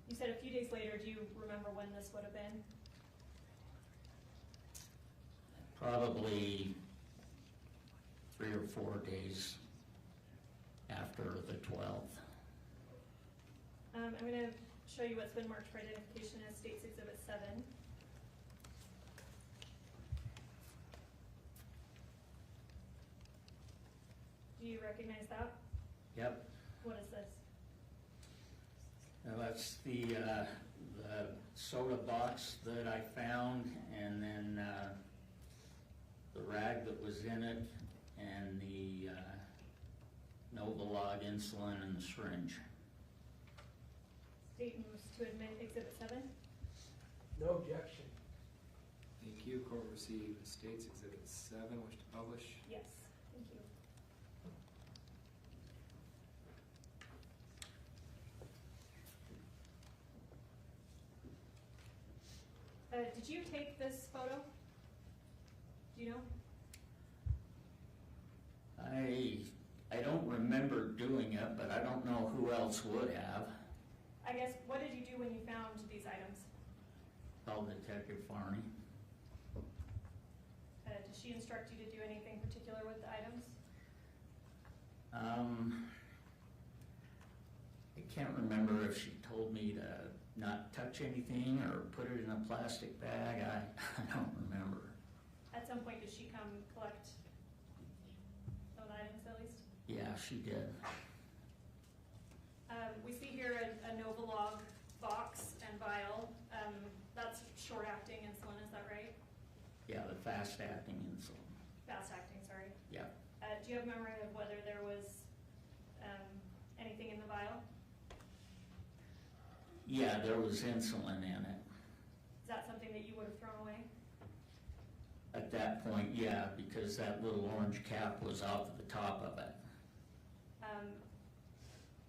You said a few days later. Do you remember when this would have been? Probably 3 or 4 days after the 12th. I'm going to show you what's been marked for identification as State's Exhibit 7. Do you recognize that? Yep. What is this? Now that's the soda box that I found, and then the rag that was in it, and the Novalog insulin and the syringe. State moves to admit Exhibit 7. No objection. Thank you. Court received State's Exhibit 7. Wish to publish? Yes, thank you. Did you take this photo? Do you know? I don't remember doing it, but I don't know who else would have. I guess, what did you do when you found these items? Called Detective Farney. Did she instruct you to do anything particular with the items? I can't remember if she told me to not touch anything or put it in a plastic bag. I don't remember. At some point, did she come collect those items at least? Yeah, she did. We see here a Novalog box and vial. That's short-acting insulin, is that right? Yeah, the fast-acting insulin. Fast-acting, sorry. Do you have memory of whether there was anything in the vial? Yeah, there was insulin in it. Is that something that you would have thrown away? At that point, yeah, because that little orange cap was off the top of it.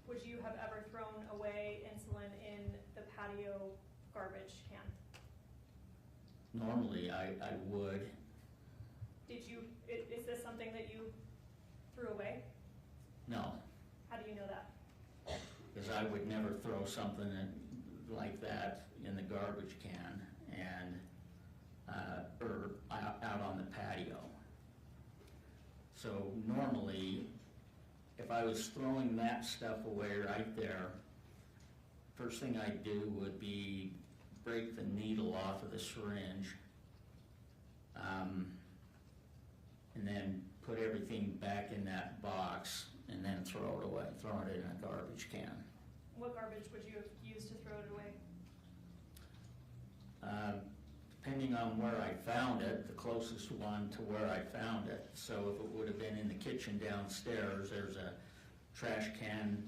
Would you have ever thrown away insulin in the patio garbage can? Normally, I would. Did you, is this something that you threw away? No, How do you know that? because I would never throw something like that in the garbage can and, or out on the patio. So normally, if I was throwing that stuff away right there, first thing I'd do would be break the needle off of the syringe, and then put everything back in that box and then throw it away, throw it in a garbage can. What garbage would you have used to throw it away? Depending on where I found it, the closest one to where I found it. So if it would have been in the kitchen downstairs, there's a trash can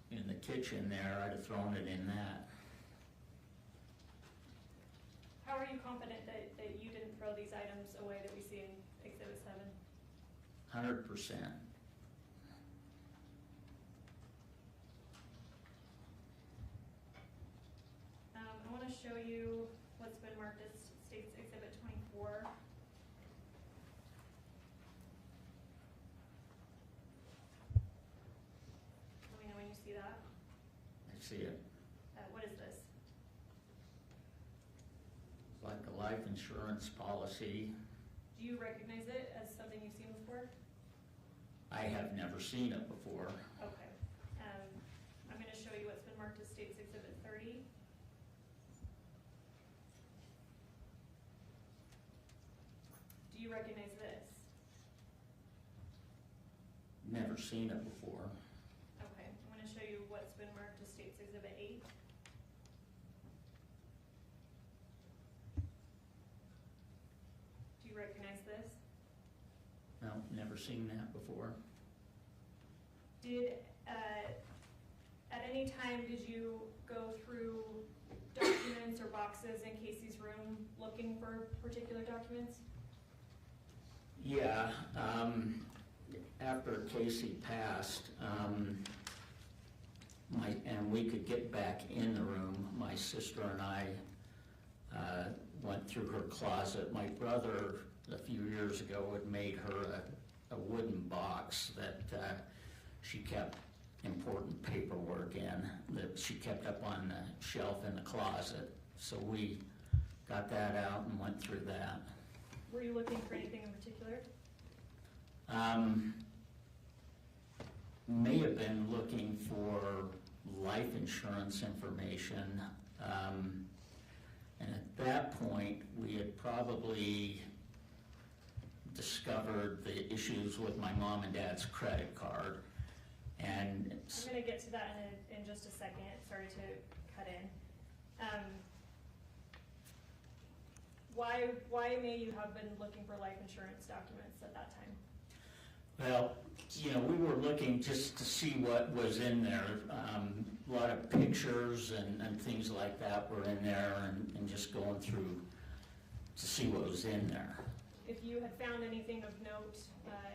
in the kitchen there, I'd have thrown it in that. How are you confident that you didn't throw these items away that we see in Exhibit 7? 100%. I want to show you what's been marked as State's Exhibit 24. Let me know when you see that. I see it. What is this? Like a life insurance policy. Do you recognize it as something you've seen before? I have never seen it before. Okay. I'm going to show you what's been marked as State's Exhibit 30. Do you recognize this? Never seen it before. Okay. I'm going to show you what's been marked as State's Exhibit 8. Do you recognize this? No, never seen that before. Did, at any time, did you go through documents or boxes in Casey's room looking for particular documents? Yeah, after Kacee passed, and we could get back in the room, my sister and I went through her closet. My brother, a few years ago, had made her a wooden box that she kept important paperwork in, that she kept up on the shelf in the closet. So we got that out and went through that. Were you looking for anything in particular? May have been looking for life insurance information. And at that point, we had probably discovered the issues with my mom and dad's credit card. And I'm going to get to that in just a second. Sorry to cut in. Why may you have been looking for life insurance documents at that time? well, you know, we were looking just to see what was in there. A lot of pictures and things like that were in there, and just going through to see what was in there. If you had found anything of note,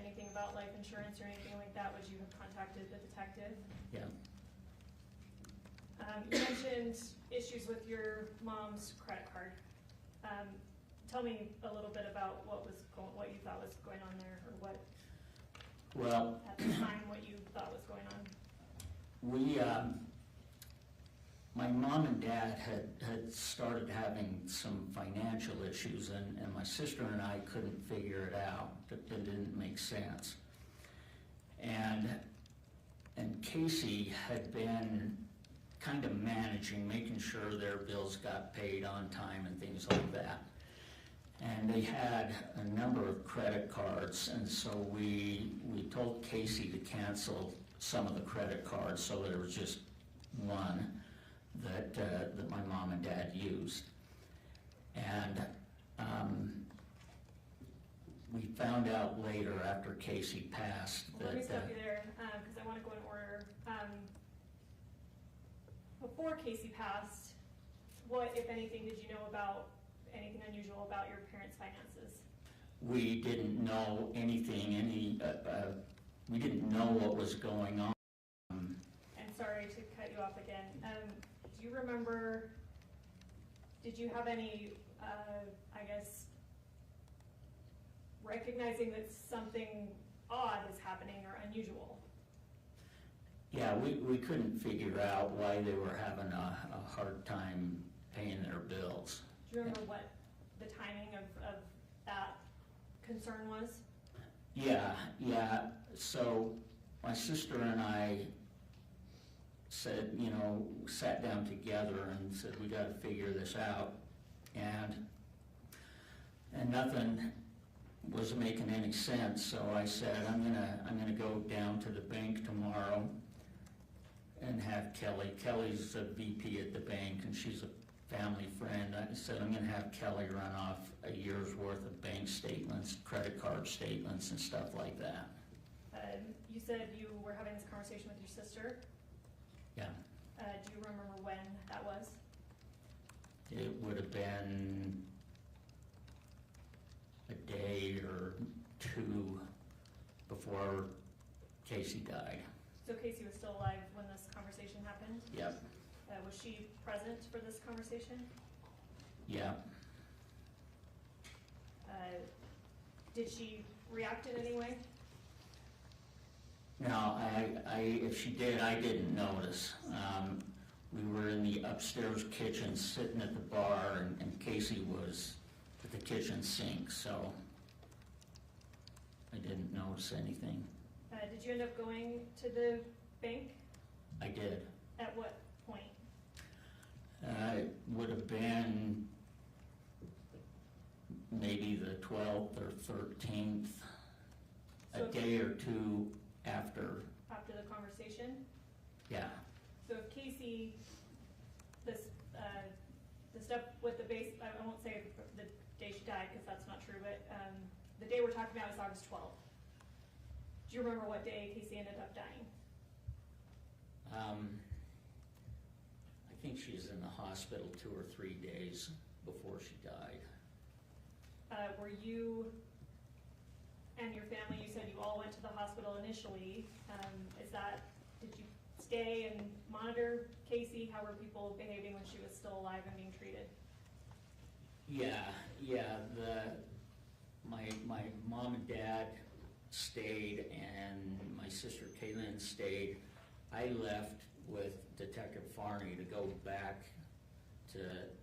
anything about life insurance or anything like that, would you have contacted the detective? Yeah. You mentioned issues with your mom's credit card. Tell me a little bit about what you thought was going on there, or what, Well, at the time, what you thought was going on. we, my mom and dad had started having some financial issues, and my sister and I couldn't figure it out. It didn't make sense. And Kacee had been kind of managing, making sure their bills got paid on time and things like that. And they had a number of credit cards, and so we told Kacee to cancel some of the credit cards, so there was just one that my mom and dad used. And we found out later after Kacee passed Let me that, stop you there, because I want to go in order. Before Kacee passed, what, if anything, did you know about anything unusual about your parents' finances? we didn't know anything, we didn't know what was going on. And sorry to cut you off again. Do you remember, did you have any, I guess, recognizing that something odd is happening or unusual? Yeah, we couldn't figure out why they were having a hard time paying their bills. Do you remember what the timing of that concern was? Yeah. So my sister and I said, sat down together and said, we got to figure this out. And nothing was making any sense. So I said, I'm gonna go down to the bank tomorrow and have Kelly. Kelly's a VP at the bank, and she's a family friend. I said, I'm gonna have Kelly run off a year's worth of bank statements, credit card statements, and stuff like that. You said you were having this conversation with your sister. Yeah. Do you remember when that was? It would have been a day or two before Kacee died. So Kacee was still alive when this conversation happened? Yep. Was she present for this conversation? Yeah. Did she react in any way? No, if she did, I didn't notice. We were in the upstairs kitchen sitting at the bar, and Kacee was at the kitchen sink, so I didn't notice anything. Did you end up going to the bank? I did. At what point? It would have been maybe the 12th or 13th, a So day or two after. After the conversation? Yeah. So if Kacee, the stuff with the base, I won't say the day she died because that's not true, but the day we're talking about is August 12th. Do you remember what day Kacee ended up dying? I think she's in the hospital 2 or 3 days before she died. Were you and your family, you said you all went to the hospital initially. Did you stay and monitor Kacee? How were people behaving when she was still alive and being treated? Yeah. My mom and dad stayed, and my sister Kaylin stayed. I left with Detective Farney to go back to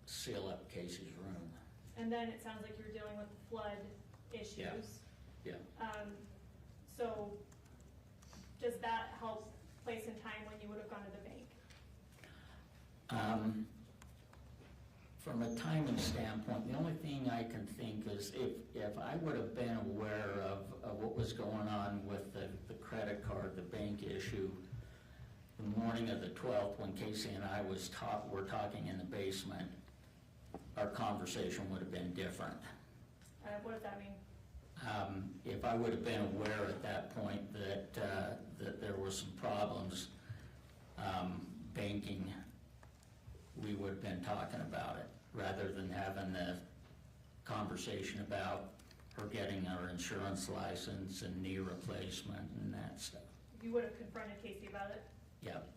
seal up Kacee's room. And then it sounds like you were dealing with the flood issues. Yeah. So does that help place in time when you would have gone to the bank? From a timing standpoint, the only thing I can think is if I would have been aware of what was going on with the credit card, the bank issue, the morning of the 12th when Kacee and I were talking in the basement, our conversation would have been different. What does that mean? If I would have been aware at that point that there were some problems banking, we would have been talking about it rather than having the conversation about her getting her insurance license and knee replacement and that stuff. You would have confronted Kacee about it? Yep.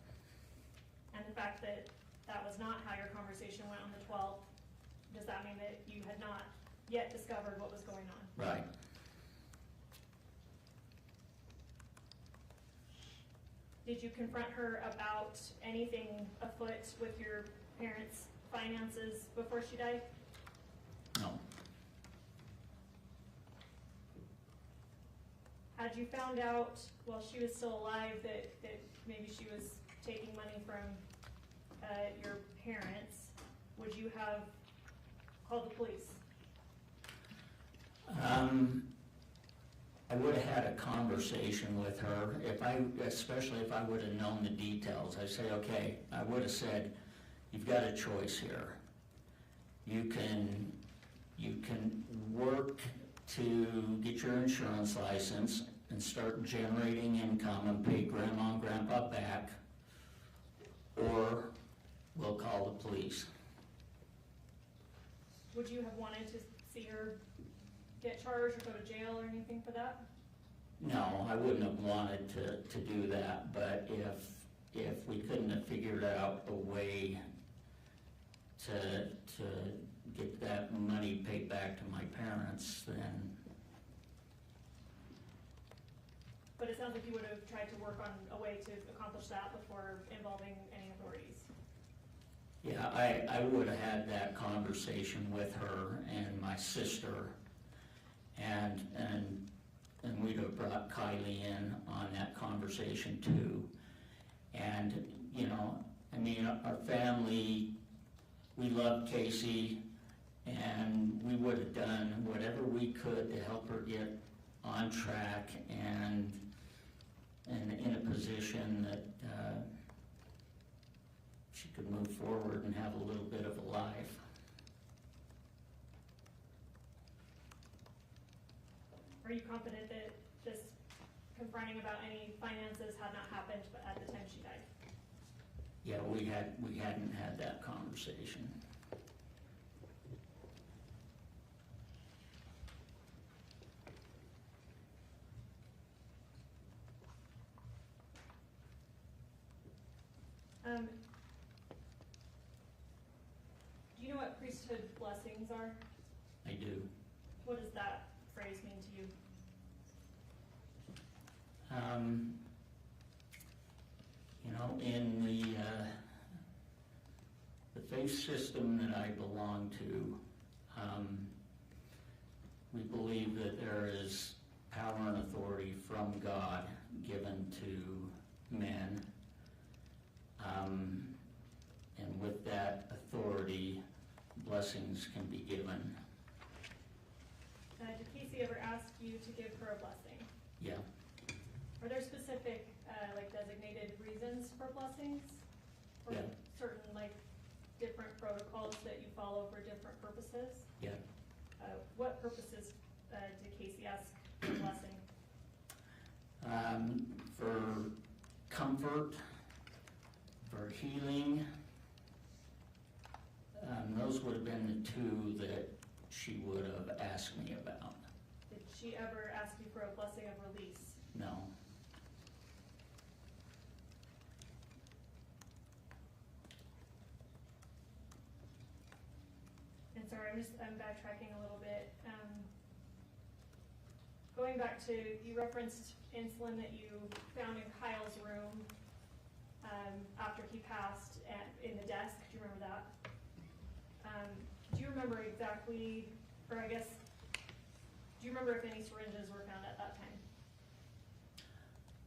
And the fact that that was not how your conversation went on the 12th, does that mean that you had not yet discovered what was going on? Right. Did you confront her about anything afoot with your parents' finances before she died? No. Had you found out while she was still alive that maybe she was taking money from your parents, would you have called the police? I would have had a conversation with her, especially if I would have known the details. I say, okay, I would have said, you've got a choice here. You can work to get your insurance license and start generating income and pay grandma and grandpa back, or we'll call the police. Would you have wanted to see her get charged or go to jail or anything for that? No, I wouldn't have wanted to do that, but if we couldn't have figured out a way to get that money paid back to my parents, then. But it sounds like you would have tried to work on a way to accomplish that before involving any authorities. Yeah, I would have had that conversation with her and my sister, and we'd have brought Kylie in on that conversation too. And, you know, I mean, our family, we love Kacee, and we would have done whatever we could to help her get on track and in a position that she could move forward and have a little bit of a life. Are you confident that this confronting about any finances had not happened but at the time she died? Yeah, we hadn't had that conversation. Do you know what priesthood blessings are? I do. What does that phrase mean to you? You know, in the faith system that I belong to, we believe that there is power and authority from God given to men. And with that authority, blessings can be given. Did Kacee ever ask you to give her a blessing? Yeah. Are there specific, like designated reasons for blessings? Or Yeah. certain, like, different protocols that you follow for different purposes? Yeah. What purposes did Kacee ask for a blessing? For comfort, for healing. Those would have been the two that she would have asked me about. Did she ever ask you for a blessing of release? No. And sorry, I'm backtracking a little bit. Going back to, you referenced insulin that you found in Kyle's room after he passed in the desk. Do you remember that? Do you remember exactly, or I guess, do you remember if any syringes were found at that time?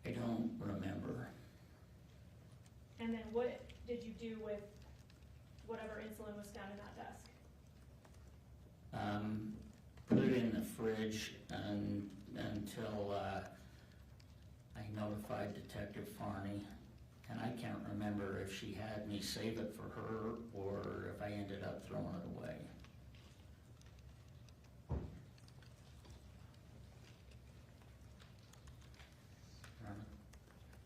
I don't remember. And then what did you do with whatever insulin was found in that desk? Put it in the fridge until I notified Detective Farney, and I can't remember if she had me save it for her or if I ended up throwing it away.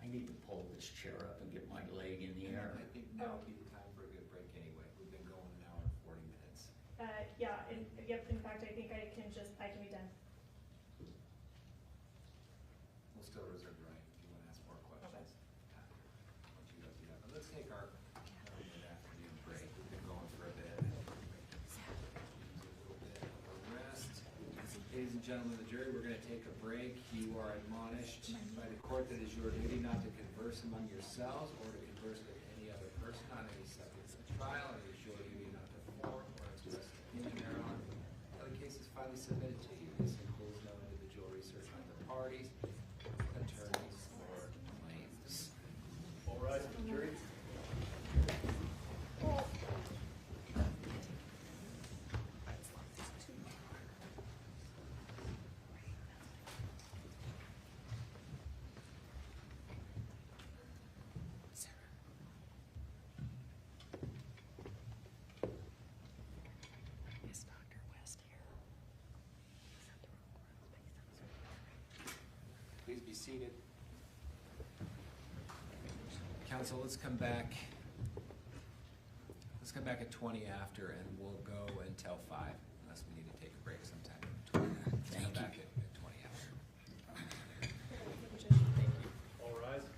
I need to pull this chair up and get my leg in the air. I think now would be the time for a good break anyway. We've been going an hour and 40 minutes. Yeah, yep, in fact, I think I can be done. We'll still reserve the right if you want to ask more questions. After, once you go through that. But let's take our mid-afternoon break. We've been going for a bit. A little bit of a rest. Ladies and gentlemen of the jury, we're going to take a break. You are admonished by the court that it is your duty not to converse among yourselves or to converse with any other person on any subject of the trial, and it is your duty not to form or express an opinion thereon. Until the case is finally submitted to you. This includes no individual research on the parties, attorneys, or claims. All rise for the jury. seated. Council, let's come back. Let's come back at 20 after, and we'll go until 5, unless we need to take a break sometime. Let's come back at 20 after. Thank you. All rise.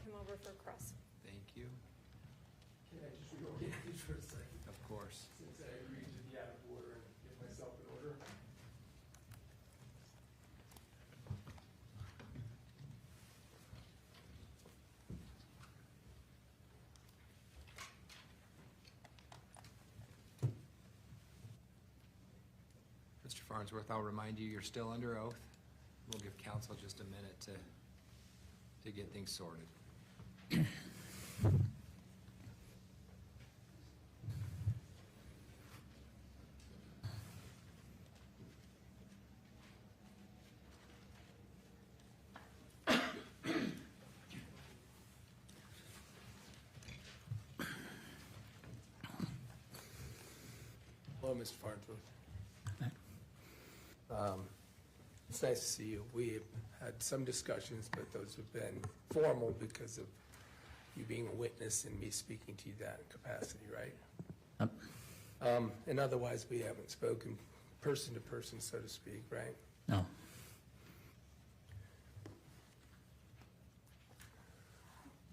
Come over for cross. Thank you. Can I just reorganize for a second, Of course. since I agreed to be out of order and get myself in order? Mr. Farnsworth, I'll remind you, you're still under oath. We'll give council just a minute to get things sorted. Hello, Mr. Farnsworth. It's nice to see you. We have had some discussions, but those have been formal because of you being a witness and me speaking to you that capacity, right? Yep. And otherwise, we haven't spoken person to person, so to speak, right? No.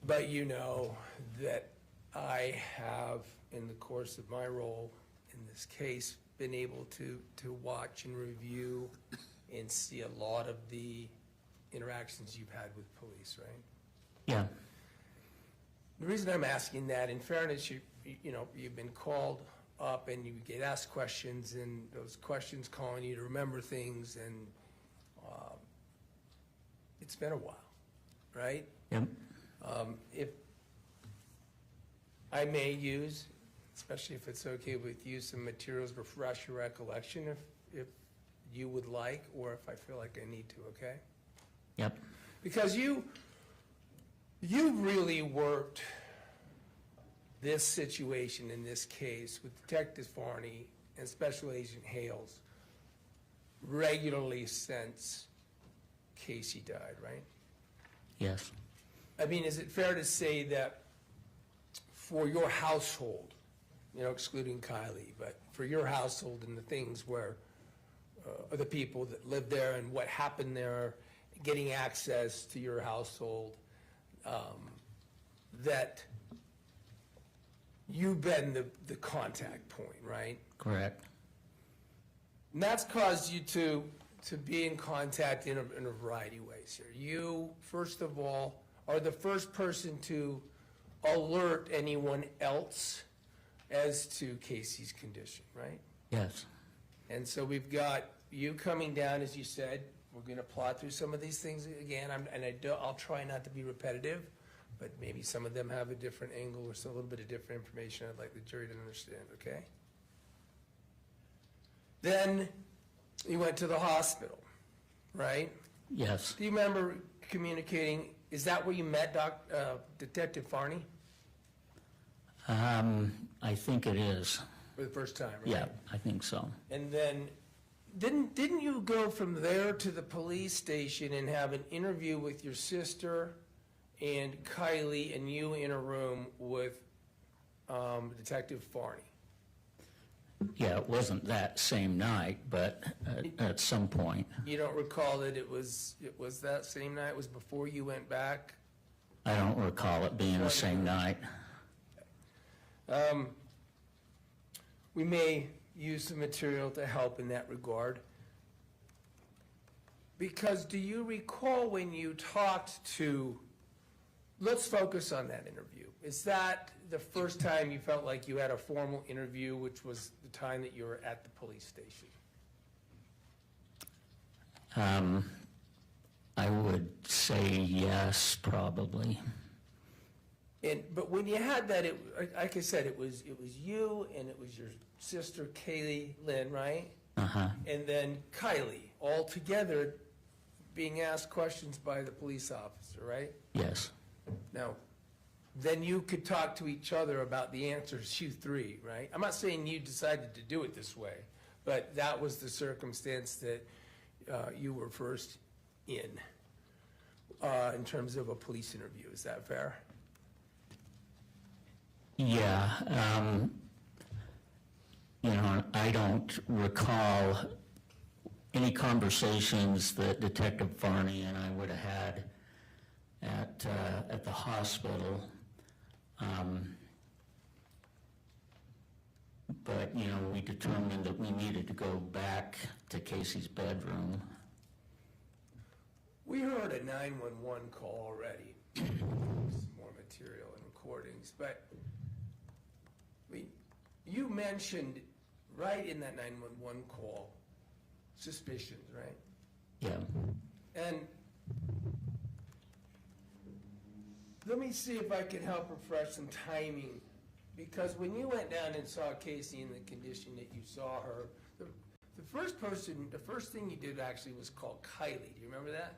But you know that I have, in the course of my role in this case, been able to watch and review and see a lot of the interactions you've had with police, right? Yeah. The reason I'm asking that, in fairness, you know, you've been called up and you get asked questions, and those questions calling you to remember things, and it's been a while, right? Yep. If I may use, especially if it's okay with you, some materials to refresh your recollection, if you would like, or if I feel like I need to, okay? Yep. Because you really worked this situation in this case with Detective Farney and Special Agent Hales regularly since Kacee died, right? Yes. I mean, is it fair to say that for your household, you know, excluding Kylie, but for your household and the things where, the people that live there and what happened there, getting access to your household, that you've been the contact point, right? Correct. And that's caused you to be in contact in a variety of ways here. You, first of all, are the first person to alert anyone else as to Kacee's condition, right? Yes. And so we've got you coming down, as you said. We're going to plot through some of these things again, I'll try not to be repetitive, but maybe some of them have a different angle or a little bit of different information I'd like the jury to understand, okay? Then you went to the hospital, right? Yes. Do you remember communicating, is that where you met Detective Farney I think it is. for the first time, right? Yeah, I think so. And then, didn't you go from there to the police station and have an interview with your sister and Kylie and you in a room with Detective Farney? Yeah, it wasn't that same night, but at some point. You don't recall that it was that same night? It was before you went back? I don't recall it being the same night. We may use some material to help in that regard. Because do you recall when you talked to, let's focus on that interview. Is that the first time you felt like you had a formal interview, which was the time that you were at the police station? I would say yes, probably. But when you had that, like I said, it was you and it was your sister Kaylee Lynn, right? Uh-huh. And then Kylie, all together being asked questions by the police officer, right? Yes. Now, then you could talk to each other about the answers, you three, right? I'm not saying you decided to do it this way, but that was the circumstance that you were first in terms of a police interview. Is that fair? Yeah, I don't recall any conversations that Detective Farney and I would have had at the hospital. But, we determined that we needed to go back to Casey's bedroom. We heard a 911 call already. Some more material and recordings, but you mentioned right in that 911 call suspicions, right? Yeah. And let me see if I can help refresh some timing, because when you went down and saw Kacee in the condition that you saw her, the first thing you did actually was call Kylie. Do you remember that?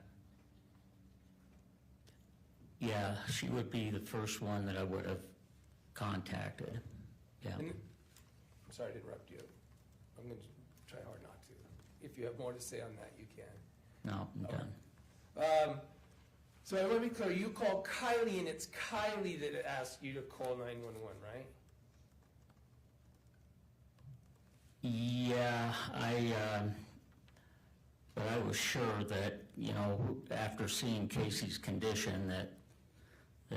Yeah, she would be the first one that I would have contacted. Yeah. I'm sorry to interrupt you. I'm going to try hard not to. If you have more to say on that, you can. No, I'm done. So let me be clear. You called Kylie, and it's Kylie that asked you to call 911, right? Yeah, but I was sure that, after seeing Casey's condition, that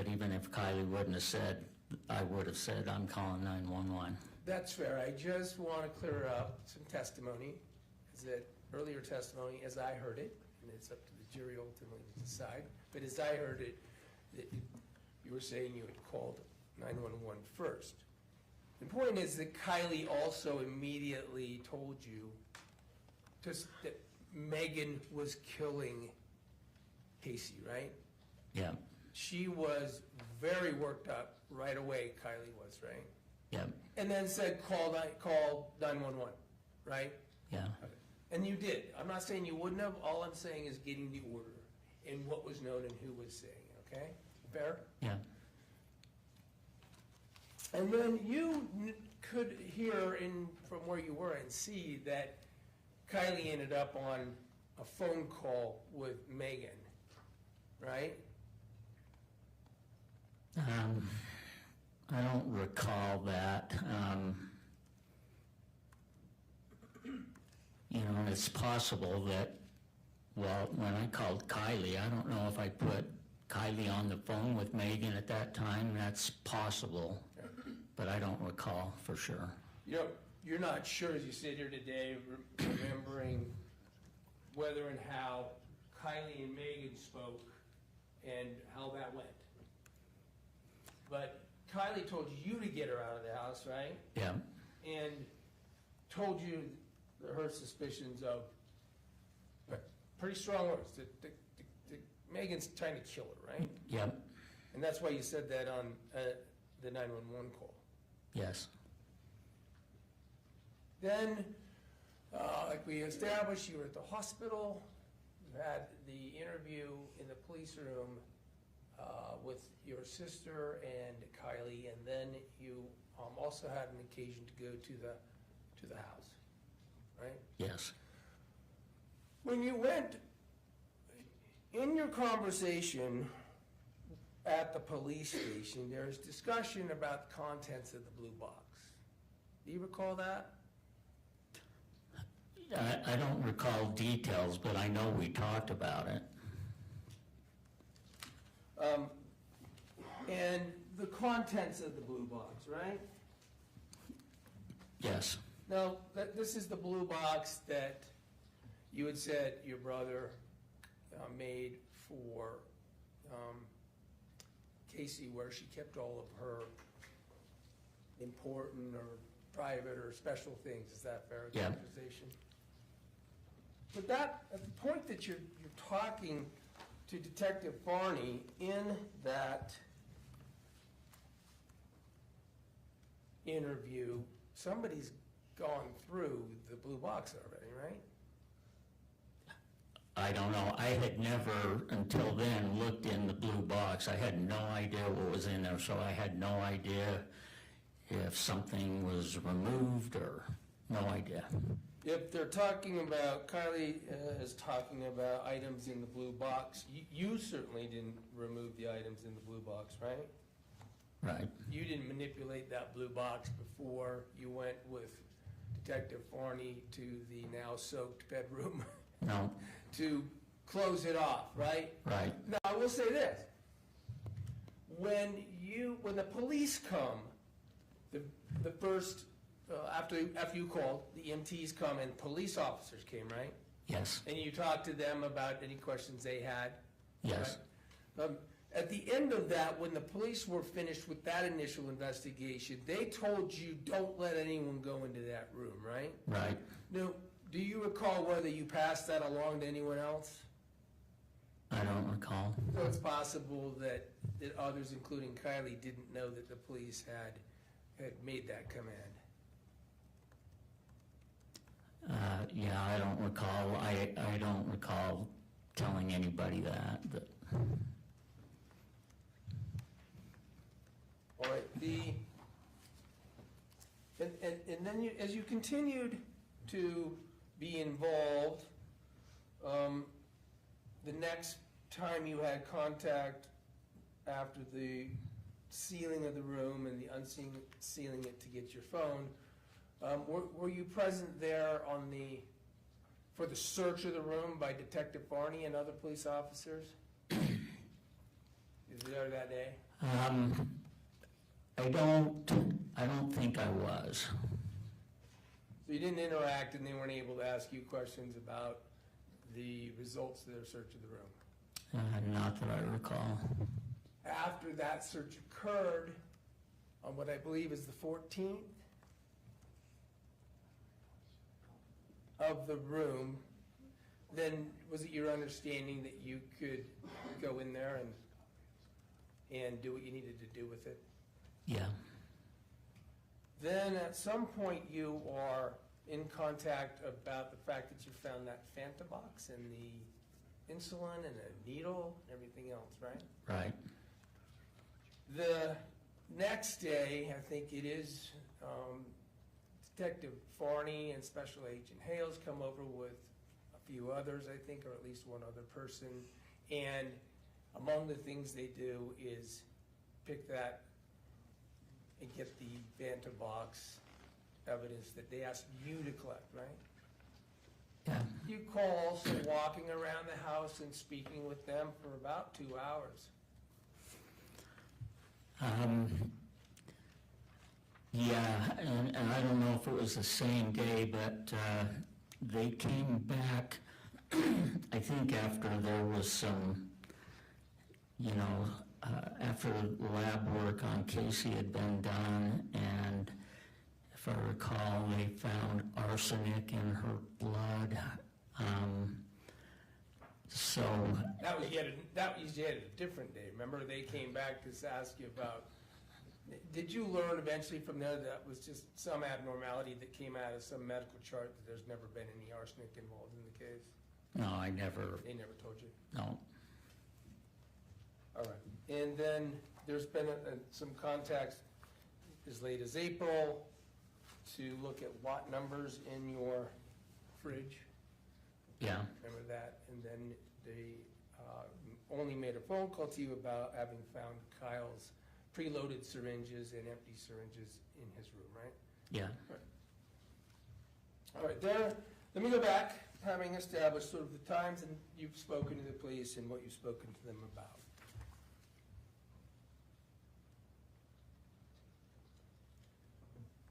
even if Kylie wouldn't have said, I would have said, I'm calling 911. That's fair. I just want to clear up some testimony. Is that earlier testimony, as I heard it, and it's up to the jury ultimately to decide, but as I heard it, that you were saying you had called 911 first. The point is that Kylie also immediately told you that Meggan was killing Kacee, right? Yeah, She was very worked up right away, Kylie was, right? yeah, And then said, call 911, right? yeah, And you did. I'm not saying you wouldn't have. All I'm saying is getting the order and what was known and who was saying it, okay? Fair? yeah. And then you could hear from where you were and see that Kylie ended up on a phone call with Meggan, right? I don't recall that. And it's possible that, when I called Kylie, I don't know if I put Kylie on the phone with Meggan at that time. That's possible, but I don't recall for sure. You're not sure as you sit here today remembering whether and how Kylie and Meggan spoke and how that went. But Kylie told you to get her out of the house, right? Yeah, And told you her suspicions of, pretty strong words, that Meggan's trying to kill her, right? yeah, And that's why you said that on the 911 call. yes, Then, like we established, you were at the hospital, you had the interview in the police room with your sister and Kylie, and then you also had an occasion to go to the house, right? yes. When you went, in your conversation at the police station, there's discussion about the contents of the blue box. Do you recall that? I don't recall details, but I know we talked about it. And the contents of the blue box, right? Yes, Now, this is the blue box that you had said your brother made for Kacee, where she kept all of her important or private or special things. Is that fair Yeah. characterization? But that, at the point that you're talking to Detective Farney in that interview, somebody's gone through the blue box already, right? I don't know. I had never, until then, looked in the blue box. I had no idea what was in there, so I had no idea if something was removed or No idea. If they're talking about, Kylie is talking about items in the blue box, you certainly didn't remove the items in the blue box, right? Right. You didn't manipulate that blue box before you went with Detective Farney to the now soaked bedroom No. to close it off, right? Right. Now, I will say this. When the police come, the first, after you called, the EMTs come and police officers came, right? Yes. And you talked to them about any questions they had? Yes. Right? At the end of that, when the police were finished with that initial investigation, they told you, don't let anyone go into that room, right? Right. Now, do you recall whether you passed that along to anyone else? I don't recall. So it's possible that others, including Kylie, didn't know that the police had made that command. Yeah, I don't recall. I don't recall telling anybody that. But All right, and then as you continued to be involved, the next time you had contact after the sealing of the room and the unsealing it to get your phone, were you present there for the search of the room by Detective Barney and other police officers? You were there that day? I don't think I was. So you didn't interact and they weren't able to ask you questions about the results of their search of the room? Not that I recall. After that search occurred, on what I believe is the 14th of the room, then was it your understanding that you could go in there and do what you needed to do with it? Yeah. Then at some point you are in contact about the fact that you found that Fanta box and the insulin and a needle and everything else, right? Right. The next day, I think it is, Detective Farney and Special Agent Hales come over with a few others, I think, or at least one other person. And among the things they do is pick that and get the Fanta box evidence that they asked you to collect, right? Yeah. You call also walking around the house and speaking with them for about 2 hours. Yeah, and I don't know if it was the same day, but they came back, I think after there was some, after lab work on Kacee had been done, and if I recall, they found arsenic in her blood. So That was yet a different day. Remember, they came back to ask you about. Did you learn eventually from there that was just some abnormality that came out of some medical chart that there's never been any arsenic involved in the case? no, I never. They never told you. No. All right. And then there's been some contacts as late as April to look at watt numbers in your fridge. Yeah. Remember that? And then they only made a phone call to you about having found Kyle's preloaded syringes and empty syringes in his room, right? Yeah. All right, there, let me go back, having established sort of the times and you've spoken to the police and what you've spoken to them about.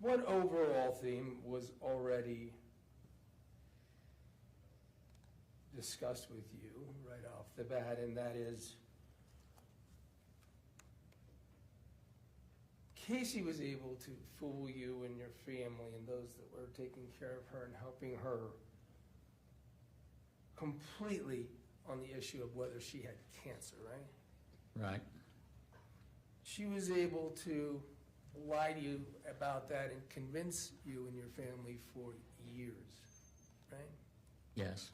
One overall theme was already discussed with you right off the bat, and that is Kacee was able to fool you and your family and those that were taking care of her and helping her completely on the issue of whether she had cancer, right? Right. She was able to lie to you about that and convince you and your family for years, right? Yes.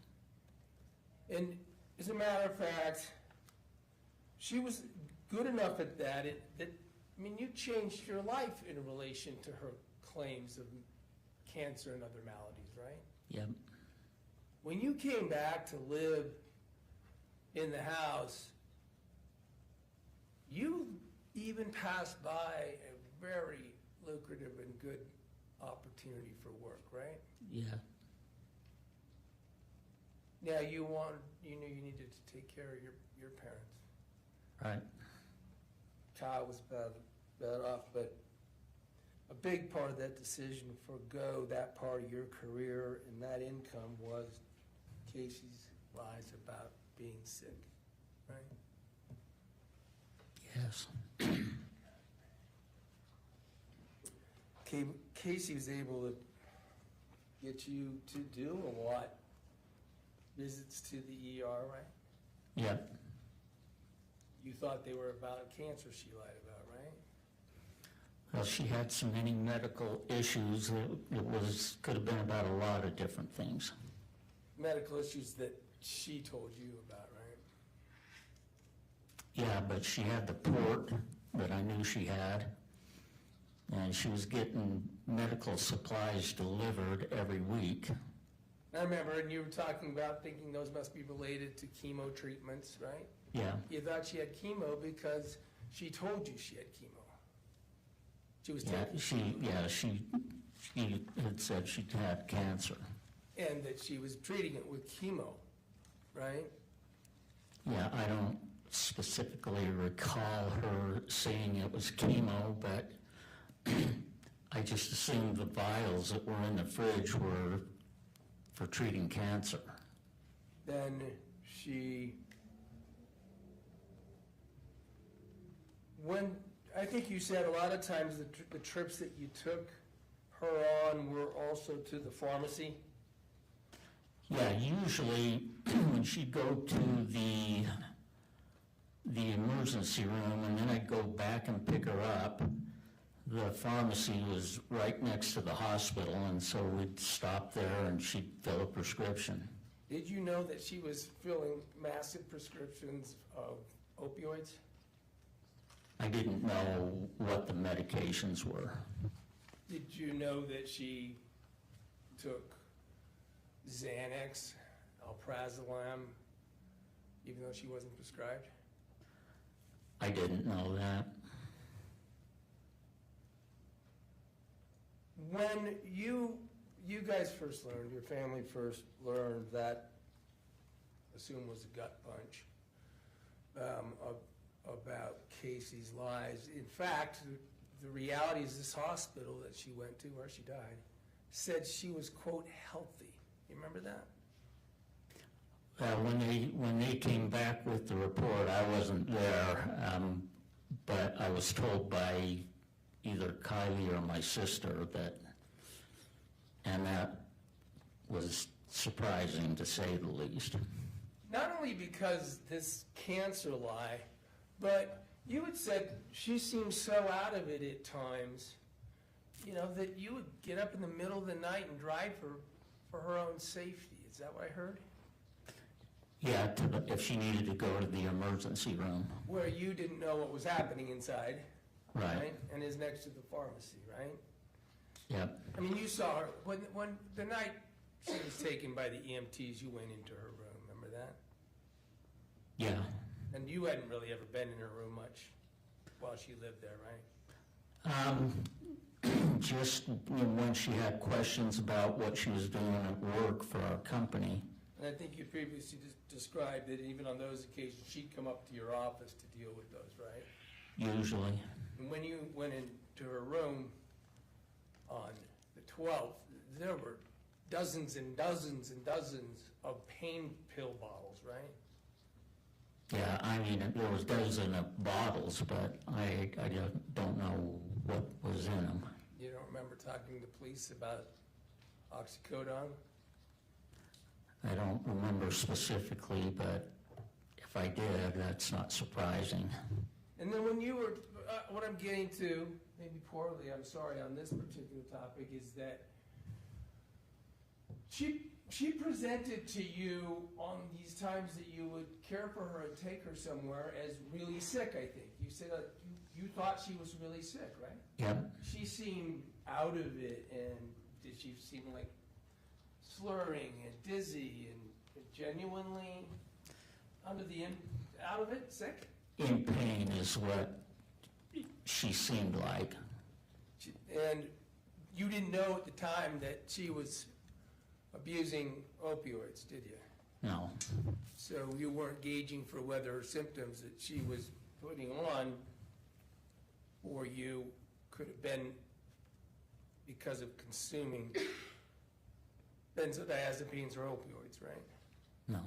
And as a matter of fact, she was good enough at that, you changed your life in relation to her claims of cancer and other maladies, right? Yep. When you came back to live in the house, you even passed by a very lucrative and good opportunity for work, right? Yeah. Now you knew you needed to take care of your parents. Right. Kyle was bad off, but a big part of that decision to forgo that part of your career and that income was Kacee's lies about being sick, right? Yes. Kacee was able to get you to do a lot. Visits to the ER, right? Yep. You thought they were about cancer she lied about, right? Well, she had so many medical issues that it could have been about a lot of different things. Medical issues that she told you about, right? Yeah, but she had the port that I knew she had, and she was getting medical supplies delivered every week. I remember, and you were talking about thinking those must be related to chemo treatments, right? Yeah. You thought she had chemo because she told you she had chemo. She was Yeah, taking she had said she had cancer. and that she was treating it with chemo, right? Yeah, I don't specifically recall her saying it was chemo, but I just assumed the vials that were in the fridge were for treating cancer. Then I think you said a lot of times the trips that you took her on were also to the pharmacy. Yeah, usually when she'd go to the emergency room and then I'd go back and pick her up, the pharmacy was right next to the hospital, and so we'd stop there and she'd fill a prescription. Did you know that she was filling massive prescriptions of opioids? I didn't know what the medications were. Did you know that she took Xanax, alprazolam, even though she wasn't prescribed? I didn't know that. When you guys first learned, your family first learned that, assume was a gut punch, about Kacee's lies. In fact, the reality is this hospital that she went to, where she died, said she was, quote, healthy. You remember that? When they came back with the report, I wasn't there, but I was told by either Kylie or my sister and that was surprising to say the least. Not only because this cancer lie, but you had said she seemed so out of it at times, that you would get up in the middle of the night and drive her for her own safety. Is that what I heard? Yeah, if she needed to go to the emergency room. Where you didn't know what was happening inside. Right. And is next to the pharmacy, right? Yep. I mean, you saw her, when the night she was taken by the EMTs, you went into her room, remember that? Yeah. And you hadn't really ever been in her room much while she lived there, right? Just when she had questions about what she was doing at work for our company. And I think you previously described that even on those occasions, she'd come up to your office to deal with those, right? Usually. And when you went into her room on the 12th, there were dozens and dozens and dozens of pain pill bottles, right? Yeah, I mean, there was dozens of bottles, but I don't know what was in them. You don't remember talking to the police about oxycodone? I don't remember specifically, but if I did, that's not surprising. And then when you were, what I'm getting to, maybe poorly, I'm sorry, on this particular topic, is that she presented to you on these times that you would care for her and take her somewhere as really sick, I think. You said you thought she was really sick, right? Yep. She seemed out of it, and did she she seemed like slurring and dizzy and genuinely out of it, sick. In pain is what she seemed like. And you didn't know at the time that she was abusing opioids, did you? No, So you weren't gauging for whether her symptoms that she was putting on for you could have been because of consuming benzodiazepines or opioids, right? no.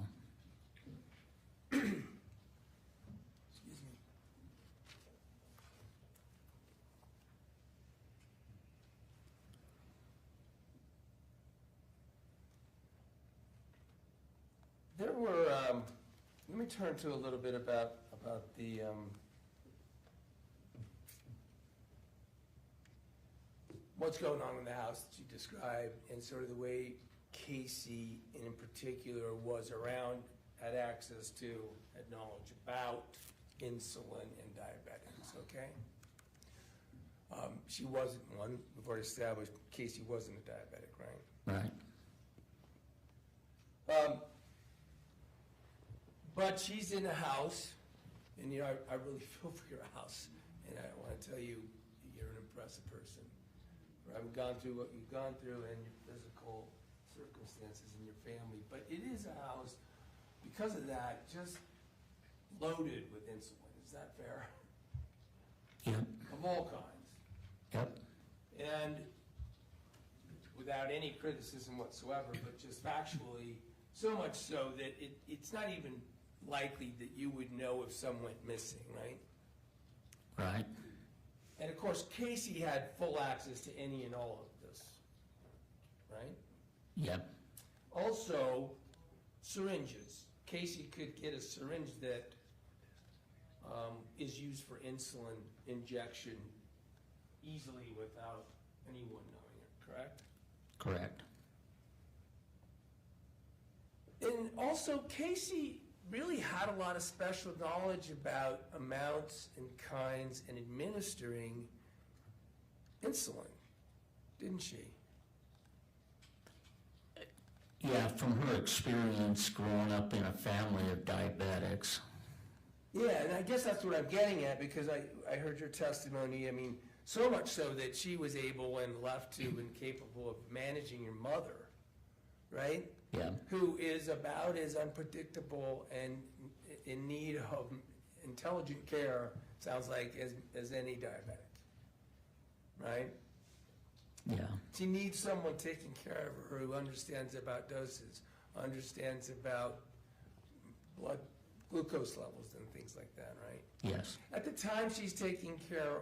Excuse me. There were, let me turn to a little bit about the, what's going on in the house that you described and sort of the way Kacee in particular was around, had access to, had knowledge about insulin and diabetics, okay? She wasn't one, we've already established Kacee wasn't a diabetic, right? Right. But she's in a house, and you know, I really feel for your house, and I want to tell you, you're an impressive person. I've gone through what you've gone through and your physical circumstances in your family, but it is a house, because of that, just loaded with insulin. Is that fair? Yep, Of all kinds. yep, And without any criticism whatsoever, but just factually, so much so that it's not even likely that you would know if some went missing, right? right, And of course, Kacee had full access to any and all of this, right? yep, Also, syringes. Kacee could get a syringe that is used for insulin injection easily without anyone knowing it, correct? correct. And also, Kacee really had a lot of special knowledge about amounts and kinds and administering insulin, didn't she? Yeah, from her experience growing up in a family of diabetics. Yeah, and I guess that's what I'm getting at, because I heard your testimony, I mean, so much so that she was able and left to and capable of managing your mother, right? Yeah, Who is about as unpredictable and in need of intelligent care, sounds like, as any diabetic, right? yeah, She needs someone taking care of her who understands about doses, understands about blood glucose levels and things like that, right? yes. At the time she's taking care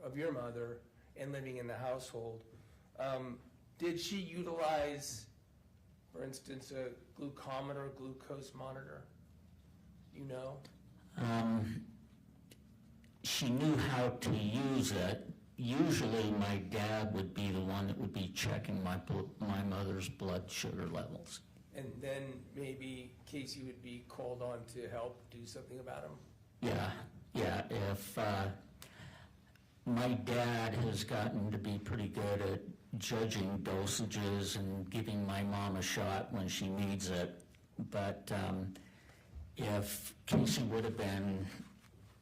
of your mother and living in the household, did she utilize, for instance, a glucometer, glucose monitor? You know? She knew how to use it. Usually my dad would be the one that would be checking my mother's blood sugar levels. And then maybe Kacee would be called on to help do something about them? Yeah, if, my dad has gotten to be pretty good at judging dosages and giving my mom a shot when she needs it, but, if Kacee would have been,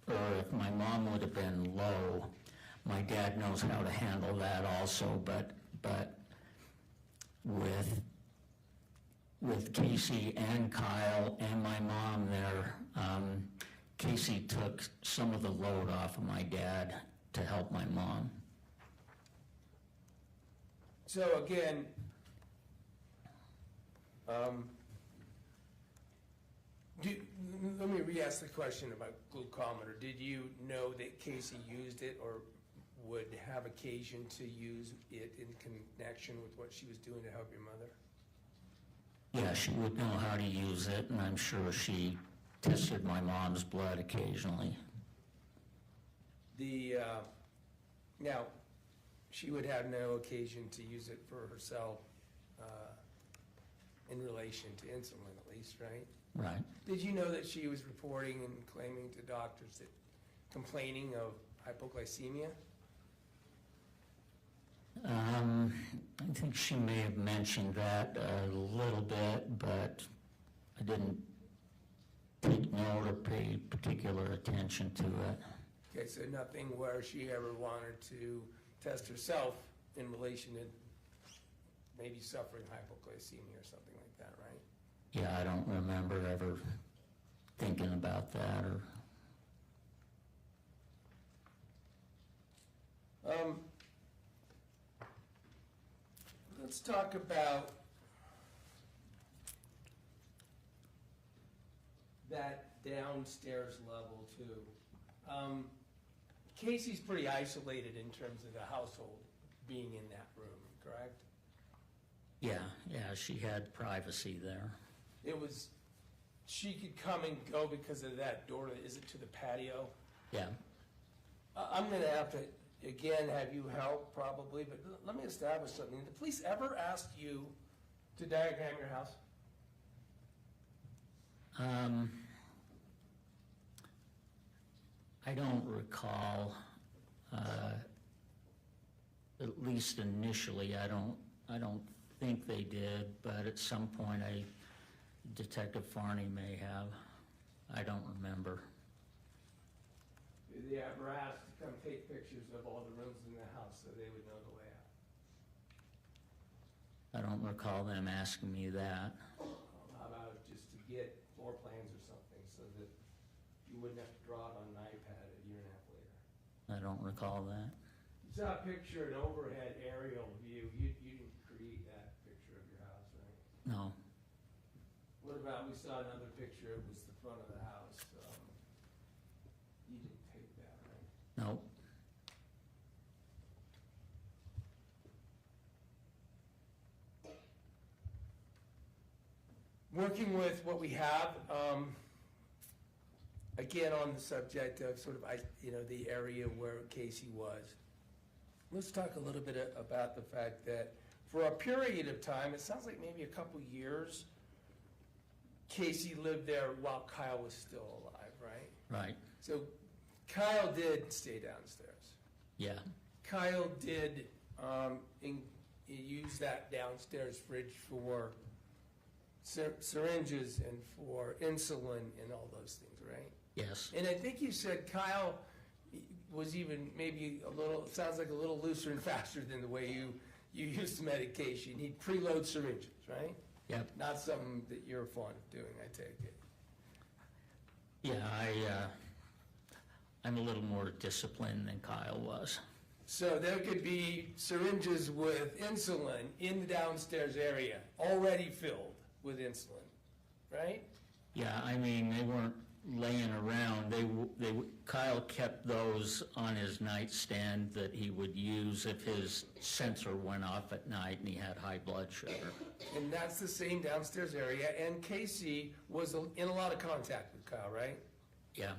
or if my mom would have been low, my dad knows how to handle that also, but with Kacee and Kyle and my mom there, Kacee took some of the load off of my dad to help my mom. So again, let me re-ask the question about glucometer. Did you know that Kacee used it or would have occasion to use it in connection with what she was doing to help your mother? Yeah, she would know how to use it, and I'm sure she tested my mom's blood occasionally. Now, she would have no occasion to use it for herself in relation to insulin, at least, right? Right. Did you know that she was reporting and claiming to doctors that complaining of hypoglycemia? I think she may have mentioned that a little bit, but I didn't take note or pay particular attention to it. Okay, so nothing where she ever wanted to test herself in relation to maybe suffering hypoglycemia or something like that, right? Yeah, I don't remember ever thinking about that or... Let's talk about that downstairs level too. Casey's pretty isolated in terms of the household being in that room, correct? Yeah, she had privacy there. It was, she could come and go because of that door, is it to the patio? Yeah. I'm gonna have to, again, have you help probably, but let me establish something. Did the police ever ask you to diagram your house? I don't recall, at least initially, I don't think they did, but at some point Detective Farney may have. I don't remember. Did they ever ask to come take pictures of all the rooms in the house so they would know the layout? I don't recall them asking me that. How about just to get floor plans or something so that you wouldn't have to draw it on an iPad a year and a half later? I don't recall that. You saw a picture, an overhead aerial view. You didn't create that picture of your house, right? No. What about, we saw another picture, it was the front of the house. You didn't take that, right? No. Working with what we have, again, on the subject of sort of, the area where Kacee was. Let's talk a little bit about the fact that for a period of time, it sounds like maybe a couple years, Kacee lived there while Kyle was still alive, right? Right. So Kyle did stay downstairs. Yeah. Kyle did use that downstairs fridge for syringes and for insulin and all those things, right? Yes. And I think you said Kyle was even maybe a little, it sounds like a little looser and faster than the way you use the medication. He'd preload syringes, right? Yep. Not something that you're fond of doing, I take it. Yeah, I'm a little more disciplined than Kyle was. So there could be syringes with insulin in the downstairs area, already filled with insulin, right? Yeah, I mean, they weren't laying around. Kyle kept those on his nightstand that he would use if his sensor went off at night and he had high blood sugar. And that's the same downstairs area, and Kacee was in a lot of contact with Kyle, right? Yeah.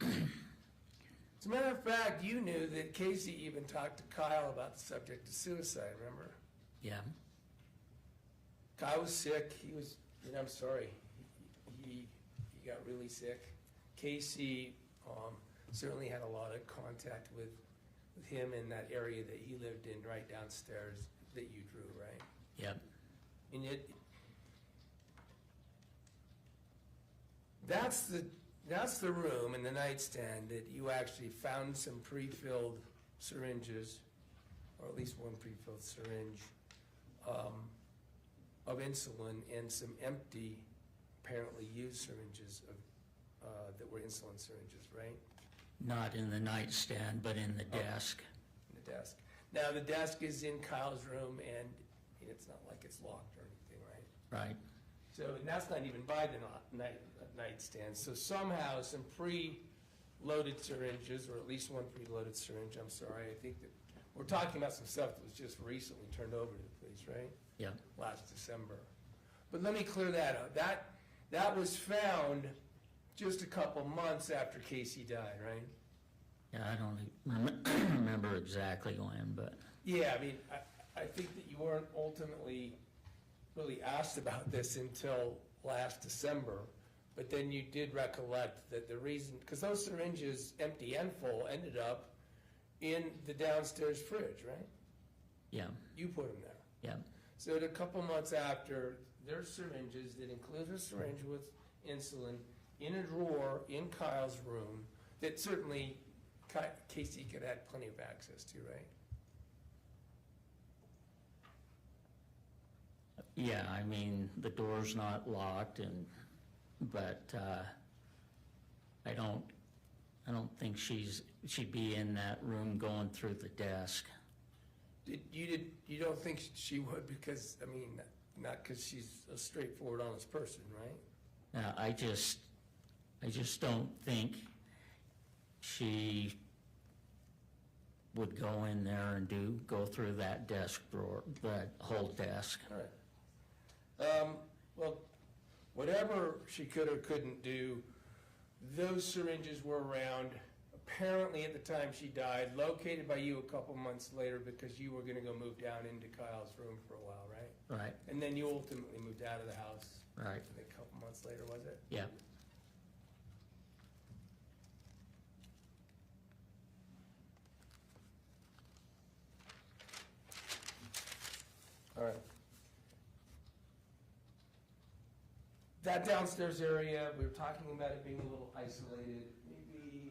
As a matter of fact, you knew that Kacee even talked to Kyle about the subject of suicide, remember? Yeah. Kyle was sick. He was, I'm sorry, he got really sick. Kacee certainly had a lot of contact with him in that area that he lived in right downstairs that you drew, right? Yep. And that's the room and the nightstand that you actually found some pre-filled syringes, or at least one pre-filled syringe of insulin and some empty, apparently used syringes that were insulin syringes, right? Not in the nightstand, but in the desk. In the desk. Now, the desk is in Kyle's room, and it's not like it's locked or anything, right? Right. So, and that's not even by the nightstand. So somehow, some pre-loaded syringes, or at least one pre-loaded syringe, I'm sorry, I think that we're talking about some stuff that was just recently turned over to the police, right? Yeah. Last December. But let me clear that up. That was found just a couple months after Kacee died, right? Yeah, I don't remember exactly when, but... Yeah, I mean, I think that you weren't ultimately really asked about this until last December, but then you did recollect that the reason, because those syringes, empty and full, ended up in the downstairs fridge, right? Yeah, You put them there. yeah, So a couple months after, there's syringes that include a syringe with insulin in a drawer in Kyle's room that certainly Kacee could have plenty of access to, right? yeah, I mean, the door's not locked but, I don't think she'd be in that room going through the desk. You don't think she would because, I mean, not because she's a straightforward, honest person, right? I just don't think she would go in there and go through that desk drawer, that whole desk. All right. Well, whatever she could or couldn't do, those syringes were around, apparently at the time she died, located by you a couple months later because you were gonna go move down into Kyle's room for a while, right? Right, And then you ultimately moved out of the house, right, I think a couple months later, was it? yeah. All right. That downstairs area, we were talking about it being a little isolated. Maybe you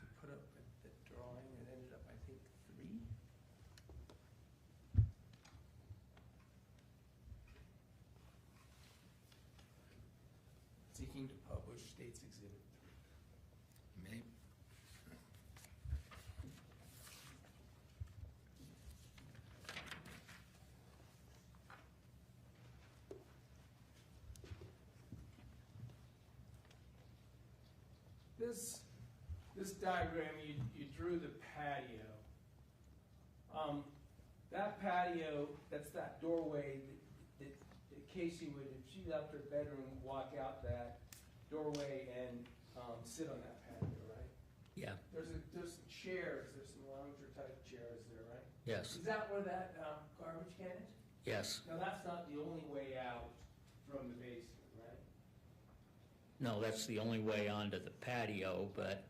could put up the drawing. It ended up, I think, 3. Seeking to publish States Exhibit 3. Maybe. This diagram, you drew the patio. That patio, that's that doorway that Kacee would, if she left her bedroom, walk out that doorway and sit on that patio, right? Yeah, There's some chairs, there's some lounger type chairs there, right? yes, Is that where that garbage can is? yes. Now, that's not the only way out from the basement, right? No, that's the only way onto the patio, but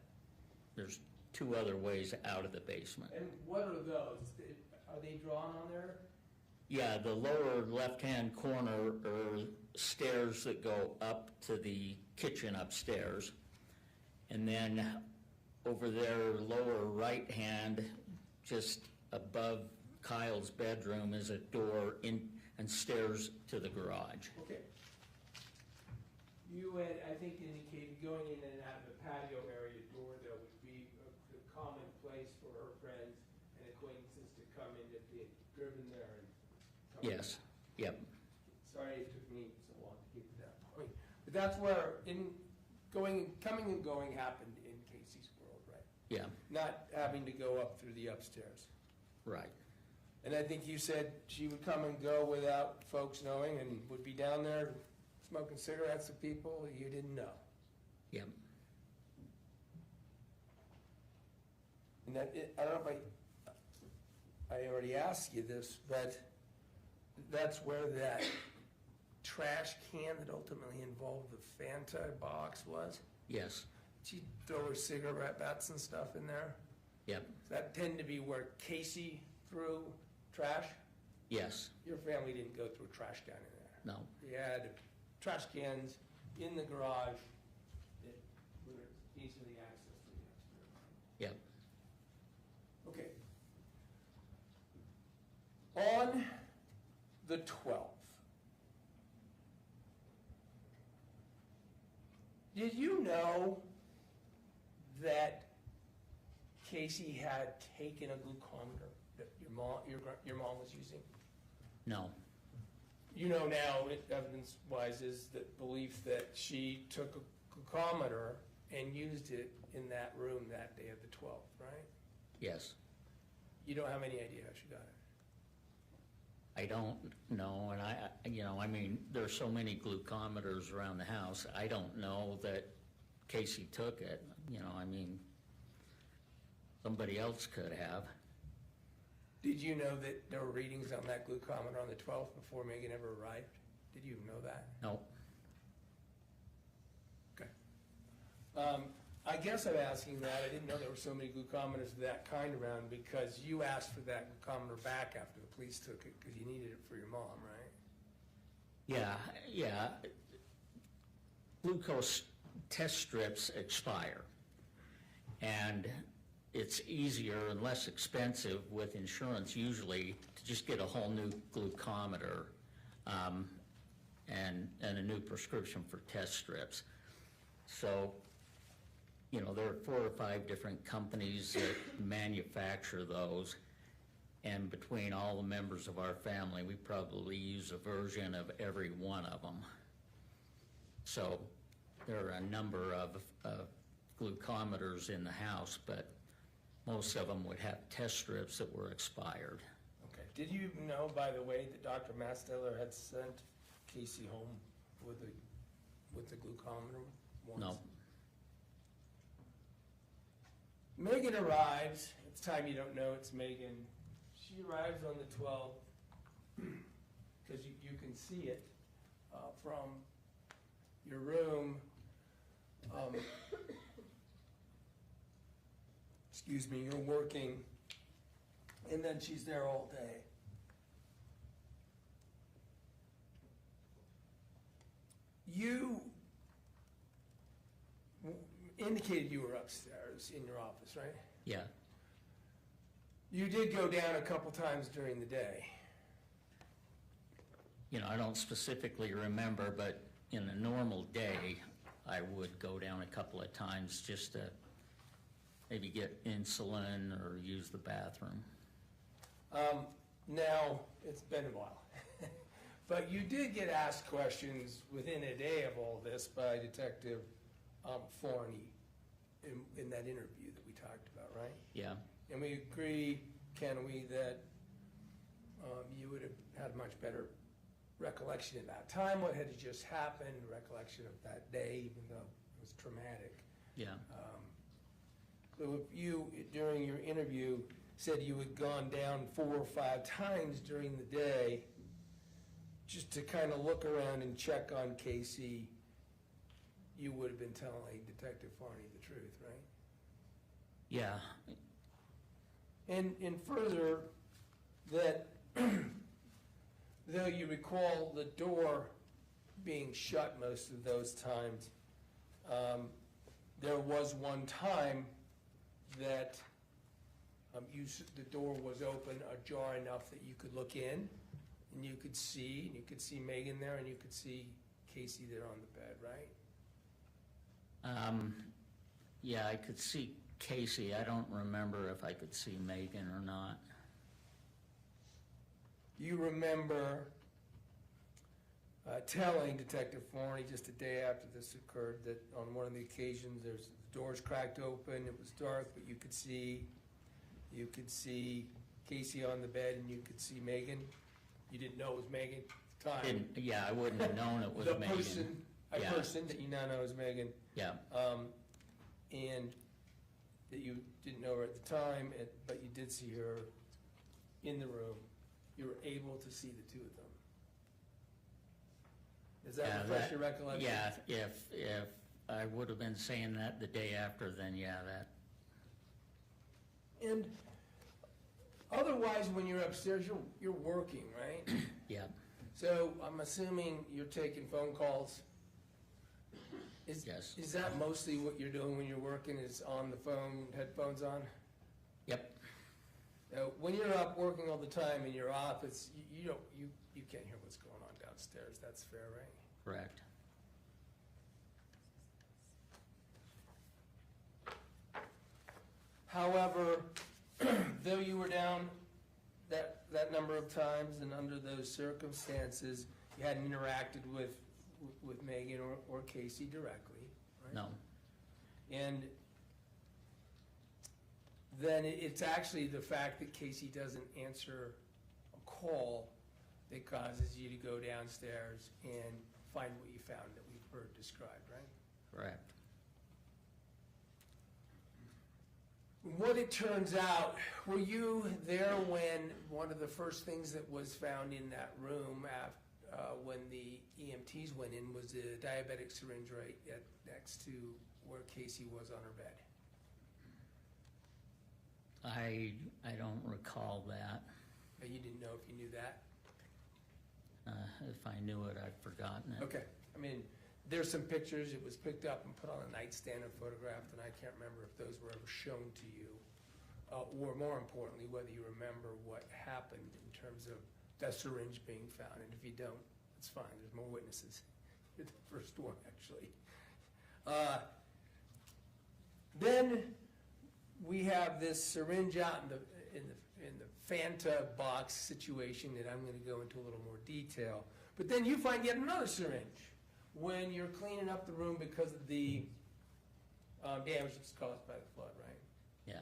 there's 2 other ways out of the basement. And what are those? Are they drawn on there? Yeah, the lower left-hand corner are stairs that go up to the kitchen upstairs. And then over there, lower right-hand, just above Kyle's bedroom is a door in and stairs to the garage. Okay. You had, I think, indicated going in and out of the patio area door, though, would be a common place for her friends and acquaintances to come in if they had driven there and come in. Yes, yep, Sorry it took me so long to get to that point. But that's where coming and going happened in Kacee's world, right? yeah, Not having to go up through the upstairs. right, And I think you said she would come and go without folks knowing and would be down there smoking cigarettes with people you didn't know. yep. And I don't know if I already asked you this, but that's where that trash can that ultimately involved the Fanta box was? Yes, She'd throw her cigarette butts and stuff in there? yep, Does that tend to be where Kacee threw trash? yes, Your family didn't go through trash down in there? no, You had trash cans in the garage that were easily accessed to the upstairs. yep. Okay. On the 12th, did you know that Kacee had taken a glucometer that your mom was using? No, You know now, evidence-wise, is the belief that she took a glucometer and used it in that room that day of the 12th, right? yes. You don't have any idea how she got it? I don't know, and I mean, there's so many glucometers around the house, I don't know that Kacee took it, I mean, somebody else could have. Did you know that there were readings on that glucometer on the 12th before Meggan ever arrived? Did you know that? No, Okay. I guess I'm asking that, I didn't know there were so many glucometers of that kind around, because you asked for that glucometer back after the police took it, because you needed it for your mom, right? Yeah. Glucose test strips expire. And it's easier and less expensive with insurance usually to just get a whole new glucometer and a new prescription for test strips. So, you know, there are 4 or 5 different companies that manufacture those. And between all the members of our family, we probably use a version of every one of them. So there are a number of glucometers in the house, but most of them would have test strips that were expired. Okay. Did you know, by the way, that Dr. Masteller had sent Kacee home with the glucometer once? No. Meggan arrives, it's time you don't know it's Meggan. She arrives on the 12th, because you can see it from your room. Excuse me, you're working, and then she's there all day. You indicated you were upstairs in your office, right? Yeah. You did go down a couple times during the day. You know, I don't specifically remember, but in a normal day, I would go down a couple of times just to maybe get insulin or use the bathroom. Now, it's been a while. But you did get asked questions within a day of all this by Detective Forney in that interview that we talked about, right? Yeah. And we agree, can we, that you would have had a much better recollection at that time, what had just happened, recollection of that day, even though it was traumatic. Yeah. So if you, during your interview, said you had gone down 4 or 5 times during the day just to kind of look around and check on Kacee, you would have been telling Detective Farney the truth, right? Yeah. And further, that though you recall the door being shut most of those times, there was one time that the door was open, ajar enough that you could look in, and you could see Meggan there, and you could see Kacee there on the bed, right? Yeah, I could see Kacee. I don't remember if I could see Meggan or not. You remember telling Detective Forney just a day after this occurred that on one of the occasions the doors cracked open, it was dark, but you could see Kacee on the bed and you could see Meggan. You didn't know it was Meggan at the time. Yeah, I wouldn't have known it was Meggan. A person that you now know is Meggan. Yeah. And that you didn't know her at the time, but you did see her in the room. You were able to see the two of them. Does that refresh your recollection? Yeah, if I would have been saying that the day after, then yeah, that. And otherwise, when you're upstairs, you're working, right? Yeah. So I'm assuming you're taking phone calls. Yes. Is that mostly what you're doing when you're working, is on the phone, headphones on? Yep. Now, when you're up working all the time in your office, you can't hear what's going on downstairs. That's fair, right? Correct. However, though you were down that number of times and under those circumstances, you hadn't interacted with Meggan or Kacee directly, right? No. And then it's actually the fact that Kacee doesn't answer a call that causes you to go downstairs and find what you found that we've heard described, right? Correct. What it turns out, were you there when one of the first things that was found in that room when the EMTs went in was a diabetic syringe right next to where Kacee was on her bed? I don't recall that. You didn't know if you knew that? If I knew it, I'd forgotten it. Okay, I mean, there's some pictures, it was picked up and put on a nightstand and photographed, and I can't remember if those were ever shown to you. Or more importantly, whether you remember what happened in terms of that syringe being found, and if you don't, it's fine, there's more witnesses. You're the first one, actually. Then we have this syringe out in the Fanta box situation that I'm gonna go into a little more detail. But then you find yet another syringe when you're cleaning up the room because of the damage that's caused by the flood, right? Yeah,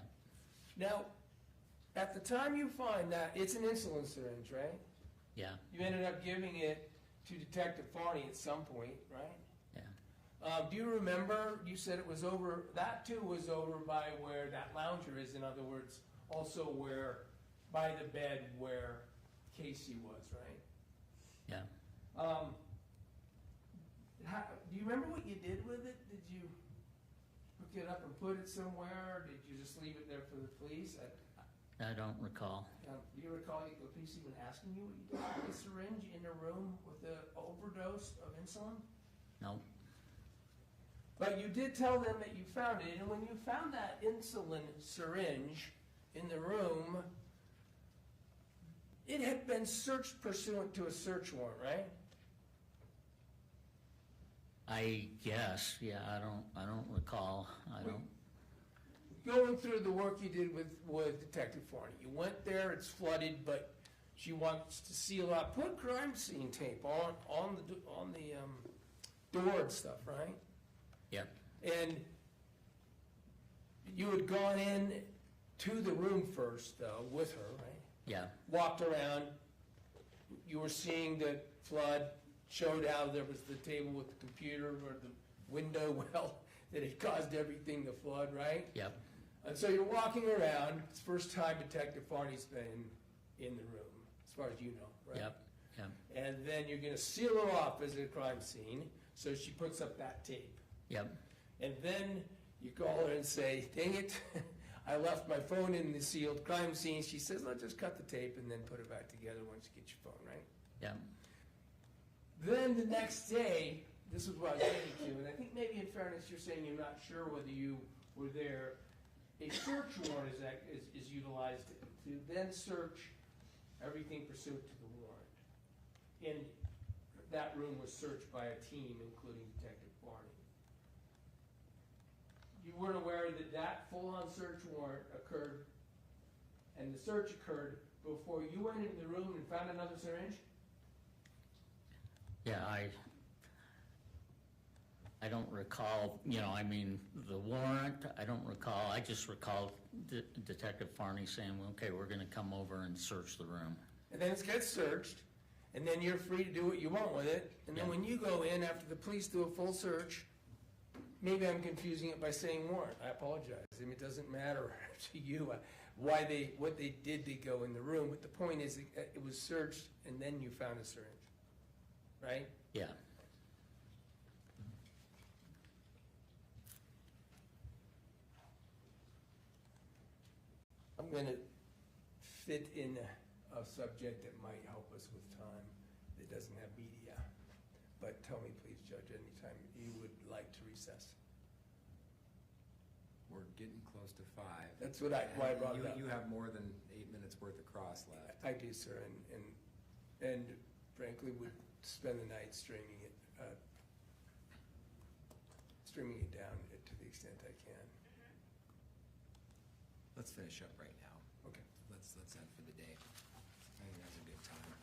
Now, at the time you find that, it's an insulin syringe, right? yeah, You ended up giving it to Detective Farney at some point, right? yeah. Do you remember, you said it was over, that too was over by where that lounger is, in other words, also where, by the bed where Kacee was, right? Yeah. Do you remember what you did with it? Did you hook it up and put it somewhere, or did you just leave it there for the police? I don't recall. Do you recall the police even asking you what you did with the syringe in a room with the overdose of insulin? No. But you did tell them that you found it, and when you found that insulin syringe in the room, it had been searched pursuant to a search warrant, right? I guess, yeah, I don't recall. I don't. Going through the work you did with Detective Farney, you went there, it's flooded, but she wants to seal up, put crime scene tape on the door and stuff, right? Yep. And you had gone in to the room first, though, with her, right? Yeah. Walked around, you were seeing the flood, showed how there was the table with the computer or the window well that had caused everything to flood, right? Yep. And so you're walking around, it's the first time Detective Farney's been in the room, as far as you know, right? Yep. Yep. And then you're gonna seal her off as a crime scene, so she puts up that tape. Yep. And then you call her and say, dang it, I left my phone in the sealed crime scene. She says, let's just cut the tape and then put it back together once you get your phone, right? Yep. Then the next day, this is what I was getting to, and I think maybe in fairness, you're saying you're not sure whether you were there. A search warrant is utilized to then search everything pursuant to the warrant. And that room was searched by a team, including Detective Farney. You weren't aware that that full-on search warrant occurred, and the search occurred before you went into the room and found another syringe? Yeah, I don't recall, I mean, the warrant, I don't recall. I just recall Detective Farney saying, well, okay, we're gonna come over and search the room. And then it gets searched, and then you're free to do what you want with it. And then Yeah. when you go in, after the police do a full search, maybe I'm confusing it by saying warrant. I apologize. I mean, it doesn't matter to you what they did to go in the room. But the point is, it was searched, and then you found a syringe, right? Yeah. I'm going to fit in a subject that might help us with time that doesn't have media. But tell me, please, Judge, anytime you would like to recess. We're getting close to 5. That's why I brought it up. You have more than 8 minutes worth of cross left. I do, sir, and frankly, would spend the night streaming it down to the extent I can. Let's finish up right now. Okay. Let's end for the day. I think that's a good time. And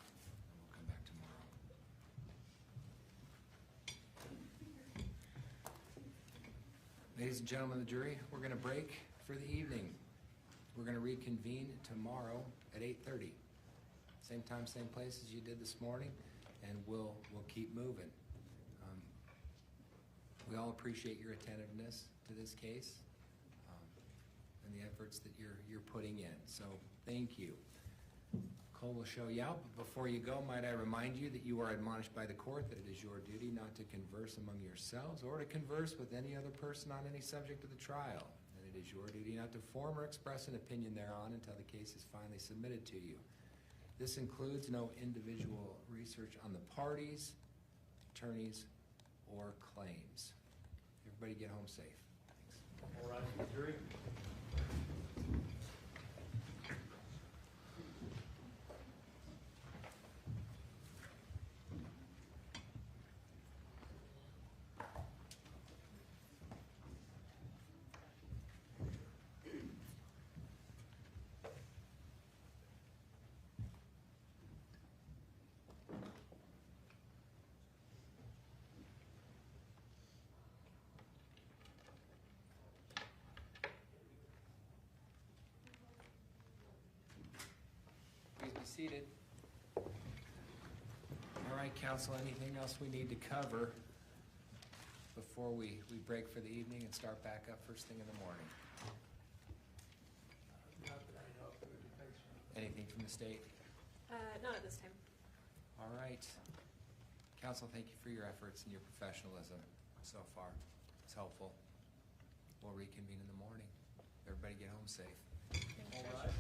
we'll come back tomorrow. Ladies and gentlemen of the jury, we're gonna break for the evening. We're gonna reconvene tomorrow at 8:30. Same time, same place as you did this morning, and we'll keep moving. We all appreciate your attentiveness to this case, and the efforts that you're putting in, so thank you. Cole will show you out, but before you go, might I remind you that you are admonished by the court that it is your duty not to converse among yourselves or to converse with any other person on any subject of the trial. And it is your duty not to form or express an opinion thereon until the case is finally submitted to you. This includes no individual research on the parties, attorneys, or claims. Everybody get home safe. Thanks. All rise for the jury. Please be seated. All right, counsel, anything else we need to cover before we break for the evening and start back up first thing in the morning? Not that I know of. Thanks. Anything from the state? Not at this time. All right. Counsel, thank you for your efforts and your professionalism so far. It's helpful. We'll reconvene in the morning. Everybody get home safe. All rise.